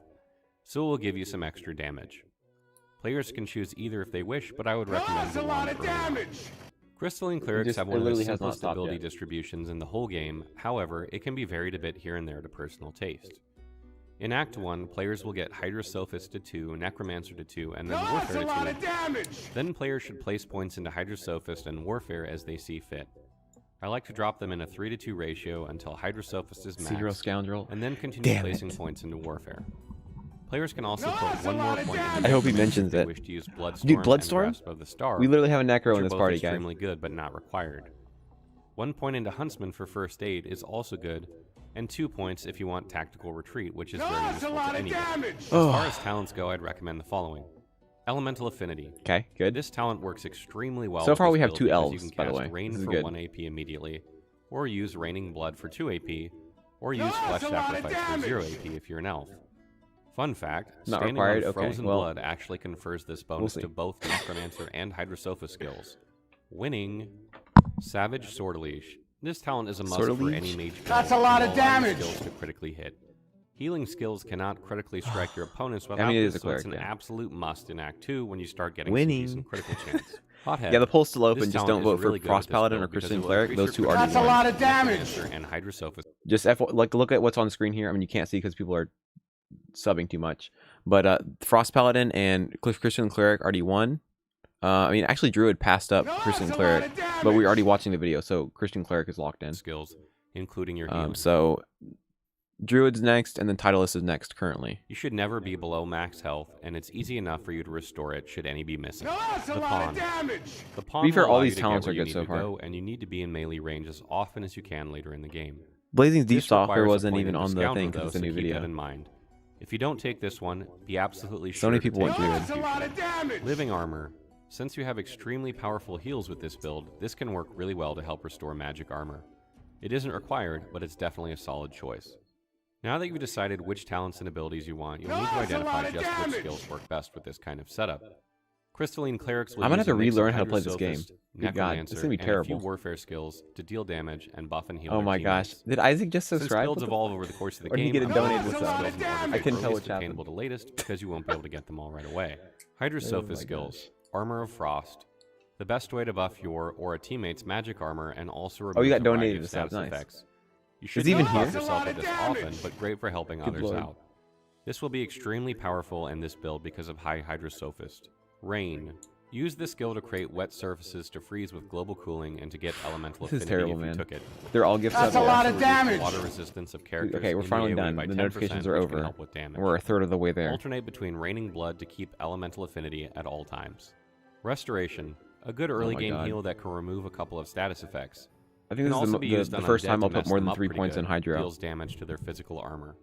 so it will give you some extra damage. Players can choose either if they wish, but I would recommend the wand early on. Crystalline Clerics have one of the literally has not simplest stopped ability yet. distributions in the whole game, however, it can be varied a bit here and there to personal taste. In Act 1, players will get Hydrosophist to 2, Necromancer to 2, and then Warfare to 2. Then players should place points into Hydrosophist and Warfare as they see fit. I like to drop them in a 3-to-2 ratio until Hydrosophist is Zero maxed, scoundrel. and then continue Damn placing it. points into Warfare. Players can also put one more point into I hope he Necromancer mentions if they it. wish to use Bloodstorm, Dude, and Bloodstorm? Grasp of the Star, We literally have a necro which in are this both party, guys. extremely good but not required. 1 point into Huntsman for first aid is also good, and 2 points if you want tactical retreat, which is very useful to anyone. As far as talents go, I'd recommend the following. Elemental Affinity. Okay, good. This talent works extremely well. So with far this we have build 2 because elves, you can by the cast way. Rain This is for good. 1 AP immediately, or use Raining Blood for 2 AP, or use Flesh Sacrifice for 0 AP if you're an elf. Fun fact, Not standing required? on Okay, Frozen well, Blood actually confers this bonus see. to both Necromancer and Hydrosophist skills. Winning Savage Sword Leash. This talent is a must Sword for Leash? any mage build That's a lot with of all other damage. skills to critically hit. Healing skills cannot critically strike your opponents without I mean, it is this, a so it's cleric, an yeah. absolute must in Act 2 when you start getting Winning. some decent critical chance. Hothead. Yeah, the poll's still open. This Just talent don't is vote for really good Frost with this Paladin build or because Christian it will Cleric. increase Those your two already That's a won. lot of damage. Necromancer and Hydrosophist. Just like look at what's on screen here. I mean, you can't see because people are subbing too much. But Frost Paladin and Christian Cleric already won. I mean, actually, Druid passed up Christian Cleric, but we're already watching the video, so Christian Cleric is locked in. Skills, including your healing. So Druid's next, and then Titleist is next currently. You should never be below max health, and it's easy enough for you to restore it should any be missing. That's a The lot pawn. of damage. The pawn To be fair, will all allow these you to talents get are where you good need so to far. go, and you need to be in melee range as often as you can later in the game. Blazing Deep This Stalker requires a wasn't point even into on the Scoundrel, thing though, because it's a so new keep that video. in mind. If you don't take this one, be absolutely So sure many to people take want Druid. That's a lot of damage. Living Armor. Since you have extremely powerful heals with this build, this can work really well to help restore magic armor. It isn't required, but it's definitely a solid choice. Now that you've decided which talents and abilities you want, you'll need to identify just which skills work best with this kind of setup. Crystalline Clerics will I'm gonna use have to a mix of relearn how to play this game. Hydrosophist, Good God, it's Necromancer, gonna be and a terrible. few warfare skills to deal damage and buff and heal Oh their my gosh. teammates. Did Isaac just Since subscribe? builds What the- evolve over the course of the Or did he game, get a I would donated use sub? skills in order I to couldn't tell earliest what's happening. attainable to latest because you won't be able to get them all right away. Oh Hydrosophist my skills. Armor of Frost. The best way to buff your or a teammate's magic armor and also remove Oh, you got a variety donated of to subs, status nice. effects. You Is shouldn't he even buff here? yourself with this often, but great for helping Good others lord. out. This will be extremely powerful in this build because of high Hydrosophist. Rain. Use this skill to create wet surfaces to freeze with global cooling and to get elemental This is affinity terrible, if you man. took it. They're all gifts That's up a there. lot of damage! Water resistance of characters Okay, we're in the finally AoE done. by The 10%, notifications are which can over. help with damage. We're a third of the way there. Alternate between raining blood to keep elemental affinity at all times. Restoration. A good early game God. heal that can remove a couple of status effects. I think Can this also is be used the on first undead time to I'll put mess more them than up 3 pretty points in good. Hydro. Deals damage to their physical armor.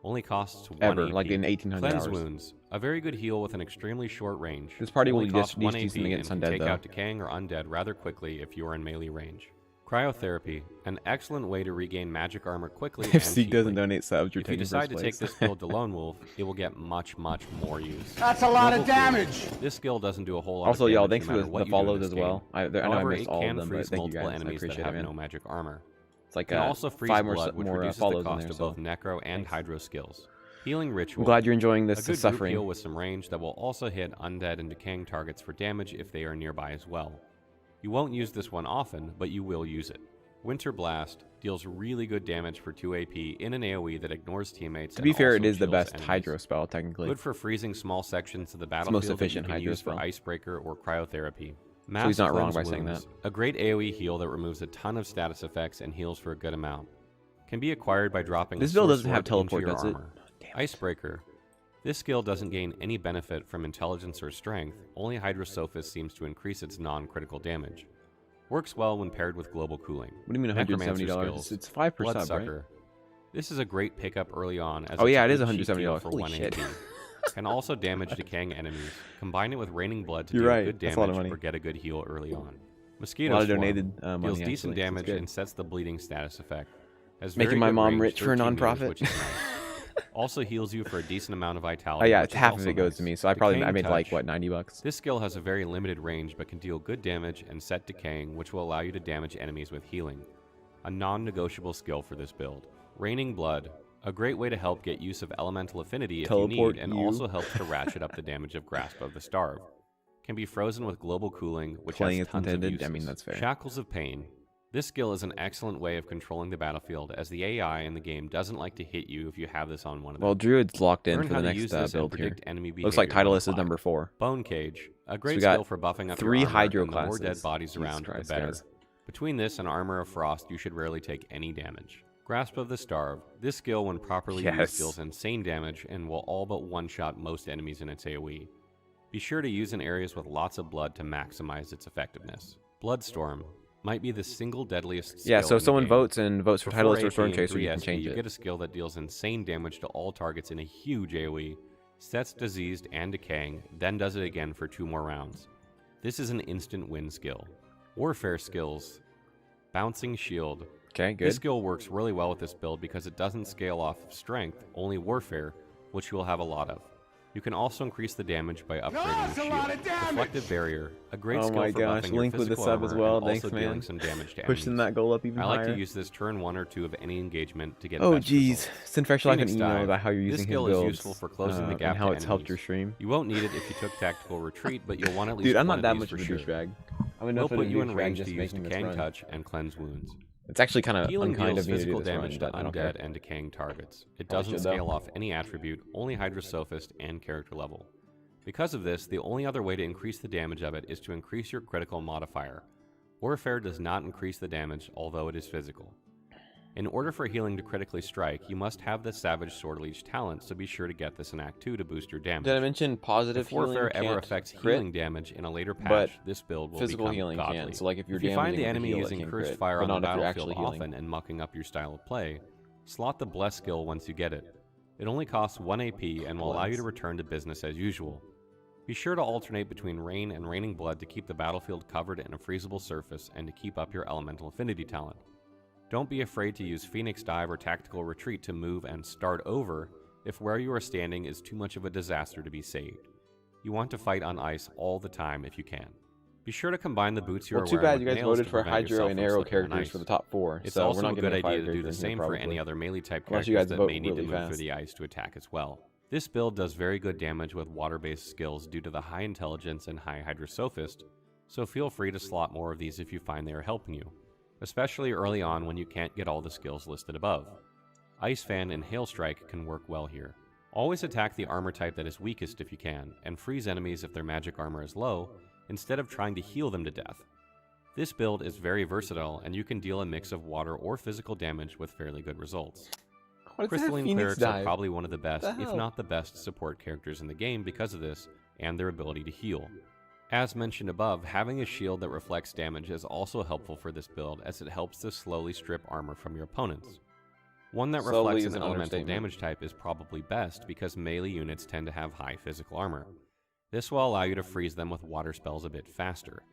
Only costs 1 Ever, AP. like in 1800 Cleanse hours. Wounds. A very good heal with an extremely short range. This party will Only just costs 1 use AP them against and can undead, take though. out decaying or undead rather quickly if you are in melee range. Cryotherapy. An excellent way to regain magic armor quickly If and Seek cheaply. doesn't donate subs, you're If you taking decide first to take place. this build to Lone Wolf, it will get much more use. That's a lot of Global Cooling. damage! This skill doesn't do a whole lot Also, of damage y'all, thanks no for matter what the you do in follows this as well. game. I know I However, missed it all can of them, but freeze thank you multiple guys. I enemies that appreciate have it, no man. magic armor. It's like Can also freeze 5 blood, which more reduces the follows in cost there, of so both necro and hydro skills. Healing Ritual. I'm glad you're enjoying A this good group suffering. heal with some range that will also hit undead and decaying targets for damage if they are nearby as well. You won't use this one often, but you will use it. Winter Blast deals really good damage for 2 AP in an AoE that ignores teammates. To be and fair, also it is the kills best enemies. Hydro spell, technically. Good for freezing small sections of the the battlefield most that efficient you can Hydro use for spell. Icebreaker or Cryotherapy. So he's not wrong Cleanse by saying Wounds, that. A great AoE heal that removes a ton of status effects and heals for a good amount. Can be acquired by dropping This a build Source doesn't have Sword into teleport, your does it? armor. Icebreaker. This skill doesn't gain any benefit from intelligence or strength, only Hydrosophist seems to increase its non-critical damage. Works well when paired with global cooling. What do you mean Necromancer $170? skills. It's 5%, right? Bloodsucker. This is a great pickup early on as Oh, it's yeah, a it is good cheap heal $170. for Holy 1 shit. AP. Can also damage decaying enemies. Combine it with raining blood to You're do right, good that's a lot of damage money. or get a good heal early on. A Mosquito lot of Swarm donated money, deals actually, decent so it's damage good. and sets the bleeding status effect. Has Making very my good mom range, rich for a 13 meters, nonprofit. which is nice. Also heals you for a decent amount of Oh vitality. yeah, which it's is half of also it goes nice. to me, so I Decaying made like Touch. what, $90? This skill has a very limited range but can deal good damage and set decaying, which will allow you to damage enemies with healing. A non-negotiable skill for this build. Raining Blood. A great way to help get use of elemental affinity if Teleport you need, and you. also helps to ratchet up the damage of Grasp of the Starve. Can be frozen with global cooling, which Playing has it's tons intended, of uses. I mean, that's fair. Shackles of Pain. This skill is an excellent way of controlling the battlefield, as the AI in the game doesn't like to hit you if you have this on one of them. Well, Druid's locked in Learn for how the to next use this and build here. predict enemy Looks like behavior on Titleist is fire. number 4. Bone Cage. A great we got skill for buffing up 3 your armor, Hydro and the more dead classes. bodies Jesus around, Christ, the better. guys. Between this and Armor of Frost, you should rarely take any damage. Grasp of the Starve. This skill, when properly Yes. used, deals insane damage and will all but one-shot most enemies in its AoE. Be sure to use in areas with lots of blood to maximize its effectiveness. Bloodstorm might be the single deadliest skill Yeah, so in if the someone game. votes and votes for For 4 Titleist or AP Storm and Chaser, 3 you can SP, change you it. get a skill that deals insane damage to all targets in a huge AoE, sets diseased and decaying, then does it again for 2 more rounds. This is an instant win skill. Warfare skills. Bouncing Shield. Okay, good. This skill works really well with this build because it doesn't scale off of strength, only warfare, which you will have a lot of. You can also increase the damage by upgrading That's your a shield. lot of damage! Reflective Barrier, a great Oh skill my for gosh, buffing your Link with the physical sub as armor well, and thanks, also man. dealing some damage to Pushing enemies. that goal up even I like higher. to use this turn 1 or 2 of any engagement to get Oh best jeez, results. send Fresh Life an Phoenix email Dive. about how you're This using his skill builds is useful for closing the gap and how to it's helped your enemies. stream. You won't need it if you took Tactical Retreat, but you'll want at least Dude, I'm one not that of much these of a for sure. douchebag. I'm We'll enough of a put you in douchebag range just to use making this Decaying run. Touch and Cleanse Wounds. It's actually kind of Healing unkind deals of me to do physical this run, damage but to I don't care. undead and decaying targets. It Probably doesn't should, though. scale off any attribute, only Hydrosophist and character level. Because of this, the only other way to increase the damage of it is to increase your critical modifier. Warfare does not increase the damage, although it is physical. In order for healing to critically strike, you must have the Savage Sword Leech talent, so be sure to get this in Act 2 to boost your damage. Did I mention positive If Warfare healing ever can't affects crit, healing damage in a later but patch, this build will physical become healing godly. can. So like if you're you find damaging the with a enemy heal, it using can Cursed crit, Fire but on the not if you're battlefield actually healing. often and mucking up your style of play, slot the Bless skill once you get it. It only costs 1 AP and will allow you to return to business as usual. Be sure to alternate between Rain and Raining Blood to keep the battlefield covered in a freezable surface and to keep up your Elemental Affinity talent. Don't be afraid to use Phoenix Dive or Tactical Retreat to move and start over if where you are standing is too much of a disaster to be saved. You want to fight on ice all the time if you can. Be sure to combine the boots you are Well, too wearing bad with you guys nails voted to for prevent Hydro yourself and from Arrow slipping on characters ice. for the top 4. It's so also we're not a getting good a fire idea to do character the in here, same for probably. any other melee type Unless you characters guys that vote may need to really move fast. through the ice to attack as well. This build does very good damage with water-based skills due to the high intelligence and high Hydrosophist, so feel free to slot more of these if you find they are helping you, especially early on when you can't get all the skills listed above. Ice Fan and Hail Strike can work well here. Always attack the armor type that is weakest if you can, and freeze enemies if their magic armor is low, instead of trying to heal them to death. This build is very versatile, and you can deal a mix of water or physical damage with fairly good results. Crystalline clerics are probably one of the best, if not the best, support characters in the game because of this, and their ability to heal. As mentioned above, having a shield that reflects damage is also helpful for this build, as it helps to slowly strip armor from your opponents. One that reflects an elemental damage type is probably best, because melee units tend to have high physical armor. This will allow you to freeze them with water spells a bit faster.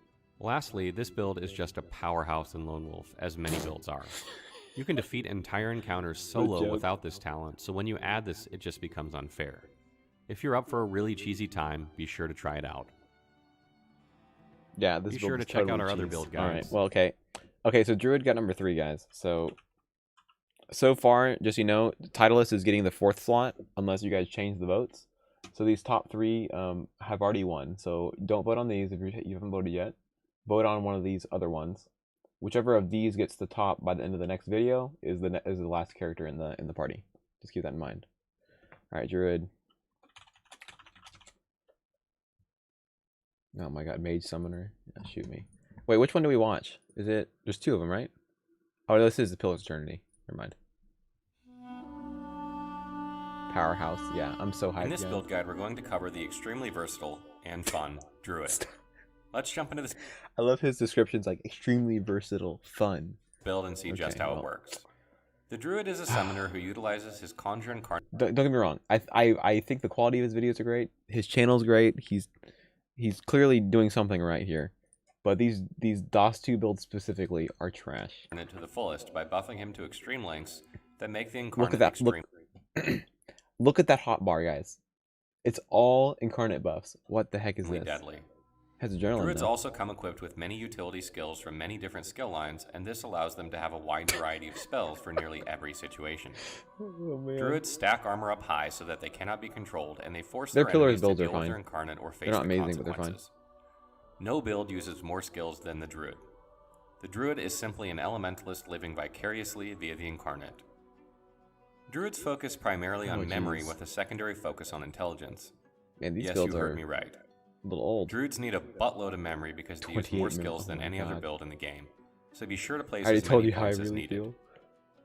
Lastly, this build is just a powerhouse in Lone Wolf, as many builds are. You can defeat entire encounters solo without this talent, so when you add this, it just becomes unfair. If you're up for a really cheesy time, be sure to try it out. Yeah, this be build sure to is check totally out our other cheese. build guides. Alright, well, okay. Okay, so Druid got number 3, guys. So far, just Titleist is getting the 4th slot, unless you guys change the votes. So these top 3 have already won. So don't vote on these if you haven't voted yet. Vote on one of these other ones. Whichever of these gets the top by the end of the next video is the last character in the party. Just keep that in mind. All right, Druid. Oh my God, Mage Summoner. Yeah, shoot me. Wait, which one do we watch? Is it? There's 2 of them, right? Oh, this is the Pillars of Eternity. Never mind. Powerhouse. Yeah, I'm so hyped. In this build guide, we're going to cover the extremely versatile and fun Druid. Let's jump into this. I love his descriptions, like extremely versatile, fun. Build and see just how it works. The Druid is a summoner who utilizes his Conjure Incarnate. Don't get me wrong. I think the quality of his videos are great. His channel's great. He's clearly doing something right here. But these DOS 2 builds specifically are trash. To the fullest by buffing him to extreme lengths that make the Incarnate Look at that. extreme. Look at that hotbar, guys. It's all Incarnate buffs. What the heck is this? Deadly. Has adrenaline. Druids also come equipped with many utility skills from many different skill lines, and this allows them to have a wide variety of spells for nearly every situation. Druids stack armor up high so that they cannot be controlled, and they force their enemies to deal with their Incarnate or face the consequences. No build uses more skills than the Druid. The Druid is simply an elementalist living vicariously via the Incarnate. Druids focus primarily on memory with a secondary focus on intelligence. Man, these yes, builds you heard are me right. A little old. Druids need a buttload of memory because they use more skills than any other build in the game, so be sure to place as many points as needed.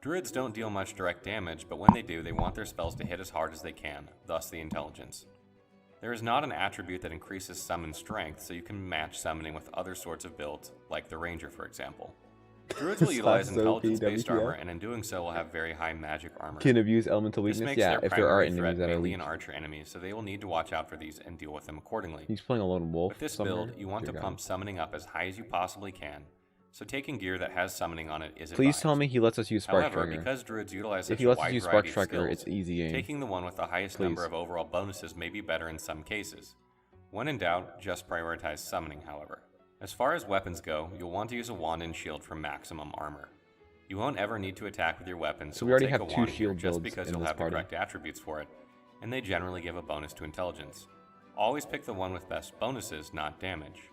Druids don't deal much direct damage, but when they do, they want their spells to hit as hard as they can, thus the intelligence. There is not an attribute that increases summon strength, so you can match summoning with other sorts of builds, like the Ranger for example. Druids will utilize intelligence-based armor, and in doing so will have very high magic armor. Can abuse elemental weakness, yeah, if there are enemies that are weak. And archer enemies, so they will need to watch out for these and deal with them accordingly. He's playing a lone wolf. With this build, you want to pump summoning up as high as you possibly can, so taking gear that has summoning on it is advised. Please tell me he lets us use Spark Striker. However, because Druids utilize such if he a lets us wide use variety Spark of Striker, skills, it's easy game. taking the one with the highest number of overall bonuses may be better in some cases. When in doubt, just prioritize summoning, however. As far as weapons go, you'll want to use a wand and shield for maximum armor. You won't ever need to attack with your weapons, so we already have 2 shield shield builds just because in you'll this have party. the correct attributes for it, and they generally give a bonus to intelligence. Always pick the one with best bonuses, not damage.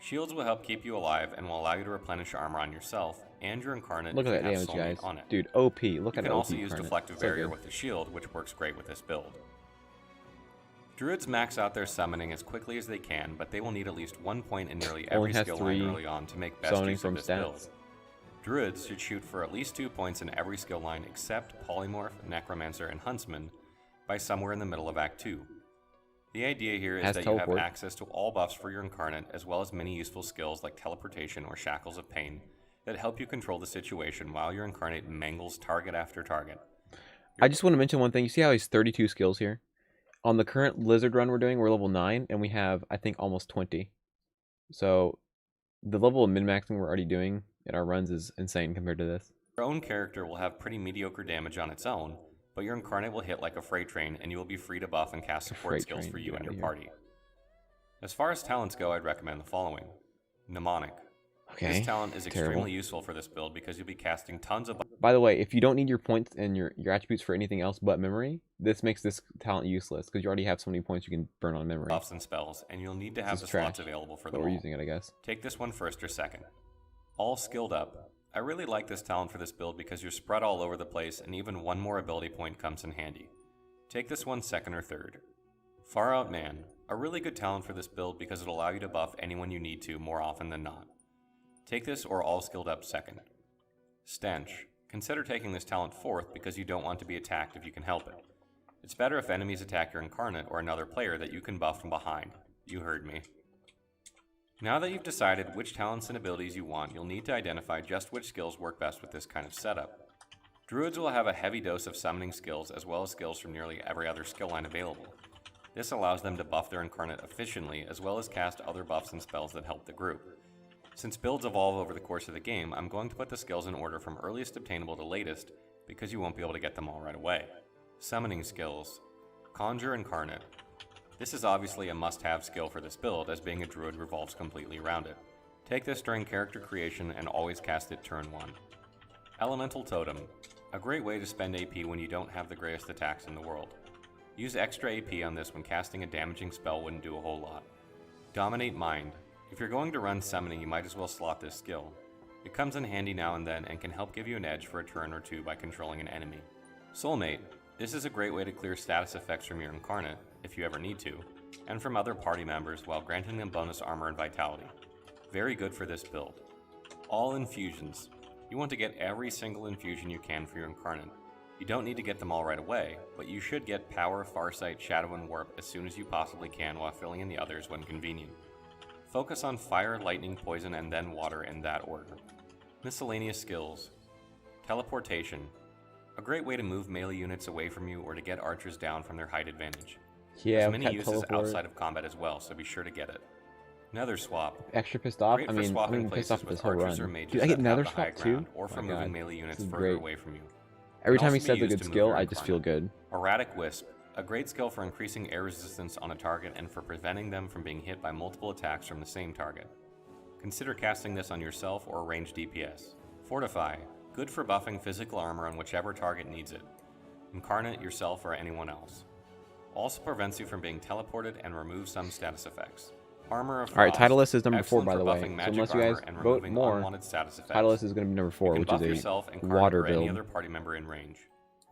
Shields will help keep you alive and will allow you to replenish armor on yourself and your Incarnate. Look at that damage, guys. Dude, OP. Look at that. You can also use Deflective Barrier with the shield, which works great with this build. Druids max out their summoning as quickly as they can, but they will need at least 1 point in nearly every skill line early on to make best use of this build. Druids should shoot for at least 2 points in every skill line except Polymorph, Necromancer, and Huntsman by somewhere in the middle of Act 2. The idea here is that you have access to all buffs for your Incarnate, as well as many useful skills like Teleportation or Shackles of Pain that help you control the situation while your Incarnate mangles target after target. I just want to mention one thing. You see how he's 32 skills here? On the current Lizard run we're doing, we're level 9, and we have, I think, almost 20. So the level of min-maxing we're already doing in our runs is insane compared to this. Your own character will have pretty mediocre damage on its own, but your Incarnate will hit like a freight train, and you will be free to buff and cast support skills for you and your party. As far as talents go, I'd recommend the following. Mnemonic. Okay, this talent is extremely useful for this build because you'll be casting tons of... By the way, if you don't need your points and your attributes for anything else but memory, this makes this talent useless because you already have so many points you can burn on memory. Buffs and spells, and you'll need to have the slots available for them all. We're using it, I guess. Take this one first or second. All skilled up. I really like this talent for this build because you're spread all over the place and even one more ability point comes in handy. Take this one second or third. Far Out Man, a really good talent for this build because it'll allow you to buff anyone you need to more often than not. Take this or all skilled up second. Stench, consider taking this talent fourth because you don't want to be attacked if you can help it. It's better if enemies attack your incarnate or another player that you can buff from behind. You heard me. Now that you've decided which talents and abilities you want, you'll need to identify just which skills work best with this kind of setup. Druids will have a heavy dose of summoning skills as well as skills from nearly every other skill line available. This allows them to buff their incarnate efficiently as well as cast other buffs and spells that help the group. Since builds evolve over the course of the game, I'm going to put the skills in order from earliest obtainable to latest because you won't be able to get them all right away. Summoning skills. Conjure Incarnate. This is obviously a must-have skill for this build, as being a druid revolves completely around it. Take this during character creation and always cast it turn 1. Elemental Totem. A great way to spend AP when you don't have the greatest attacks in the world. Use extra AP on this when casting a damaging spell wouldn't do a whole lot. Dominate Mind. If you're going to run summoning, you might as well slot this skill. It comes in handy now and then and can help give you an edge for a turn or two by controlling an enemy. Soulmate. This is a great way to clear status effects from your incarnate, if you ever need to, and from other party members while granting them bonus armor and vitality. Very good for this build. All infusions. You want to get every single infusion you can for your incarnate. You don't need to get them all right away, but you should get Power, Farsight, Shadow, and Warp as soon as you possibly can while filling in the others when convenient. Focus on Fire, Lightning, Poison, and then Water in that order. Miscellaneous skills. Teleportation. A great way to move melee units away from you or to get archers down from their height advantage. Yeah, There's many can't uses teleport. outside of combat as well, so be sure to get it. Nether Swap. Extra pissed off. Great I for mean, swapping I'm pissed places off with with this whole archers or run. mages Dude, I get that Nether have the high Swap too? ground, or Oh for my moving God. melee units This is further great. away from you. Every Can time he also says be a used good to move skill, your I just feel incarnate. good. Erratic Wisp. A great skill for increasing air resistance on a target and for preventing them from being hit by multiple attacks from the same target. Consider casting this on yourself or ranged DPS. Fortify. Good for buffing physical armor on whichever target needs it. Incarnate, yourself, or anyone else. Also prevents you from being teleported and removes some status effects. Armor of Frost. Alright, title list is number 4, Excellent by for the way. buffing So magic unless you guys armor and vote removing more, unwanted status effects. title list is going to be number 4, You can which buff is yourself, a incarnate, water or any build. other party member in range.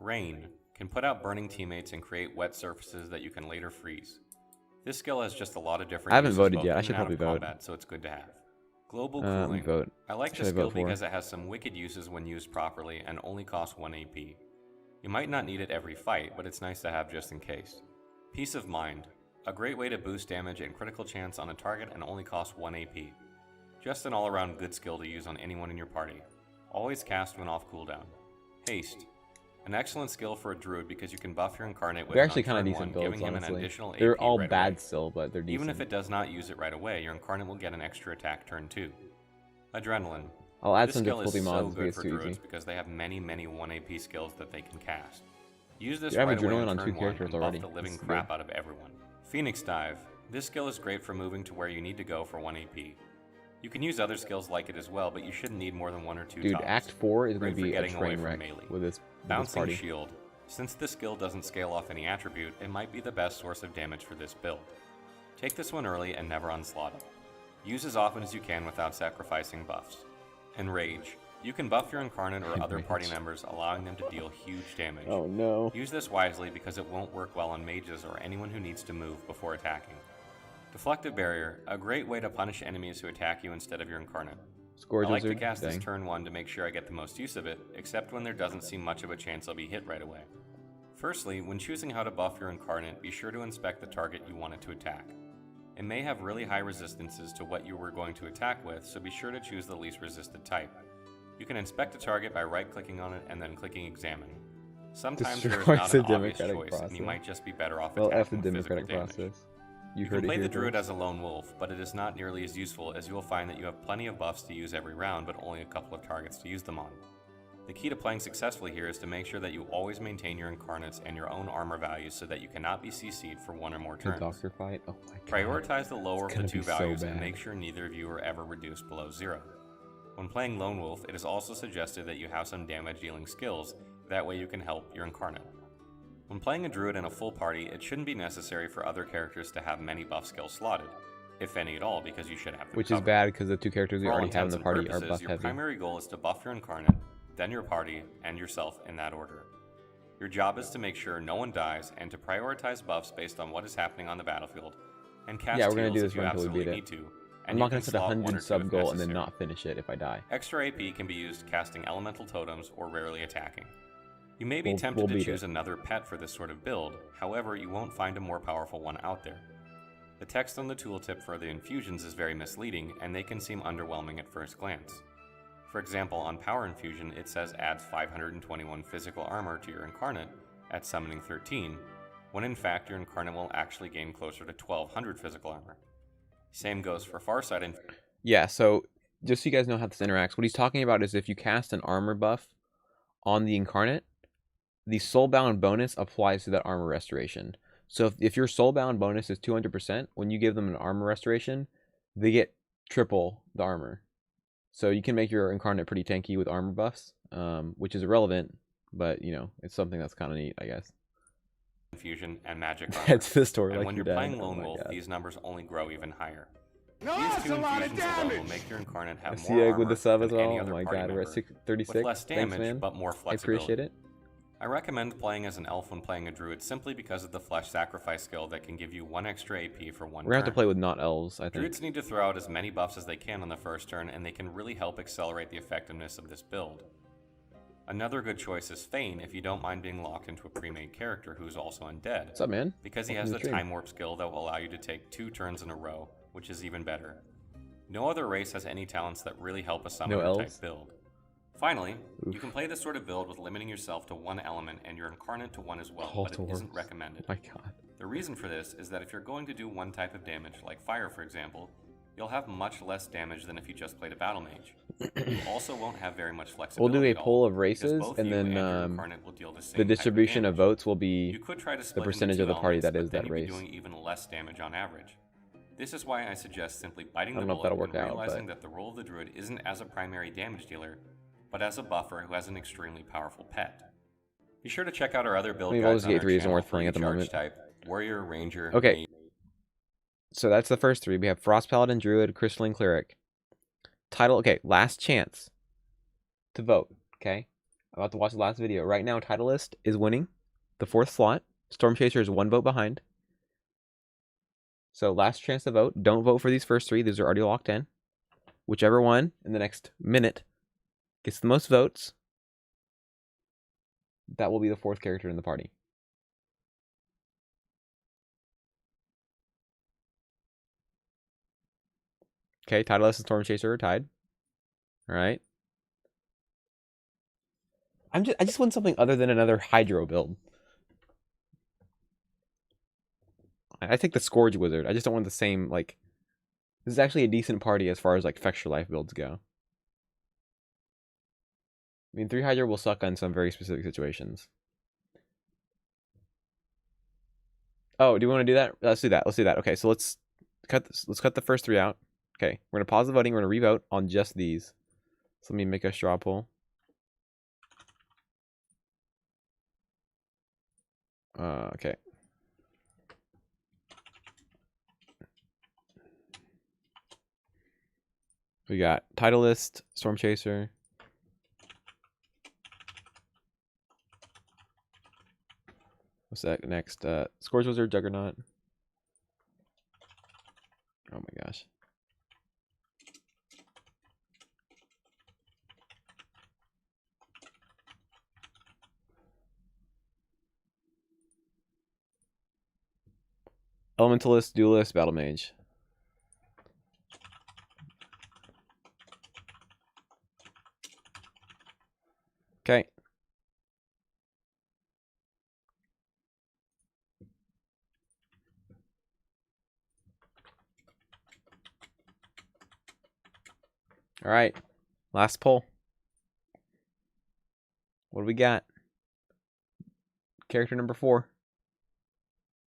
Rain can put out burning teammates and create wet surfaces that you can later freeze. This skill has just a lot of different I haven't uses voted both yet. I in should and out probably of vote. combat, so it's good to have. Global Let me Cooling. vote. I like Should this I skill vote for? because it has some wicked uses when used properly and only costs 1 AP. You might not need it every fight, but it's nice to have just in case. Peace of Mind. A great way to boost damage and critical chance on a target and only costs 1 AP. Just an all-around good skill to use on anyone in your party. Always cast when off cooldown. Haste. An excellent skill for a druid because you can buff your incarnate with They're it actually on kind of turn decent 1, builds, giving him an honestly. additional They're AP all right bad away. still, but they're decent. Even if it does not use it right away, your incarnate will get an extra attack turn 2. Adrenaline. I'll add This some skill difficulty is so mods if good it's for too druids easy. because they have many 1 AP skills that they can cast. Use this Dude, I have right away adrenaline on on turn 2 1 characters and buff already. the living This is crap good. out of everyone. Phoenix Dive. This skill is great for moving to where you need to go for 1 AP. You can use other skills like it as well, but you shouldn't need more than 1 or 2 Dude, tops. Act 4 is going Great to for be a getting away train from wreck melee. with this Bouncing party. Shield. Since this skill doesn't scale off any attribute, it might be the best source of damage for this build. Take this one early and never unslot it. Use as often as you can without sacrificing buffs. Enrage. You can buff your incarnate or other party members, allowing them to deal huge damage. Oh no. Use this wisely because it won't work well on mages or anyone who needs to move before attacking. Deflective Barrier, a great way to punish enemies who attack you instead of your incarnate. Scourge I like to Wizard, cast this dang. turn 1 to make sure I get the most use of it, except when there doesn't seem much of a chance I'll be hit right away. Firstly, when choosing how to buff your incarnate, be sure to inspect the target you want it to attack. It may have really high resistances to what you were going to attack with, so be sure to choose the least resisted type. You can inspect a target by right-clicking on it and then clicking Examine. Sometimes there is Destroys not the an obvious democratic choice, and you process. might just be better off Well, F the attacking with physical democratic damage. process. You heard can play it the here druid first. as a lone wolf, but it is not nearly as useful as you will find that you have plenty of buffs to use every round, but only a couple of targets to use them on. The key to playing successfully here is to make sure that you always maintain your incarnates and your own armor values so that you cannot be CC'd for 1 or more The turns. doctor fight? Oh my god. Prioritize the lower of the gonna 2 be so values and bad. make sure neither of you are ever reduced below 0. When playing Lone Wolf, it is also suggested that you have some damage dealing skills, that way you can help your incarnate. When playing a druid in a full party, it shouldn't be necessary for other characters to have many buff skills slotted, if any at all, because you should have them Which is covered. bad because the 2 characters we For all already have in intents the and party are purposes, buff your heavy. primary goal is to buff your incarnate, then your party, and yourself in that order. Your job is to make sure no one dies and to prioritize buffs based on what is happening on the battlefield, and cast Yeah, we're gonna heals do if this you run until we absolutely beat it. need to. I'm And not you gonna can set a slot 1 or 100 2 sub if goal and then necessary. not finish it if I die. Extra AP can be used casting elemental totems or rarely attacking. You may be We'll tempted to beat choose it. another pet for this sort of build, however, you won't find a more powerful one out there. The text on the tooltip for the infusions is very misleading, and they can seem underwhelming at first glance. For example, on Power Infusion, it says adds 521 physical armor to your Incarnate at Summoning 13, when in fact your Incarnate will actually gain closer to 1200 physical armor. Same goes for Farsight and Yeah, so just so you guys know how this interacts, what he's talking about is if you cast an armor buff on the Incarnate, the Soulbound bonus applies to that armor restoration. So if your Soulbound bonus is 200%, when you give them an armor restoration, they get triple the armor. So you can make your Incarnate pretty tanky with armor buffs, which is irrelevant, but, you know, it's something that's kind of neat, I guess. Infusion and magic armor. Head to the store And like when you're you're dead. playing Oh Lone my Wolf, God. these numbers only grow even higher. No, These that's two a lot of infusions alone will damage. make your Incarnate have See more Egg armor with the sub than as well. any Oh other my party God, we're at member, 36. with less damage Thanks, man. but more I flexibility. appreciate it. I recommend playing as an elf when playing a druid simply because of the flesh sacrifice skill that can give you 1 extra AP for 1 We're gonna have to turn. play with not elves, I think. Druids need to throw out as many buffs as they can on the first turn, and they can really help accelerate the effectiveness of this build. Another good choice is Thane if you don't mind being locked into a pre-made character who's also undead. What's up, man? Because he Welcome has to the the stream. Time Warp skill that will allow you to take 2 turns in a row, which is even better. No other race has any talents that really help a summoner type elves? build. Finally, you can play this sort of build with limiting yourself to 1 element and your Incarnate to 1 as well, Call but to it isn't arms. recommended. My God. The reason for this is that if you're going to do one type of damage, like fire for example, you'll have much less damage than if you just played a battle mage. You also won't have very much We'll flexibility do a at all, poll of because races, both and you then your Incarnate will deal the same the type of distribution of damage. votes will be You could try to the split percentage into of two the party elements, that is but then that you'd be race. doing even less damage on average. This is why I suggest simply biting I the don't know if bullet that'll and work out, realizing but- that the role of the druid isn't as a primary damage dealer, but as a buffer who has an extremely powerful pet. Be sure to check out our other build I mean, guides Baldur's on Gate our 3 isn't channel worth for playing at each the moment. archetype: warrior, ranger, Okay. mage. So that's the first 3. We have Frost Paladin, Druid, Crystalline Cleric. Title, okay, last chance to vote, okay? I'm about to watch the last video. Right now, Titleist is winning the 4th slot. Storm Chaser is 1 vote behind. So last chance to vote. Don't vote for these first 3. These are already locked in. Whichever one in the next minute gets the most votes, that will be the 4th character in the party. Okay, Titleist and Storm Chaser are tied. All right. I just want something other than another Hydro build. I take the Scourge Wizard. I just don't want the same, like... This is actually a decent party as far as, like, Fexture Life builds go. I mean, 3 Hydro will suck on some very specific situations. Oh, do you want to do that? Let's do that. Let's do that. Okay, so let's cut the first 3 out. Okay, we're going to pause the voting. We're going to revote on just these. So let me make a straw poll. Okay. We got Titleist, Storm Chaser. What's that next? Scourge Wizard, Juggernaut. Oh my gosh. Elementalist, Duelist, Battle Mage. Okay. All right. Last poll. What do we got? Character number 4.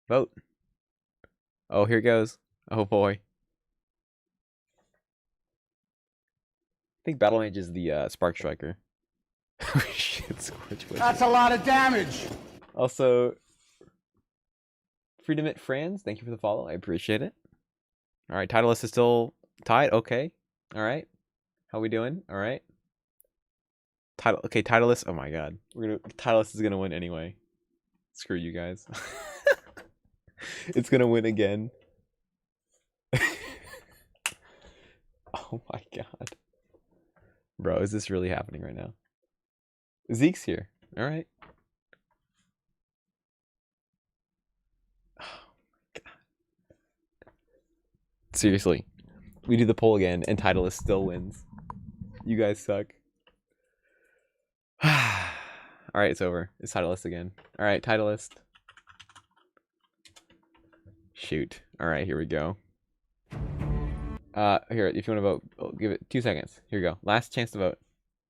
Vote. Oh, here it goes. Oh boy. I think Battle Mage is the Spark Striker. Oh shit, Scourge Wizard. That's a lot of damage. Also, Freedom at Franz, thank you for the follow. I appreciate it. All right, Titleist is still tied. Okay. All right. How we doing? All right. Title. Okay, Titleist. Oh my god. Titleist is gonna win anyway. Screw you guys. It's gonna win again. Oh my god. Bro, is this really happening right now? Zeke's here. Alright. Oh my god. Seriously. We do the poll again and Titleist still wins. You guys suck. Alright, it's over. It's Titleist again. Alright, Titleist. Shoot. Alright, here we go. Here, if you want to vote, I'll give it 2 seconds. Here we go. Last chance to vote.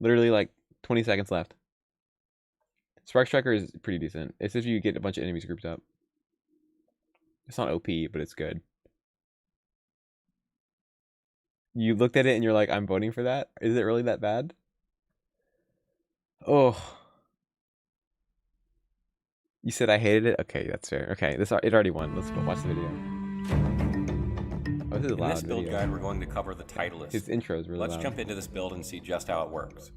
Literally like 20 seconds left. Spark Striker is pretty decent. It's if you get a bunch of enemies grouped up. It's not OP, but it's good. You looked at it and you're like, I'm voting for that? Is it really that bad? Oh. You said I hated it? Okay, that's fair. Okay, it already won. Let's go watch the video. Oh, this is a loud In this build video. guide, we're going to cover the Titleist. His intro is really Let's loud. jump into this build and see just how it works.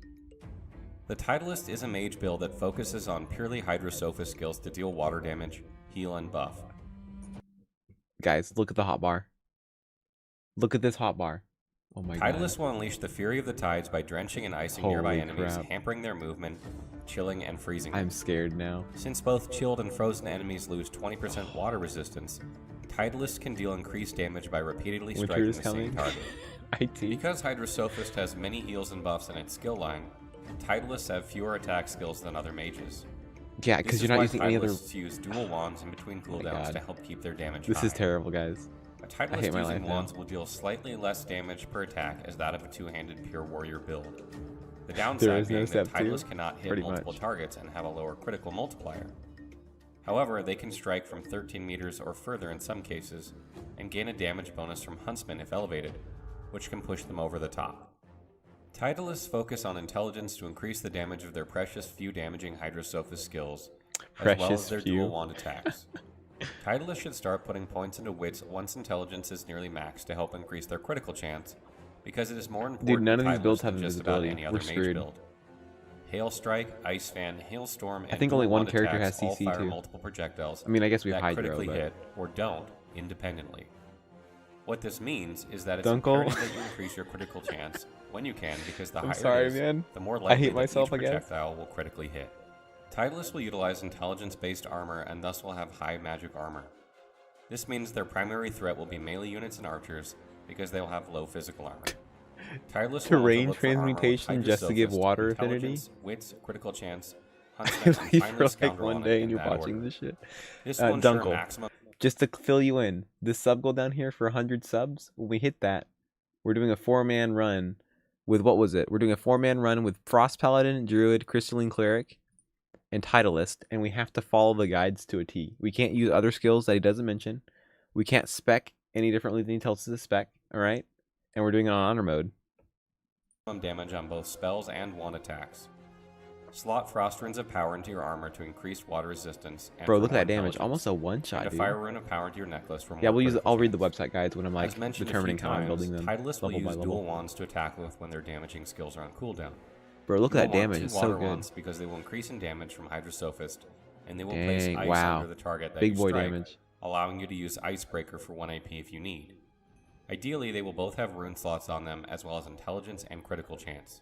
The Titleist is a mage build that focuses on purely Hydrosophist skills to deal water damage, heal, and buff. Guys, look at the hotbar. Look at this hotbar. Oh my god. Titleist will unleash the fury of the tides by drenching and icing Holy nearby enemies, crap. hampering their movement, chilling, and freezing. I'm scared now. Since both chilled and frozen enemies lose 20% water resistance, Titleist can deal increased damage by repeatedly Winter striking is the coming. same target. IT. Because Hydrosophist has many heals and buffs in its skill line, Titleists have fewer attack skills than other mages. Yeah, because you're not using any other... Titleists use dual wands in between cooldowns God. to help keep their damage This high. is terrible, guys. A I Titleist hate my using life now. wands will deal slightly less damage per attack as that of a two-handed pure warrior build. The downside is no being that step two, Titleists cannot hit pretty multiple much. targets and have a lower critical multiplier. However, they can strike from 13 meters or further in some cases, and gain a damage bonus from Huntsman if elevated, which can push them over the top. Titleists focus on intelligence to increase the damage of their precious few damaging Hydrosophist skills, as well as Precious their few. dual wand attacks. Titleists should start putting points into wits once intelligence is nearly maxed to help increase their critical chance, because it is more important Dude, none to of these Titleists builds than have just about invisibility. any We're other mage screwed. build. Hail Strike, Ice Fan, Hailstorm, and I think only dual one wand character attacks has all CC fire too. multiple projectiles I mean, I guess we have that Hydro, critically but... hit or don't independently. What this means is that it's Dunkle. imperative that you increase your critical chance when you can, because the I'm higher sorry, it is, man. the more I likely hate that myself, each I guess. projectile will critically hit. Titleists will utilize intelligence-based armor and thus will have high magic armor. This means their primary threat will be melee units and archers, because they will have low physical armor. Titleists will Terrain also look for armor with transmutation just to give Hydrosophist, water affinity? intelligence, wits, critical chance, huntsman, and Leave finally for like scoundrel one on it day in and you're bad watching order. this shit. This will ensure a Dunkle. maximum. Just to fill you in, this sub goal down here for 100 subs, when we hit that, we're doing a 4-man run with, what was it? We're doing a 4-man run with Frost Paladin, Druid, Crystalline Cleric, and Titleist, and we have to follow the guides to a T. We can't use other skills that he doesn't mention. We can't spec any differently than he tells us to spec, alright? And we're doing it on honor mode. Damage on both spells and wand attacks. Slot Frost Runes of Power into your armor to increase water resistance. And Bro, for look at more that damage. intelligence. Almost a one-shot, And a dude. Fire Rune of Power into your necklace for more Yeah, I'll read the critical website guides when I'm like As mentioned determining a few how I'm times, building them Titleists will level by use level. dual wands to attack with when their damaging skills are on cooldown. Bro, look You at that will want damage. two It's so water good. wands because they will increase in damage from Hydrosophist, and they will place Dang, ice wow. under the target that Big you boy strike, damage. allowing you to use Icebreaker for 1 AP if you need. Ideally, they will both have rune slots on them, as well as intelligence and critical chance.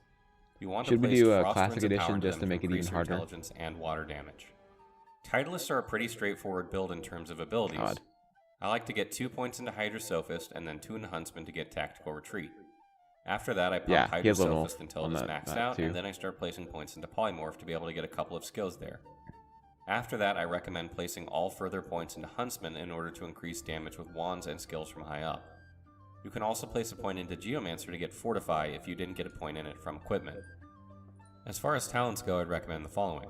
You want Should to we place do a Frost classic Runes of Power edition into just them to make it even increase your harder? Intelligence and water damage. Titleists are a pretty straightforward build in terms of abilities. God. I like to get 2 points into Hydrosophist and then 2 into Huntsman to get Tactical Retreat. After that, I pump Yeah, he has little Hydrosophist until on it is that- maxed that out, too. and then I start placing points into Polymorph to be able to get a couple of skills there. After that, I recommend placing all further points into Huntsman in order to increase damage with wands and skills from high up. You can also place a point into Geomancer to get Fortify if you didn't get a point in it from equipment. As far as talents go, I'd recommend the following.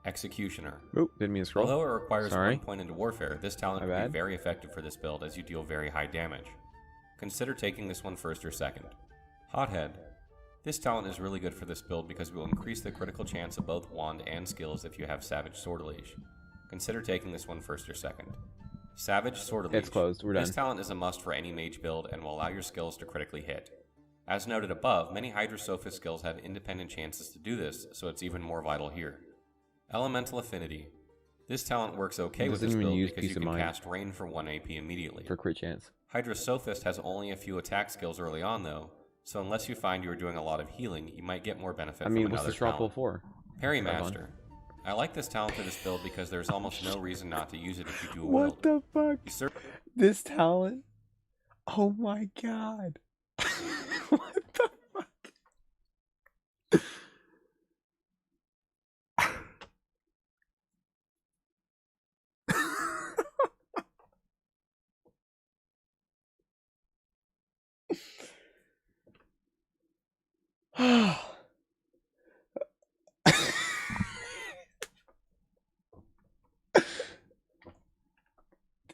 Executioner. Oop, didn't mean to scroll. Although it requires Sorry. 1 point into Warfare, this talent My can be bad. very effective for this build as you deal very high damage. Consider taking this one first or second. Hothead. This talent is really good for this build because it will increase the critical chance of both wand and skills if you have Savage Sortilege. Consider taking this one first or second. Savage Sortilege. It's closed. We're This done. talent is a must for any mage build and will allow your skills to critically hit. As noted above, many Hydrosophist skills have independent chances to do this, so it's even more vital here. Elemental Affinity. This talent works okay with this build because you can cast Rain for 1 AP immediately. For crit chance. Hydrosophist has only a few attack skills early on though, so unless you find you are doing a lot of healing, you might get more benefit from another what's the drop talent. for? Parry Master. I like this talent for this build because there's almost no reason not to use it if you do a What the fuck? This talent? Oh my god. What the fuck?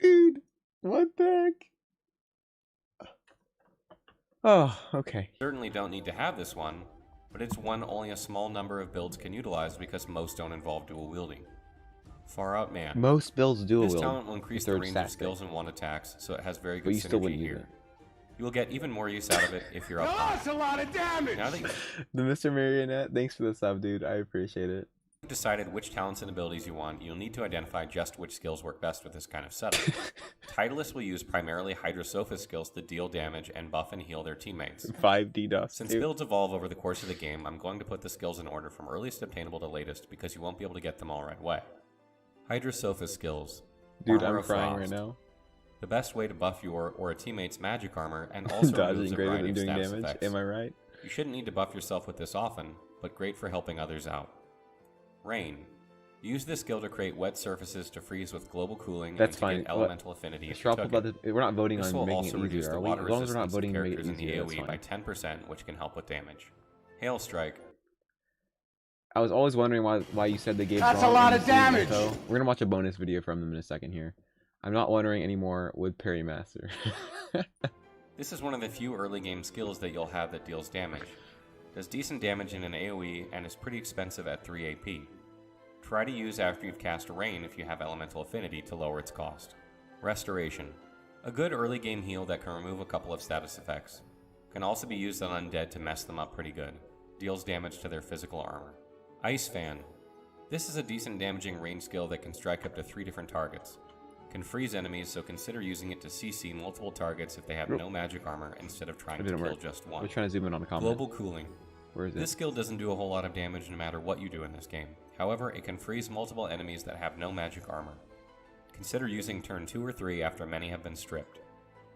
Dude, what the heck? Oh, okay. Certainly don't need to have this one, but it's one only a small number of builds can utilize because most don't involve dual wielding. Far Out Man. Most builds dual wield. This talent will increase the range of skills and one attacks, so it has very good synergy here. You will get even more use out of it if you're up high. That's a lot of damage! Now that The Mr. Marionette, thanks for the sub, dude. I appreciate it. you've decided which talents and abilities you want, you'll need to identify just which skills work best with this kind of setup. Titleists will use primarily Hydrosophist skills to deal damage and buff and heal their teammates. 5D dust. Since builds evolve over the course of the game, I'm going to put the skills in order from earliest obtainable to latest because you won't be able to get them all right away. Hydrosophist skills. Dude, Armor I'm of crying Frost. right now. The best way to buff your or a teammate's magic armor and also removes Dodging a greater variety than of doing status damage. effects. Am I right? You shouldn't need to buff yourself with this often, but great for helping others out. Rain. Use this skill to create wet surfaces to freeze with global cooling That's and to fine. get elemental affinity. Let's drop about we're not voting this on will making also it reduce easier, the are we? water As long as we're not resistance voting of to make it characters easier, in that's the AoE by fine. 10%, which can help with damage. Hail Strike. I was always wondering why you said they gave. That's a lot of damage! So we're gonna watch a bonus video from them in a second here. I'm not wondering anymore with Parry Master. This is one of the few early game skills that you'll have that deals damage. Does decent damage in an AoE and is pretty expensive at 3 AP. Try to use after you've cast Rain if you have elemental affinity to lower its cost. Restoration. A good early game heal that can remove a couple of status effects. Can also be used on undead to mess them up pretty good. Deals damage to their physical armor. Ice Fan. This is a decent damaging range skill that can strike up to 3 different targets. Can freeze enemies, so consider using it to CC multiple targets if they have no magic armor instead of trying to kill just one. We're trying to zoom in on the comment. Global Cooling. Where is it? This skill doesn't do a whole lot of damage no matter what you do in this game. However, it can freeze multiple enemies that have no magic armor. Consider using turn 2 or 3 after many have been stripped.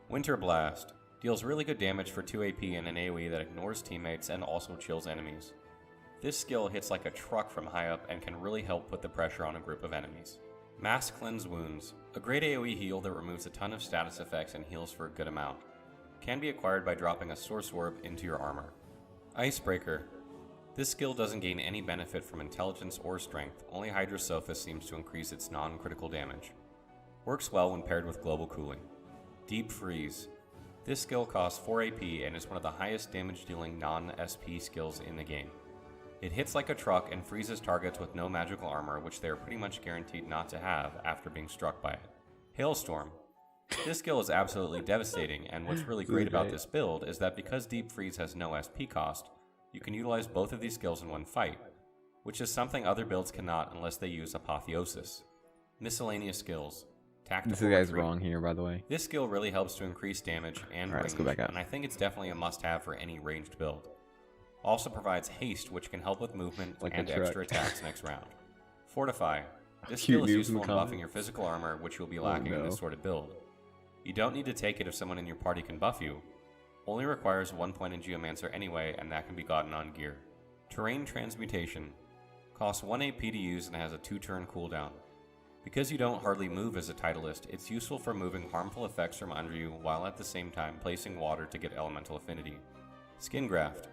Winter Blast. Deals really good damage for 2 AP in an AoE that ignores teammates and also chills enemies. This skill hits like a truck from high up and can really help put the pressure on a group of enemies. Mass Cleanse Wounds. A great AoE heal that removes a ton of status effects and heals for a good amount. Can be acquired by dropping a Source Orb into your armor. Icebreaker. This skill doesn't gain any benefit from intelligence or strength, only Hydrosophist seems to increase its non-critical damage. Works well when paired with Global Cooling. Deep Freeze. This skill costs 4 AP and is one of the highest damage dealing non-SP skills in the game. It hits like a truck and freezes targets with no magical armor, which they are pretty much guaranteed not to have after being struck by it. Hailstorm. This skill is absolutely devastating, and what's really great about this build is that because Deep Freeze has no SP cost, you can utilize both of these skills in one fight, which is something other builds cannot unless they use Apotheosis. Miscellaneous skills. Tactical This guy's Retreat. wrong here, by the way. This skill really helps to increase damage and range, let's go back up. and I think it's definitely a must-have for any ranged build. Also provides haste, which can help with movement Like a and truck. extra attacks next round. Fortify. This Cute skill is noobs in useful the in comments. buffing your physical armor, which you'll be lacking in this sort of build. You don't need to take it if someone in your party can buff you. Only requires 1 point in Geomancer anyway, and that can be gotten on gear. Terrain Transmutation. Costs 1 AP to use and has a 2-turn cooldown. Because you don't hardly move as a Titleist, it's useful for moving harmful effects from under you while at the same time placing water to get elemental affinity. Skin Graft.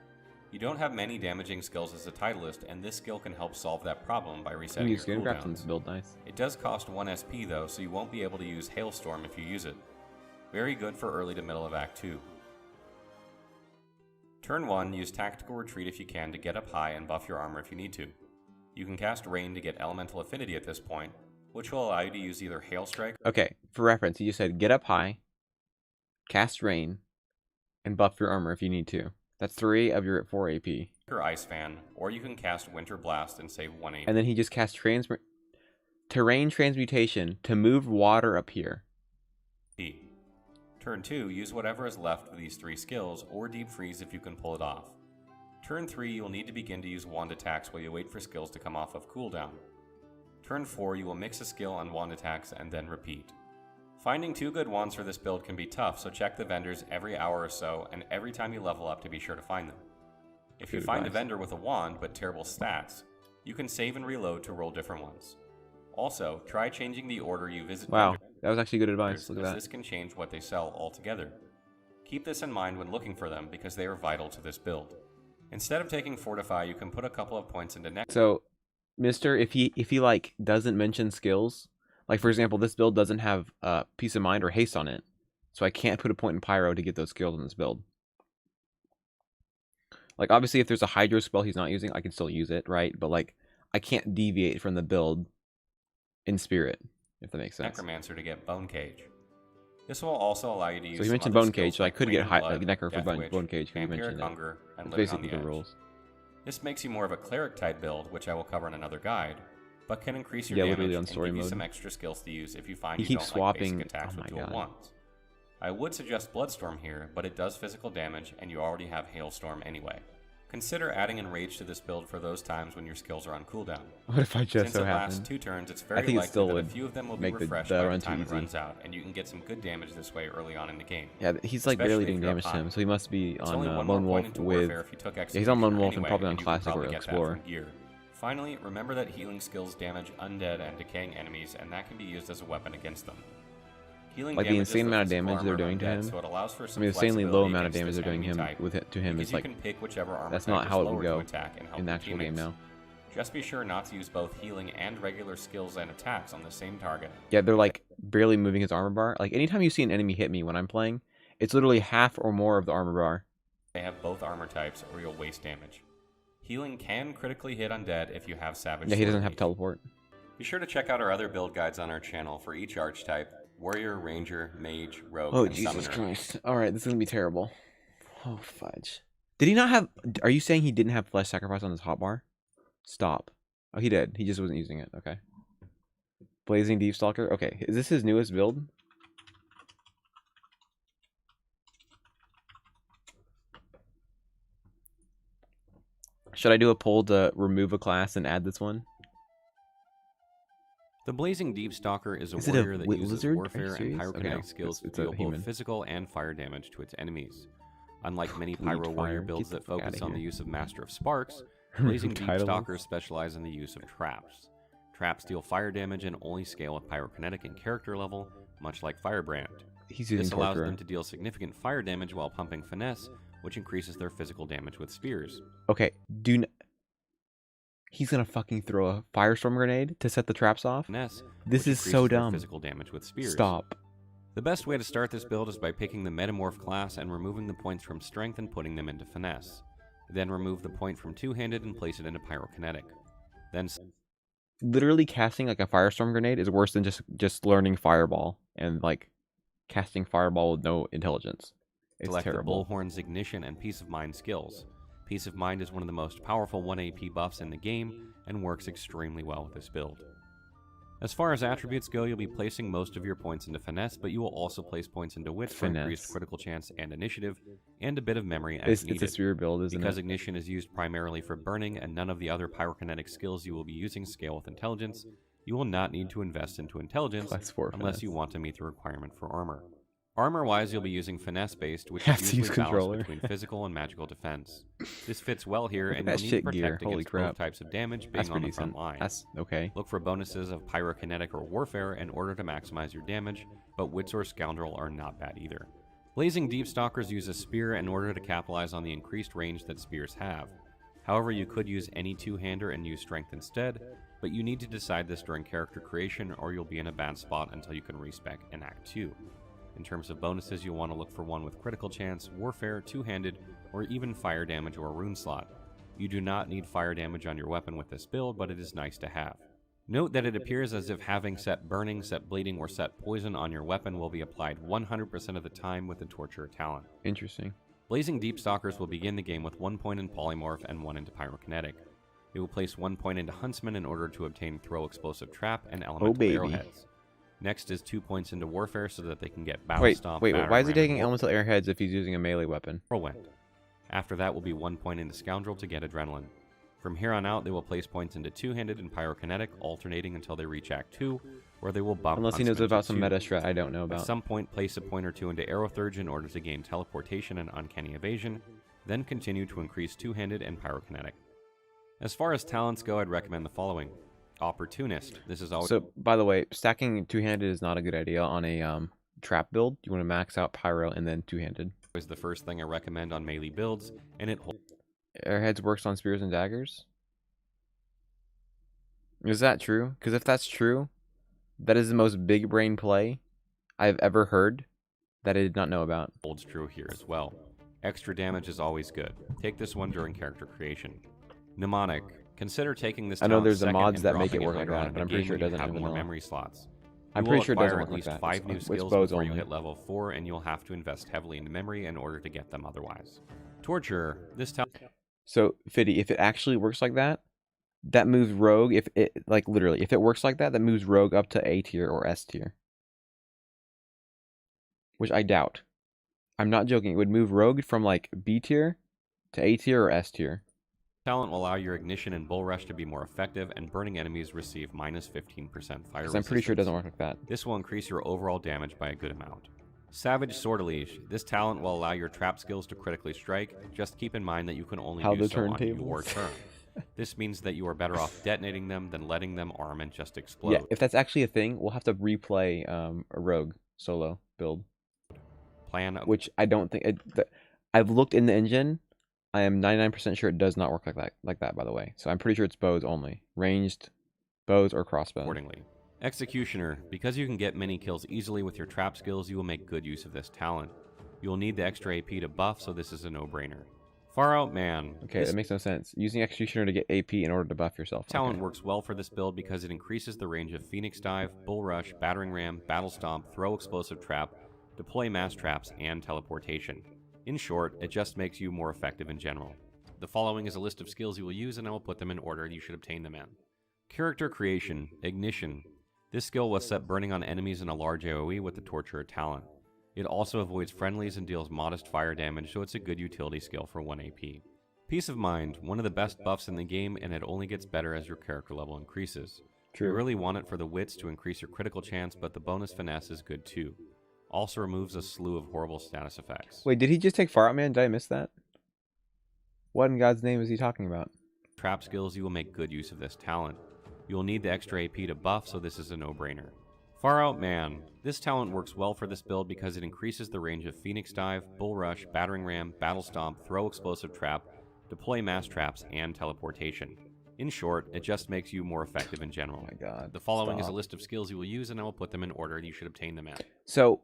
You don't have many damaging skills as a Titleist, and this skill can help solve that problem by resetting your Skin Graft in this cooldowns. build, nice. It does cost 1 SP though, so you won't be able to use Hailstorm if you use it. Very good for early to middle of Act 2. Turn 1, use Tactical Retreat if you can to get up high and buff your armor if you need to. You can cast Rain to get elemental affinity at this point, which will allow you to use either Hail Strike. Okay, for reference, you just said get up high, cast Rain, and buff your armor if you need to. That's 3 of your 4 AP. Your Ice Fan, or you can cast Winter Blast and save 1 AP. And then he just casts Terrain Transmutation to move water up here. Turn 2, use whatever is left of these 3 skills, or Deep Freeze if you can pull it off. Turn 3, you will need to begin to use wand attacks while you wait for skills to come off of cooldown. Turn 4, you will mix a skill on wand attacks and then repeat. Finding 2 good wands for this build can be tough, so check the vendors every hour or so, and every time you level up to be sure to find them. If you find a vendor with a wand but terrible stats, you can save and reload to roll different ones. Also, try changing the order you visit Wow, vendors, that was actually good advice. Look at as that. this can change what they sell altogether. Keep this in mind when looking for them because they are vital to this build. Instead of taking Fortify, you can put a couple of points into next. So, Mister, if he like doesn't mention skills, like for example, this build doesn't have Peace of Mind or Haste on it, so I can't put a point in Pyro to get those skills in this build. Like obviously, if there's a Hydro spell he's not using, I can still use it, right? But like, I can't deviate from the build in Spirit, if that makes sense. Necromancer to get Bone Cage. This will also allow you to use. So he some mentioned other Bone Cage, skills so I like could get Blood, Necro for Death Witch, Bone Cage because you Vampiric mentioned it. Hunger, and It's Living basically on the the Edge. rules. This makes you more of a cleric type build, which I will cover in another guide, but can increase your Yeah, damage literally on and story give you mode. some extra skills to use if you find He you keeps don't swapping- like basic attacks oh with my dual God. wands. I would suggest Bloodstorm here, but it does physical damage and you already have Hailstorm anyway. Consider adding Enrage to this build for those times when your skills are on cooldown. What if I just Since so it lasts happened? 2 turns, it's very I think it likely still that a would few of them will be make refreshed the by the run too time it easy. runs out, and you can get some good damage this way early on in the game. Yeah, he's like barely Especially doing if you're damage to up high. him, so he must be It's on only one Lone more Wolf point into with. warfare if you took Yeah, he's on Lone Executioner Wolf and anyway, probably on and you can Classic or probably get that Explorer. from gear. Finally, remember that healing skills damage undead and decaying enemies, and that can be used as a weapon against them. Healing Like the damages insane amount of physical damage they're armor doing to undead, him. so it allows for I some mean, insanely low flexibility amount of against damage this they're doing enemy him type, to him. because It's you like can pick whichever armor that's type not is how it lower would to go attack and help in the your actual game teammates. now. Just be sure not to use both healing and regular skills and attacks on the same target. Yeah, they're like barely moving his armor bar. Like anytime you see an enemy hit me when I'm playing, it's literally half or more of the armor bar. They have both armor types or you'll waste damage. Healing can critically hit undead if you have Savage Yeah, he doesn't Sword have Leaf. teleport. Be sure to check out our other build guides on our channel for each archetype: Warrior, Ranger, Mage, Rogue, Oh and Jesus Summoner. Christ! All right, this is gonna be terrible. Oh fudge! Did he not have? Are you saying he didn't have Flesh Sacrifice on his hotbar? Stop. Oh, he did. He just wasn't using it. Okay. Blazing Deep Stalker. Okay, is this his newest build? Should I do a poll to remove a class and add this one? The Blazing Deep Stalker is a Is it a warrior that uses lizard? Are you warfare and serious? pyrokinetic Okay, no. skills It's to a deal both human. physical and fire damage to its enemies. Unlike many Bleed pyro warrior fire. builds Get that the fuck focus outta on the here. use of Master of Sparks, Blazing Deep Title. Stalkers specialize in the use of traps. Traps deal fire damage and only scale with pyrokinetic and character level, much like Firebrand. He's using This allows Torturer. them to deal significant fire damage while pumping Finesse, which increases their physical damage with spears. Okay, he's gonna fucking throw a firestorm grenade to set the traps off. Finesse, This which is so increases their dumb. physical damage with spears. Stop. The best way to start this build is by picking the Metamorph class and removing the points from Strength and putting them into Finesse. Then remove the point from Two-Handed and place it into Pyrokinetic. Then Literally casting like a firestorm grenade is worse than just learning Fireball and like casting Fireball with no intelligence. It's select terrible. the Bullhorn's Ignition and Peace of Mind skills. Peace of Mind is one of the most powerful 1 AP buffs in the game and works extremely well with this build. As far as attributes go, you'll be placing most of your points into Finesse, but you will also place points into Wit for increased Finesse. critical chance and initiative, and a bit of memory It's as a needed. spear build, isn't Because it? Ignition is used primarily for burning and none of the other pyrokinetic skills you will be using scale with intelligence, you will not need to invest into intelligence Plus 4 unless finesse. you want to meet the requirement for armor. Armor-wise, you'll be using Finesse-based, which Have is to usually use balanced controller. between physical and magical defense. This fits well here, Look at and that you'll need to shit gear. protect Holy against crap. both types of damage being That's on pretty the front decent. line. That's okay. Look for bonuses of pyrokinetic or warfare in order to maximize your damage, but Wits or Scoundrel are not bad either. Blazing Deep Stalkers use a spear in order to capitalize on the increased range that spears have. However, you could use any two-hander and use strength instead, but you need to decide this during character creation or you'll be in a bad spot until you can respec in Act 2. In terms of bonuses, you'll want to look for one with critical chance, warfare, two-handed, or even fire damage or rune slot. You do not need fire damage on your weapon with this build, but it is nice to have. Note that it appears as if having set burning, set bleeding, or set poison on your weapon will be applied 100% of the time with the Torturer talent. Interesting. Blazing Deep Stalkers will begin the game with 1 point in Polymorph and 1 into Pyrokinetic. They will place 1 point into Huntsman in order to obtain Throw Explosive Trap and Elemental Arrowheads. Next is 2 points into Warfare so that they can get Battle Stomp. Wait, Battering why is he Ram, taking and Elemental Airheads if he's using a melee weapon? Whirlwind. After that will be 1 point into Scoundrel to get Adrenaline. From here on out, they will place points into Two-Handed and Pyrokinetic, alternating until they reach Act 2, where they will bump Unless he knows Huntsman about to some 2. meta strat I don't know about. At some point, place a point or 2 into Aerothurge in order to gain Teleportation and Uncanny Evasion, then continue to increase Two-Handed and Pyrokinetic. As far as talents go, I'd recommend the following. Opportunist. This is always... So, by the way, stacking Two-Handed is not a good idea on a trap build. You want to max out Pyro and then Two-Handed. Is the first thing I recommend on melee builds, and it holds... Airheads works on Spears and Daggers? Is that true? Because if that's true, that is the most big brain play I've ever heard that I did not know about. Holds true here as well. Extra damage is always good. Take this one during character creation. Mnemonic. Consider taking this. I know there's the mods that make it work like that, but I'm pretty sure it doesn't have even more know. memory slots. I'm You pretty will sure it doesn't acquire work at like least that. 5 new It's skills bows before you only. hit level 4, and you'll have to invest heavily into memory in order to get them otherwise. Torture. This talent. So, Fiddy, if it actually works like that, that moves Rogue, if it, like, literally, if it works like that, that moves Rogue up to A tier or S tier. Which I doubt. I'm not joking. It would move Rogue from, like, B tier to A tier or S tier. Talent will allow your Ignition and Bull Rush to be more effective, and burning enemies receive minus 15% fire Because I'm pretty sure it doesn't work like that. This will increase your overall damage by a good amount. Savage Sortilege. This talent will allow your trap skills to critically strike. Just keep in mind that you can only do so on your turn. This means that you are better off detonating them than letting them arm and just explode. Yeah, if that's actually a thing, we'll have to replay a Rogue solo build. Which I don't think... I've looked in the engine. I am 99% sure it does not work like that, by the way. So I'm pretty sure it's bows only. Ranged bows or crossbows. Accordingly. Executioner. Because you can get many kills easily with your trap skills, you will make good use of this talent. You will need the extra AP to buff, so this is a no-brainer. Far Out Man. Okay, that makes no sense. Using Executioner to get AP in order to buff yourself. Talent works well for this build because it increases the range of Phoenix Dive, Bull Rush, Battering Ram, Battle Stomp, Throw Explosive Trap, Deploy Mass Traps, and Teleportation. In short, it just makes you more effective in general. The following is a list of skills you will use, and I will put them in order you should obtain them in. Character Creation. Ignition. This skill will set burning on enemies in a large AoE with the Torturer talent. It also avoids friendlies and deals modest fire damage, so it's a good utility skill for 1 AP. Peace of Mind, one of the best buffs in the game, and it only gets better as your character level increases. True. You really want it for the wits to increase your critical chance, but the bonus finesse is good too. Also removes a slew of horrible status effects. Wait, did he just take Far Out Man? Did I miss that? What in God's name is he talking about? Trap skills, you will make good use of this talent. You will need the extra AP to buff, so this is a no-brainer. Far Out Man. This talent works well for this build because it increases the range of Phoenix Dive, Bull Rush, Battering Ram, Battle Stomp, Throw Explosive Trap, Deploy Mass Traps, and Teleportation. In short, it just makes you more effective in general. Oh my God. The following is a list of skills you will use, and I will put them in order you should obtain them in. So,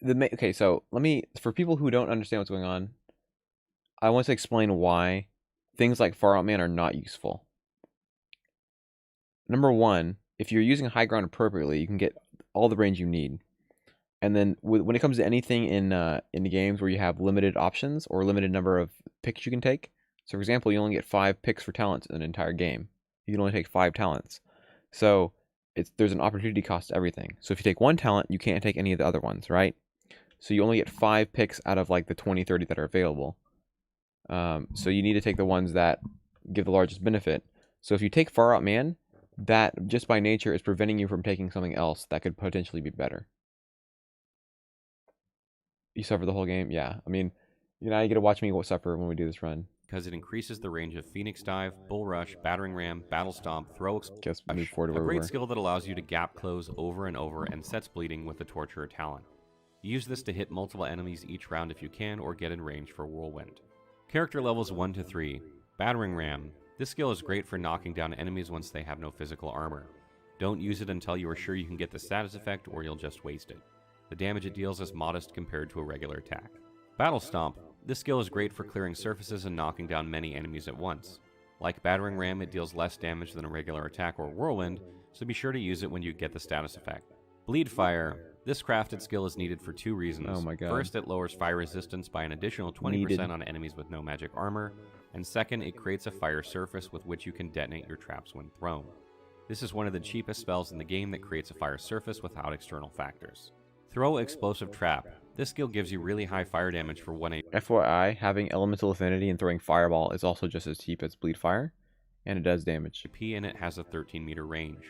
okay, so let me, for people who don't understand what's going on, I want to explain why things like Far Out Man are not useful. Number one, if you're using high ground appropriately, you can get all the range you need. And then when it comes to anything in the games where you have limited options or limited number of picks you can take, so for example, you only get 5 picks for talents in an entire game. You can only take 5 talents. So there's an opportunity cost to everything. So if you take one talent, you can't take any of the other ones, right? So you only get 5 picks out of like the 20, 30 that are available. So you need to take the ones that give the largest benefit. So if you take Far Out Man, that just by nature is preventing you from taking something else that could potentially be better. You suffer the whole game? Yeah. I mean, you get to watch me suffer when we do this run. Because it increases the range of Phoenix Dive, Bull Rush, Battering Ram, Battle Stomp, Throw Just move forward a great skill that allows you to gap close over and over and sets bleeding with the Torturer talent. Use this to hit multiple enemies each round if you can, or get in range for Whirlwind. Character levels 1 to 3. Battering Ram. This skill is great for knocking down enemies once they have no physical armor. Don't use it until you are sure you can get the status effect, or you'll just waste it. The damage it deals is modest compared to a regular attack. Battle Stomp. This skill is great for clearing surfaces and knocking down many enemies at once. Like Battering Ram, it deals less damage than a regular attack or Whirlwind, so be sure to use it when you get the status effect. Bleed Fire. This crafted skill is needed for 2 reasons. Oh my god. First, it lowers fire resistance by an additional 20% on enemies with no magic armor, and second, it creates a fire surface with which you can detonate your traps when thrown. This is one of the cheapest spells in the game that creates a fire surface without external factors. Throw Explosive Trap. This skill gives you really high fire damage for 1 AP. FYI, having elemental affinity and throwing fireball is also just as cheap as bleed fire, and it does damage. And it has a 13-meter range.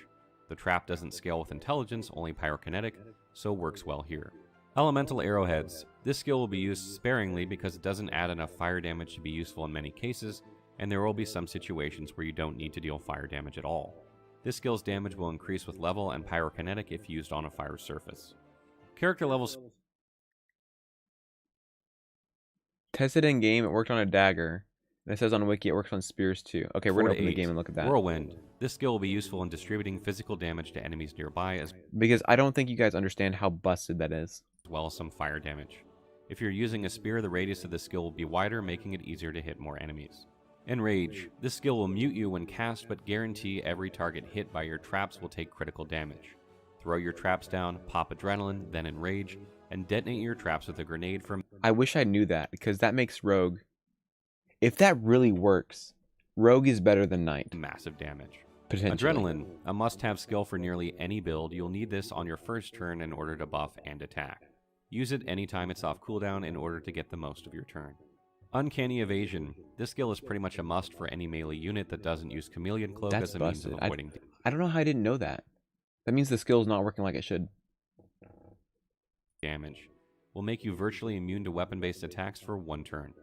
The trap doesn't scale with intelligence, only pyrokinetic, so works well here. Elemental Arrowheads. This skill will be used sparingly because it doesn't add enough fire damage to be useful in many cases, and there will be some situations where you don't need to deal fire damage at all. This skill's damage will increase with level and pyrokinetic if used on a fire surface. Character levels. Tested in game, it worked on a dagger. And it says on Wiki it works on spears too. Okay, we're 4 gonna to open the 8. game and look at that. Whirlwind. This skill will be useful in distributing physical damage to enemies nearby as Because I don't think you guys understand how busted that is. well as some fire damage. If you're using a spear, the radius of the skill will be wider, making it easier to hit more enemies. Enrage. This skill will mute you when cast, but guarantee every target hit by your traps will take critical damage. Throw your traps down, pop adrenaline, then enrage, and detonate your traps with a grenade from... I wish I knew that, because that makes Rogue... If that really works, Rogue is better than Knight. massive damage. Potentially. Adrenaline, a must-have skill for nearly any build. You'll need this on your first turn in order to buff and attack. Use it anytime it's off cooldown in order to get the most of your turn. Uncanny Evasion. This skill is pretty much a must for any melee unit that doesn't use Chameleon Cloak That's as a means of busted. avoiding I don't know how I didn't know that. That means the skill is not working like it should. damage. Will make you virtually immune to weapon-based attacks for 1 turn.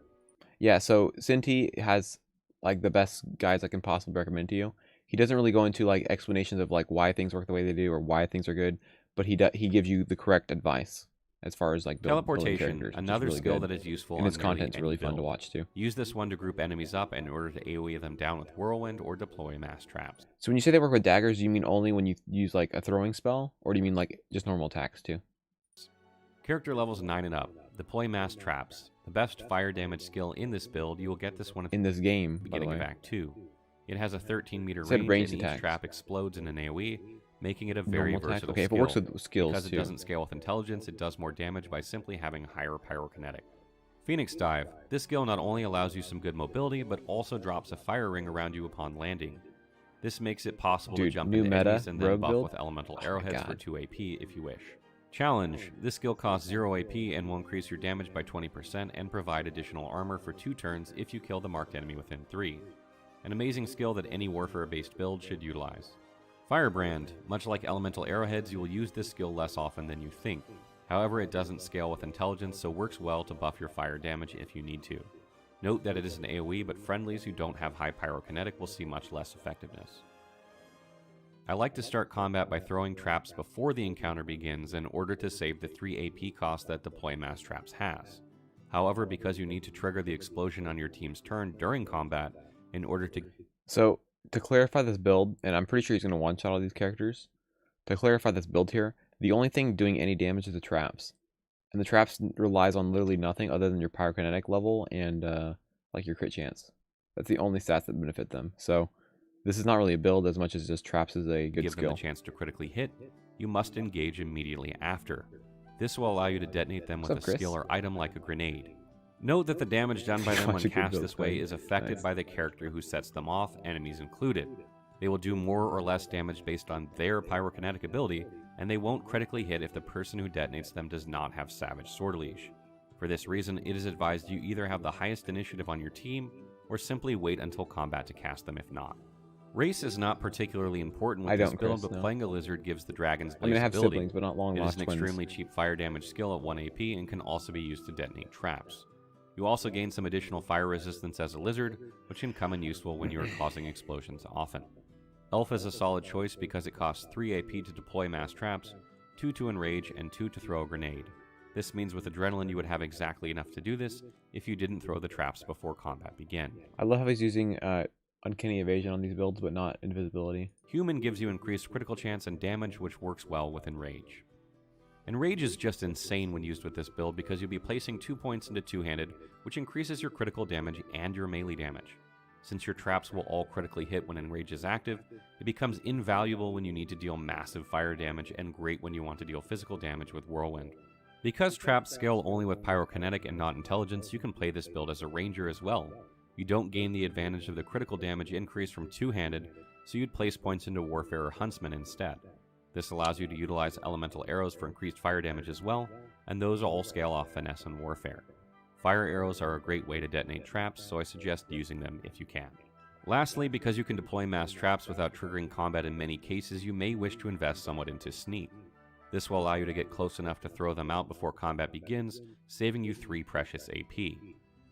Yeah, so Sinti has like the best guides I can possibly recommend to you. He doesn't really go into like explanations of like why things work the way they do or why things are good, but he gives you the correct advice as far as like building Teleportation, characters, which is another really skill good. that is useful And its on nearly content's any really fun to build. watch too. Use this one to group enemies up in order to AoE them down with Whirlwind or deploy mass traps. So when you say they work with daggers, do you mean only when you use like a throwing spell, or do you mean like just normal attacks too? Character levels 9 and up. Deploy mass traps. The best fire damage skill in this build. You will get this one at In this game, by the beginning way. of Act 2. It has a 13-meter It said range, ranged and each attacks. trap explodes in an AoE, making it a very Normal attacks? versatile Okay, if skill. it works with skills Because it too. doesn't scale with intelligence, it does more damage by simply having higher pyrokinetic. Phoenix Dive. This skill not only allows you some good mobility, but also drops a fire ring around you upon landing. This makes it possible to Dude, jump new into meta, enemies and then rogue buff build? with elemental Oh my arrowheads for God. 2 AP if you wish. Challenge. This skill costs 0 AP and will increase your damage by 20% and provide additional armor for 2 turns if you kill the marked enemy within 3. An amazing skill that any warfare-based build should utilize. Firebrand. Much like elemental arrowheads, you will use this skill less often than you think. However, it doesn't scale with intelligence, so works well to buff your fire damage if you need to. Note that it is an AoE, but friendlies who don't have high pyrokinetic will see much less effectiveness. I like to start combat by throwing traps before the encounter begins in order to save the 3 AP cost that deploy mass traps has. However, because you need to trigger the explosion on your team's turn during combat in order to... So, to clarify this build, and I'm pretty sure he's going to one-shot all these characters. To clarify this build here, the only thing doing any damage is the traps. And the traps relies on literally nothing other than your pyrokinetic level and like your crit chance. That's the only stats that benefit them. So, this is not really a build as much as just traps is a good give skill. them the chance to critically hit, you must engage immediately after. This will allow you to detonate them with What's up, a Chris? skill or item like a grenade. Note that the damage done by them when Such a good cast build, this way Craig. is affected Nice. by the character who sets them off, enemies included. They will do more or less damage based on their pyrokinetic ability, and they won't critically hit if the person who detonates them does not have Savage Sword Leash. For this reason, it is advised you either have the highest initiative on your team, or simply wait until combat to cast them if not. Race is not particularly important with I this don't, build, Chris, but no. playing a lizard gives the dragon's I'm going blaze to have ability. siblings, but not It is long-lost an twins. extremely cheap fire damage skill at 1 AP and can also be used to detonate traps. You also gain some additional fire resistance as a lizard, which can come in useful when you are causing explosions often. Elf is a solid choice because it costs 3 AP to deploy mass traps, 2 to enrage, and 2 to throw a grenade. This means with Adrenaline you would have exactly enough to do this if you didn't throw the traps before combat began. I love how he's using Uncanny Evasion on these builds, but not Invisibility. Human gives you increased critical chance and damage, which works well with Enrage. Enrage is just insane when used with this build because you'll be placing 2 points into two-handed, which increases your critical damage and your melee damage. Since your traps will all critically hit when Enrage is active, it becomes invaluable when you need to deal massive fire damage and great when you want to deal physical damage with Whirlwind. Because traps scale only with Pyrokinetic and not Intelligence, you can play this build as a Ranger as well. You don't gain the advantage of the critical damage increase from two-handed, so you'd place points into Warfare or Huntsman instead. This allows you to utilize elemental arrows for increased fire damage as well, and those all scale off Finesse and Warfare. Fire arrows are a great way to detonate traps, so I suggest using them if you can. Lastly, because you can deploy mass traps without triggering combat in many cases, you may wish to invest somewhat into Sneak. This will allow you to get close enough to throw them out before combat begins, saving you 3 precious AP.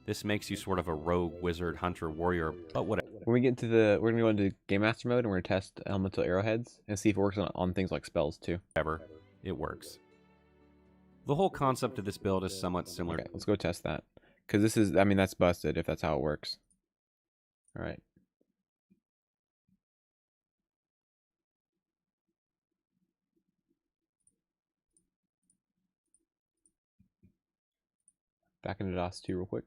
This makes you sort of a rogue, wizard, hunter, warrior, but whatever. When we get to the, we're gonna go into Game Master mode and we're gonna test elemental arrowheads and see if it works on things like spells too. It works. The whole concept of this build is somewhat similar. Okay, let's go test that. Because this is, I mean, that's busted if that's how it works. Alright. Back into DOS 2 real quick.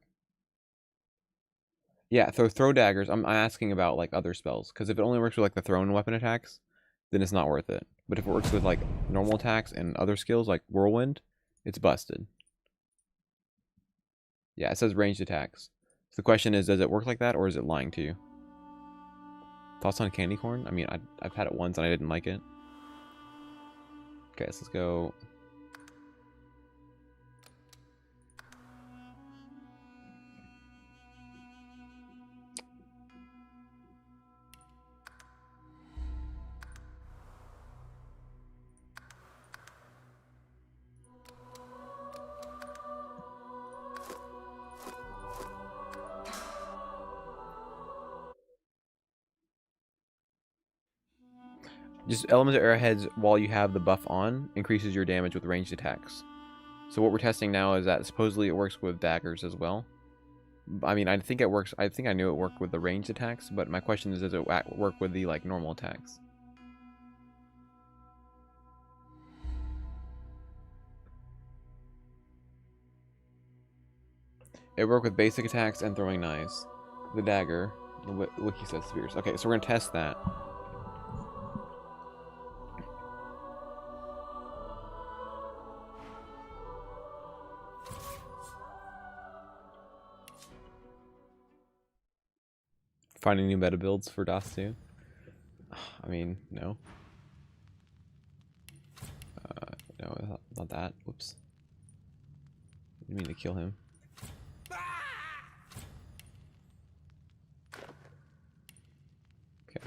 Yeah, throw daggers. I'm asking about like other spells. Because if it only works with like the thrown weapon attacks, then it's not worth it. But if it works with like normal attacks and other skills like Whirlwind, it's busted. Yeah, it says ranged attacks. So the question is, does it work like that or is it lying to you? Thoughts on candy corn? I mean, I've had it once and I didn't like it. Okay, so let's go. Just elemental arrowheads while you have the buff on increases your damage with ranged attacks. So what we're testing now is that supposedly it works with daggers as well. I mean, I think it works. I think I knew it worked with the ranged attacks, but my question is, does it work with the like normal attacks? It worked with basic attacks and throwing knives. The dagger, the wiki says spears. Okay, so we're gonna test that. Finding new meta builds for DOS 2? I mean, no. No, not that. Whoops. Didn't mean to kill him. Okay.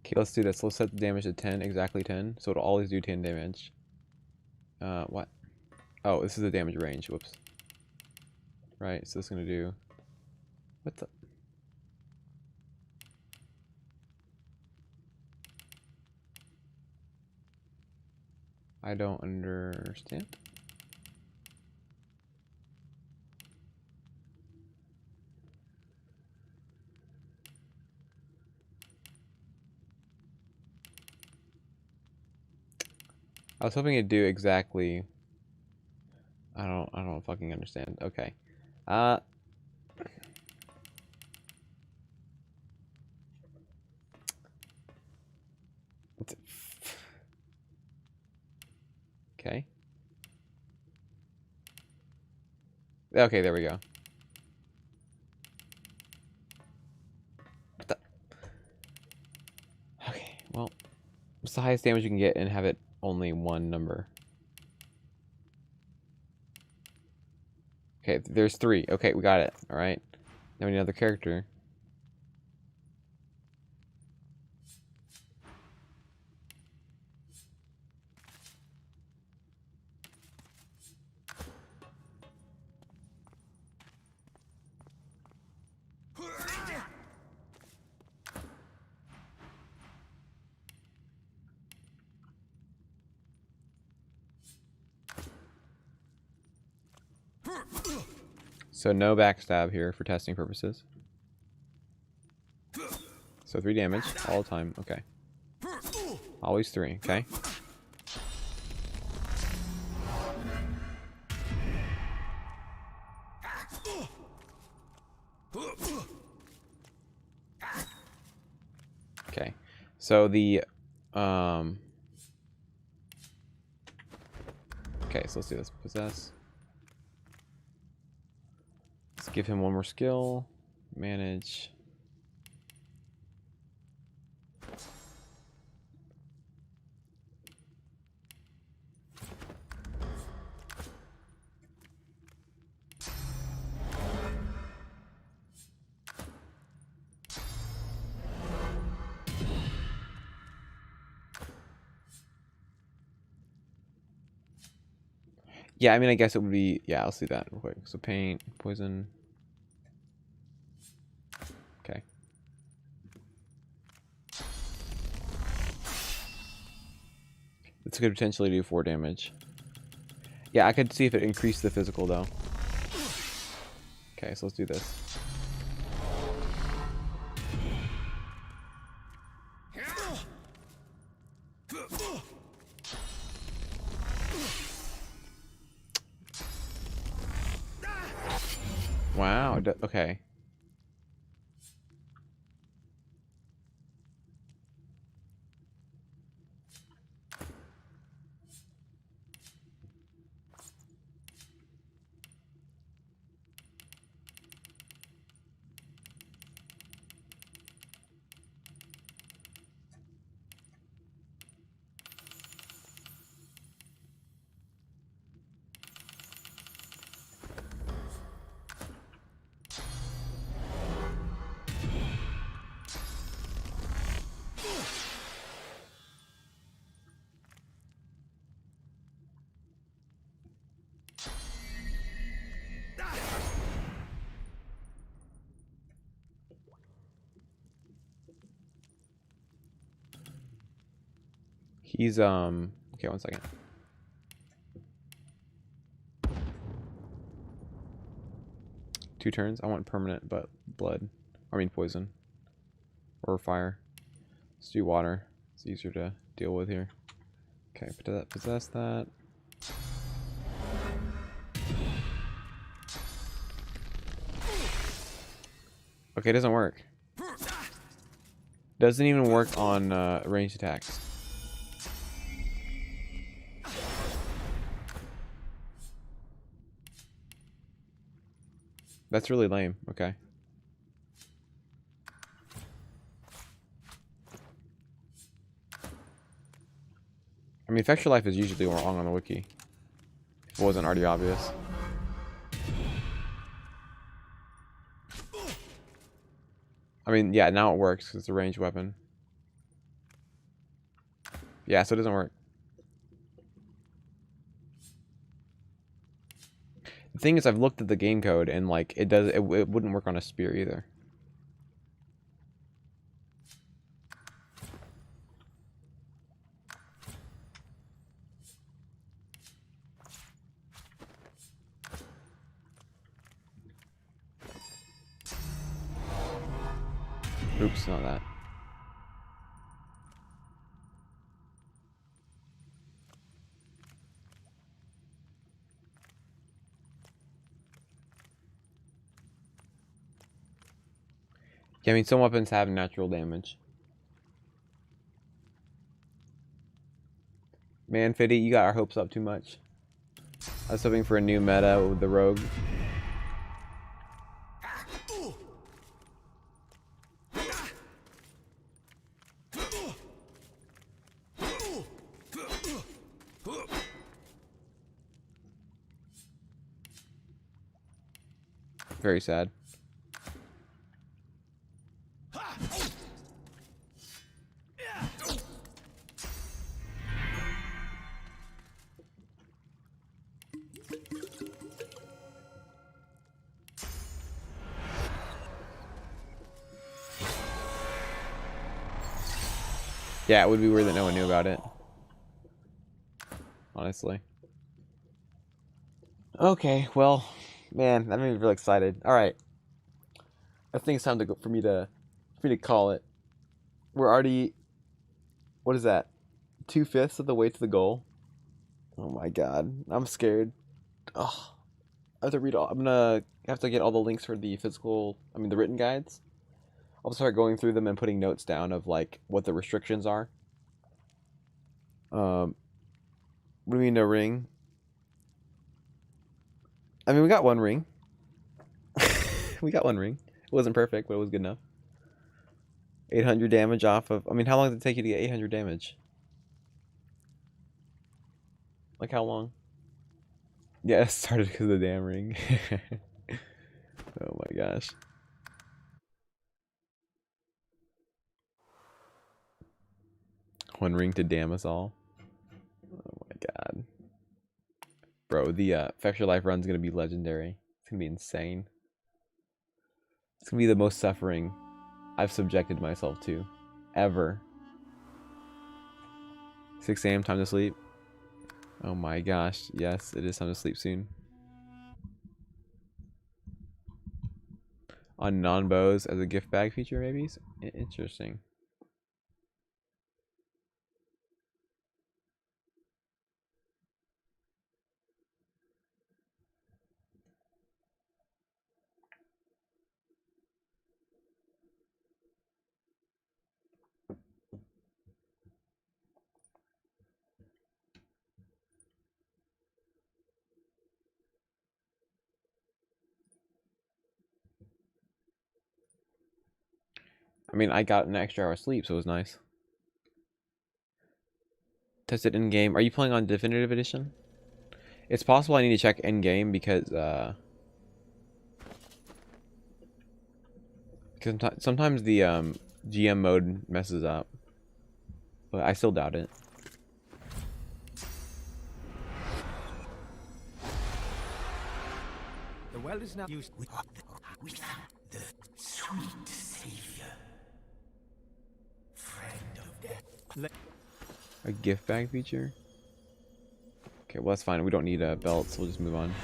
Okay, let's do this. Let's set the damage to 10, exactly 10. So it'll always do 10 damage. What? Oh, this is the damage range. Whoops. Right, so it's gonna do... What the... I don't understand. I was hoping it'd do exactly... I don't fucking understand. Okay. Okay. Okay, there we go. What the... Okay, well, what's the highest damage you can get and have it only one number? Okay, there's 3. Okay, we got it. All right. Now we need another character. So no backstab here for testing purposes. So 3 damage all the time. Okay. Always 3. Okay. Okay. So the okay, so let's do this. Possess. Let's give him one more skill. Manage. Yeah, I mean, I guess it would be... Yeah, I'll see that real quick. So paint, poison. Okay. This could potentially do 4 damage. Yeah, I could see if it increased the physical, though. Okay, so let's do this. Wow, okay. He's, okay, 1 second. Two turns? I want permanent, but blood. I mean poison. Or fire. Let's do water. It's easier to deal with here. Okay, possess that. Okay, it doesn't work. Doesn't even work on ranged attacks. That's really lame. Okay. I mean, Effectual Life is usually wrong on the wiki. If it wasn't already obvious. I mean, yeah, now it works because it's a ranged weapon. Yeah, so it doesn't work. The thing is, I've looked at the game code and like it wouldn't work on a spear either. Oops, not that. Yeah, I mean, some weapons have natural damage. Man, Fiddy, you got our hopes up too much. I was hoping for a new meta with the rogue. Very sad. Yeah, it would be weird that no one knew about it. Honestly. Okay, well, man, that made me really excited. All right, I think it's time to go for me to call it. We're already, what is that? 2/5 of the way to the goal. Oh my god, I'm scared. Oh, I have to read all. I'm gonna have to get all the links for the physical. I mean, the written guides. I'll start going through them and putting notes down of like what the restrictions are. What do you mean no ring? I mean, we got one ring. We got one ring. It wasn't perfect, but it was good enough. 800 damage off of... I mean, how long did it take you to get 800 damage? Like, how long? Yeah, it started because of the damn ring. Oh my gosh. One ring to damn us all. Oh my god. Bro, the Factor Life run's gonna be legendary. It's gonna be insane. It's gonna be the most suffering I've subjected myself to. Ever. 6 a.m. time to sleep. Oh my gosh. Yes, it is time to sleep soon. On non-bows as a gift bag feature, maybe? Interesting. I mean, I got an extra hour of sleep, so it was nice. Test it in game. Are you playing on Definitive Edition? It's possible I need to check in game because sometimes the GM mode messes up, but I still doubt it. The well is now used. We found the sweet savior, friend of death. A gift bag feature? Okay, well that's fine. We don't need belts. We'll just move on.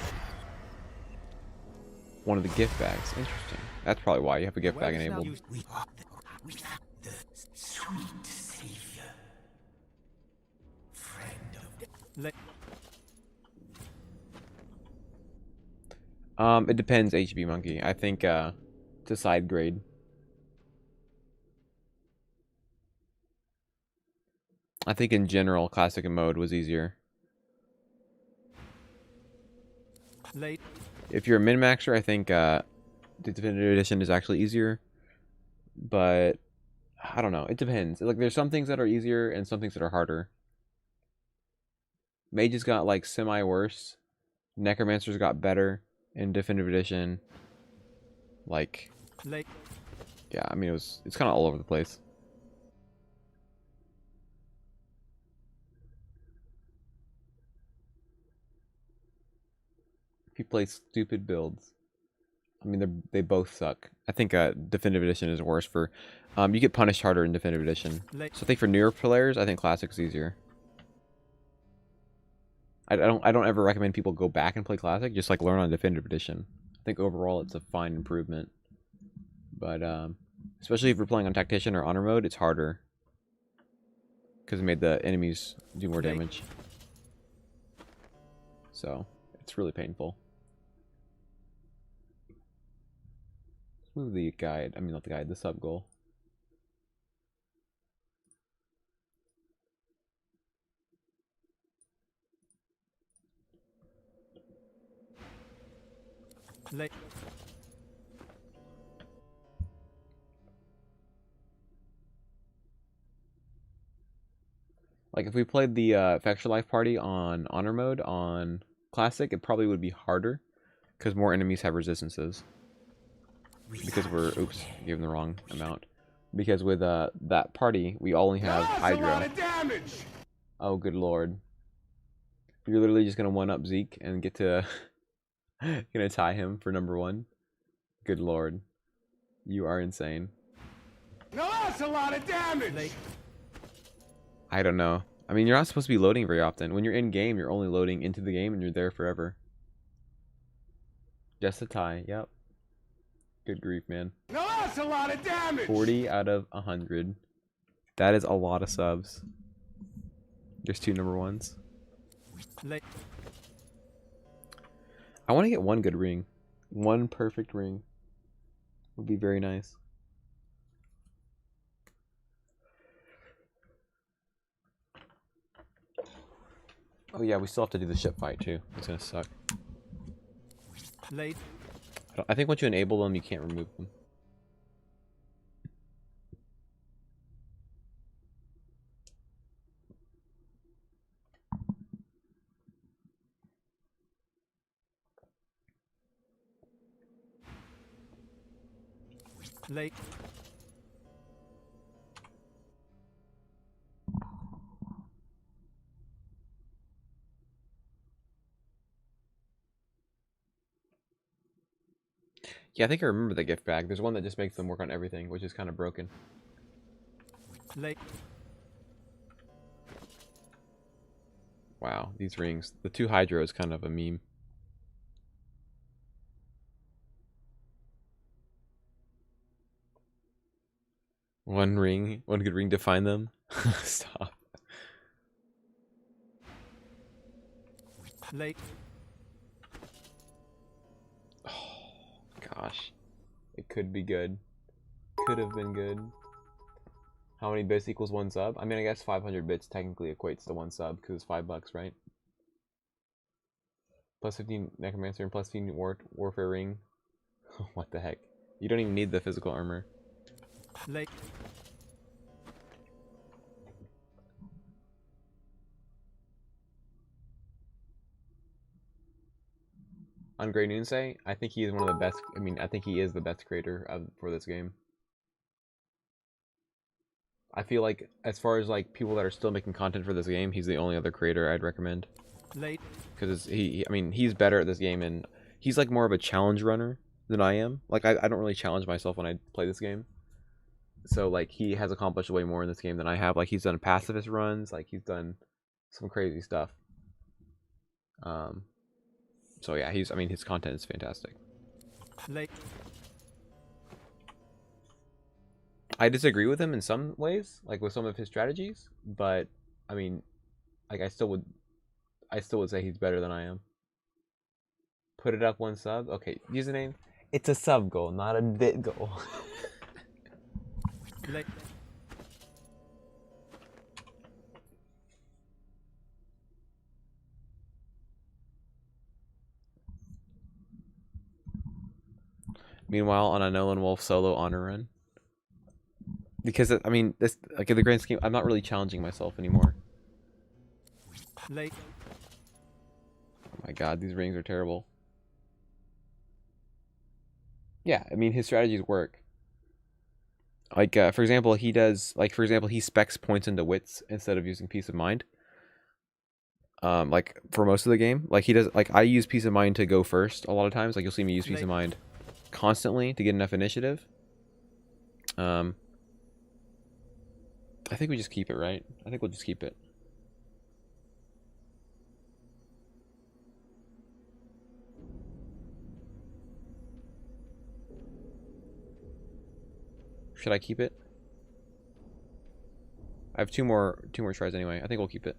One of the gift bags. Interesting. That's probably why you have a gift bag enabled. We found the sweet savior, friend of death. It depends, HB Monkey. I think it's a side grade. I think in general, classic and mode was easier. If you're a min-maxer, I think the Definitive Edition is actually easier. But I don't know. It depends. Like, there's some things that are easier and some things that are harder. Mages got like semi-worse. Necromancers got better in Definitive Edition. Like, yeah, I mean it's kind of all over the place. If you play stupid builds, I mean they both suck. I think Definitive Edition is worse for. You get punished harder in Definitive Edition. So I think for newer players, I think Classic's easier. I don't ever recommend people go back and play Classic. Just like learn on Definitive Edition. I think overall it's a fine improvement. But especially if you're playing on Tactician or Honor mode, it's harder because it made the enemies do more damage. So it's really painful. Let's move the guide. I mean, not the guide. The sub goal. Like if we played the Factual Life Party on Honor mode on Classic, it probably would be harder because more enemies have resistances. because we're oops, gave them the wrong amount. Because with that party, we only have That's a lot Hydra. of damage. Oh, good lord! You're literally just gonna one up Zeke and get to gonna tie him for #1. Good lord, you are insane. No, that's a lot of damage. I don't know. I mean, you're not supposed to be loading very often. When you're in game, you're only loading into the game and you're there forever. Just a tie. Yep. Good grief, man. No, that's a lot of damage. 40 out of 100. That is a lot of subs. There's 2 #1s. I want to get one good ring. One perfect ring would be very nice. Oh yeah, we still have to do the ship fight too. It's gonna suck. I think once you enable them, you can't remove them. Late. Yeah, I think I remember the gift bag. There's one that just makes them work on everything, which is kind of broken. Late. Wow, these rings. The 2 Hydra is kind of a meme. One ring, one good ring to find them. Stop. Late. Oh, gosh. It could be good. Could have been good. How many bits equals 1 sub? I mean, I guess 500 bits technically equates to 1 sub because it's $5, right? Plus 15 Necromancer and plus 15 Warfare Ring. What the heck? You don't even need the physical armor. Late. On Grey Noonsay, I think he is one of the best. I mean, I think he is the best creator for this game. I feel like, as far as like people that are still making content for this game, he's the only other creator I'd recommend. Late. Because I mean, he's better at this game, and he's like more of a challenge runner than I am. Like, I don't really challenge myself when I play this game. So like, he has accomplished way more in this game than I have. Like, he's done pacifist runs. Like, he's done some crazy stuff. So yeah, I mean, his content is fantastic. Late. I disagree with him in some ways, like with some of his strategies, but I mean, like I still would say he's better than I am. Put it up 1 sub. Okay, username. It's a sub goal, not a bit goal. Late. Meanwhile, on a Nolan Wolf solo honor run. Because I mean, this like in the grand scheme, I'm not really challenging myself anymore. Late. Oh my god, these rings are terrible. Yeah, I mean, his strategies work. Like, for example, he specs points into wits instead of using peace of mind. Like, for most of the game. Like, he does, like, I use peace of mind to go first a lot of times. Like, you'll see me use peace of mind constantly to get enough initiative. I think we just keep it, right? I think we'll just keep it. Should I keep it? I have two more tries anyway. I think we'll keep it.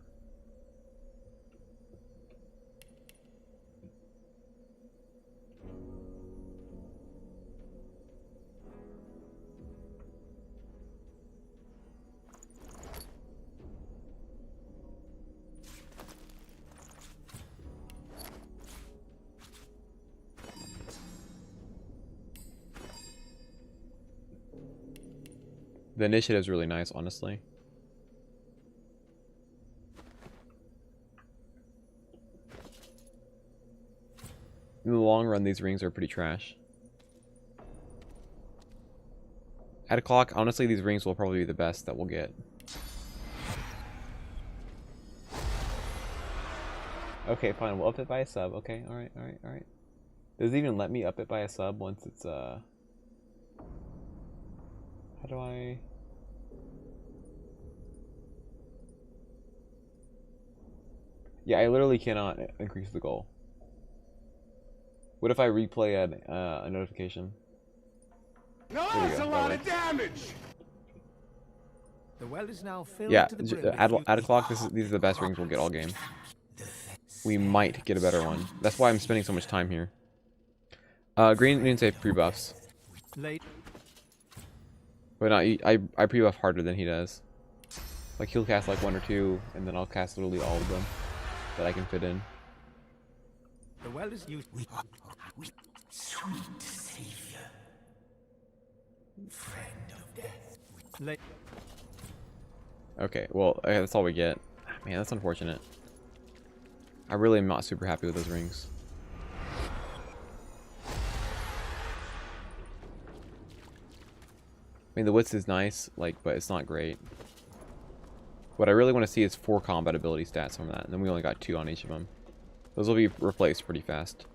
The initiative's really nice, honestly. In the long run, these rings are pretty trash. At a clock, honestly, these rings will probably be the best that we'll get. Okay, fine. We'll up it by a sub. Okay, alright, alright, alright. Does it even let me up it by a sub once it's, How do I... Yeah, I literally cannot increase the goal. What if I replay a notification? No, that's a lot of damage! The well is now filled Yeah, to the brim. at a clock, these are the best rings we'll get all game. We might get a better one. That's why I'm spending so much time here. Green didn't say pre-buffs. Late. But no, I pre-buff harder than he does. Like, he'll cast like 1 or 2, and then I'll cast literally all of them that I can fit in. The well is used. Sweet savior. Friend of death. Late. Okay, well, that's all we get. Man, that's unfortunate. I really am not super happy with those rings. I mean, the width is nice, like, but it's not great. What I really want to see is 4 combat ability stats from that, and then we only got 2 on each of them. Those will be replaced pretty fast.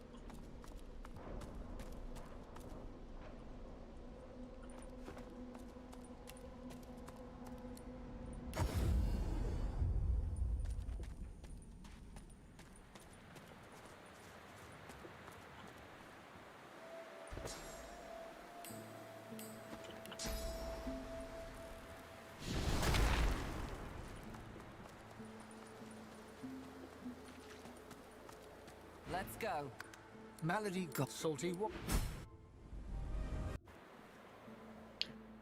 Let's go. Malady got salty.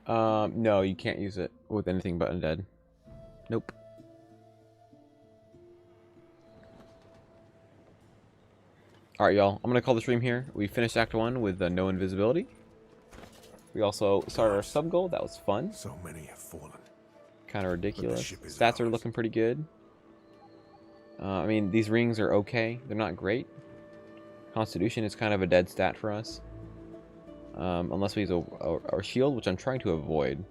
No, you can't use it with anything but undead. Nope. Alright, y'all. I'm gonna call the stream here. We finished Act 1 with no invisibility. We also started our sub goal. That was fun. So many have fallen. Kind of ridiculous. Stats are looking pretty good. I mean, these rings are okay. They're not great. Constitution is kind of a dead stat for us. Unless we use our shield, which I'm trying to avoid.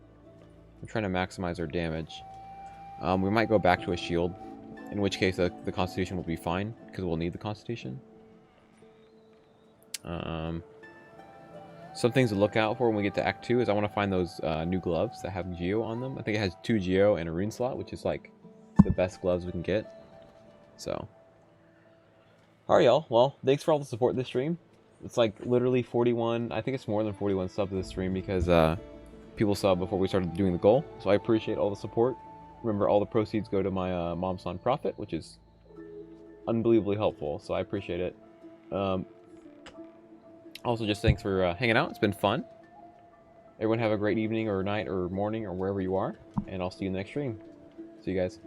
I'm trying to maximize our damage. We might go back to a shield, in which case the Constitution will be fine, because we'll need the Constitution. Some things to look out for when we get to Act 2 is I want to find those new gloves that have Geo on them. I think it has 2 Geo and a rune slot, which is like the best gloves we can get. So, alright, y'all. Well, thanks for all the support this stream. It's like literally 41. I think it's more than 41 subs this stream because people subbed before we started doing the goal. So I appreciate all the support. Remember, all the proceeds go to my mom's nonprofit, which is unbelievably helpful. So I appreciate it. Also, just thanks for hanging out. It's been fun. Everyone have a great evening or night or morning or wherever you are. And I'll see you in the next stream. See you guys.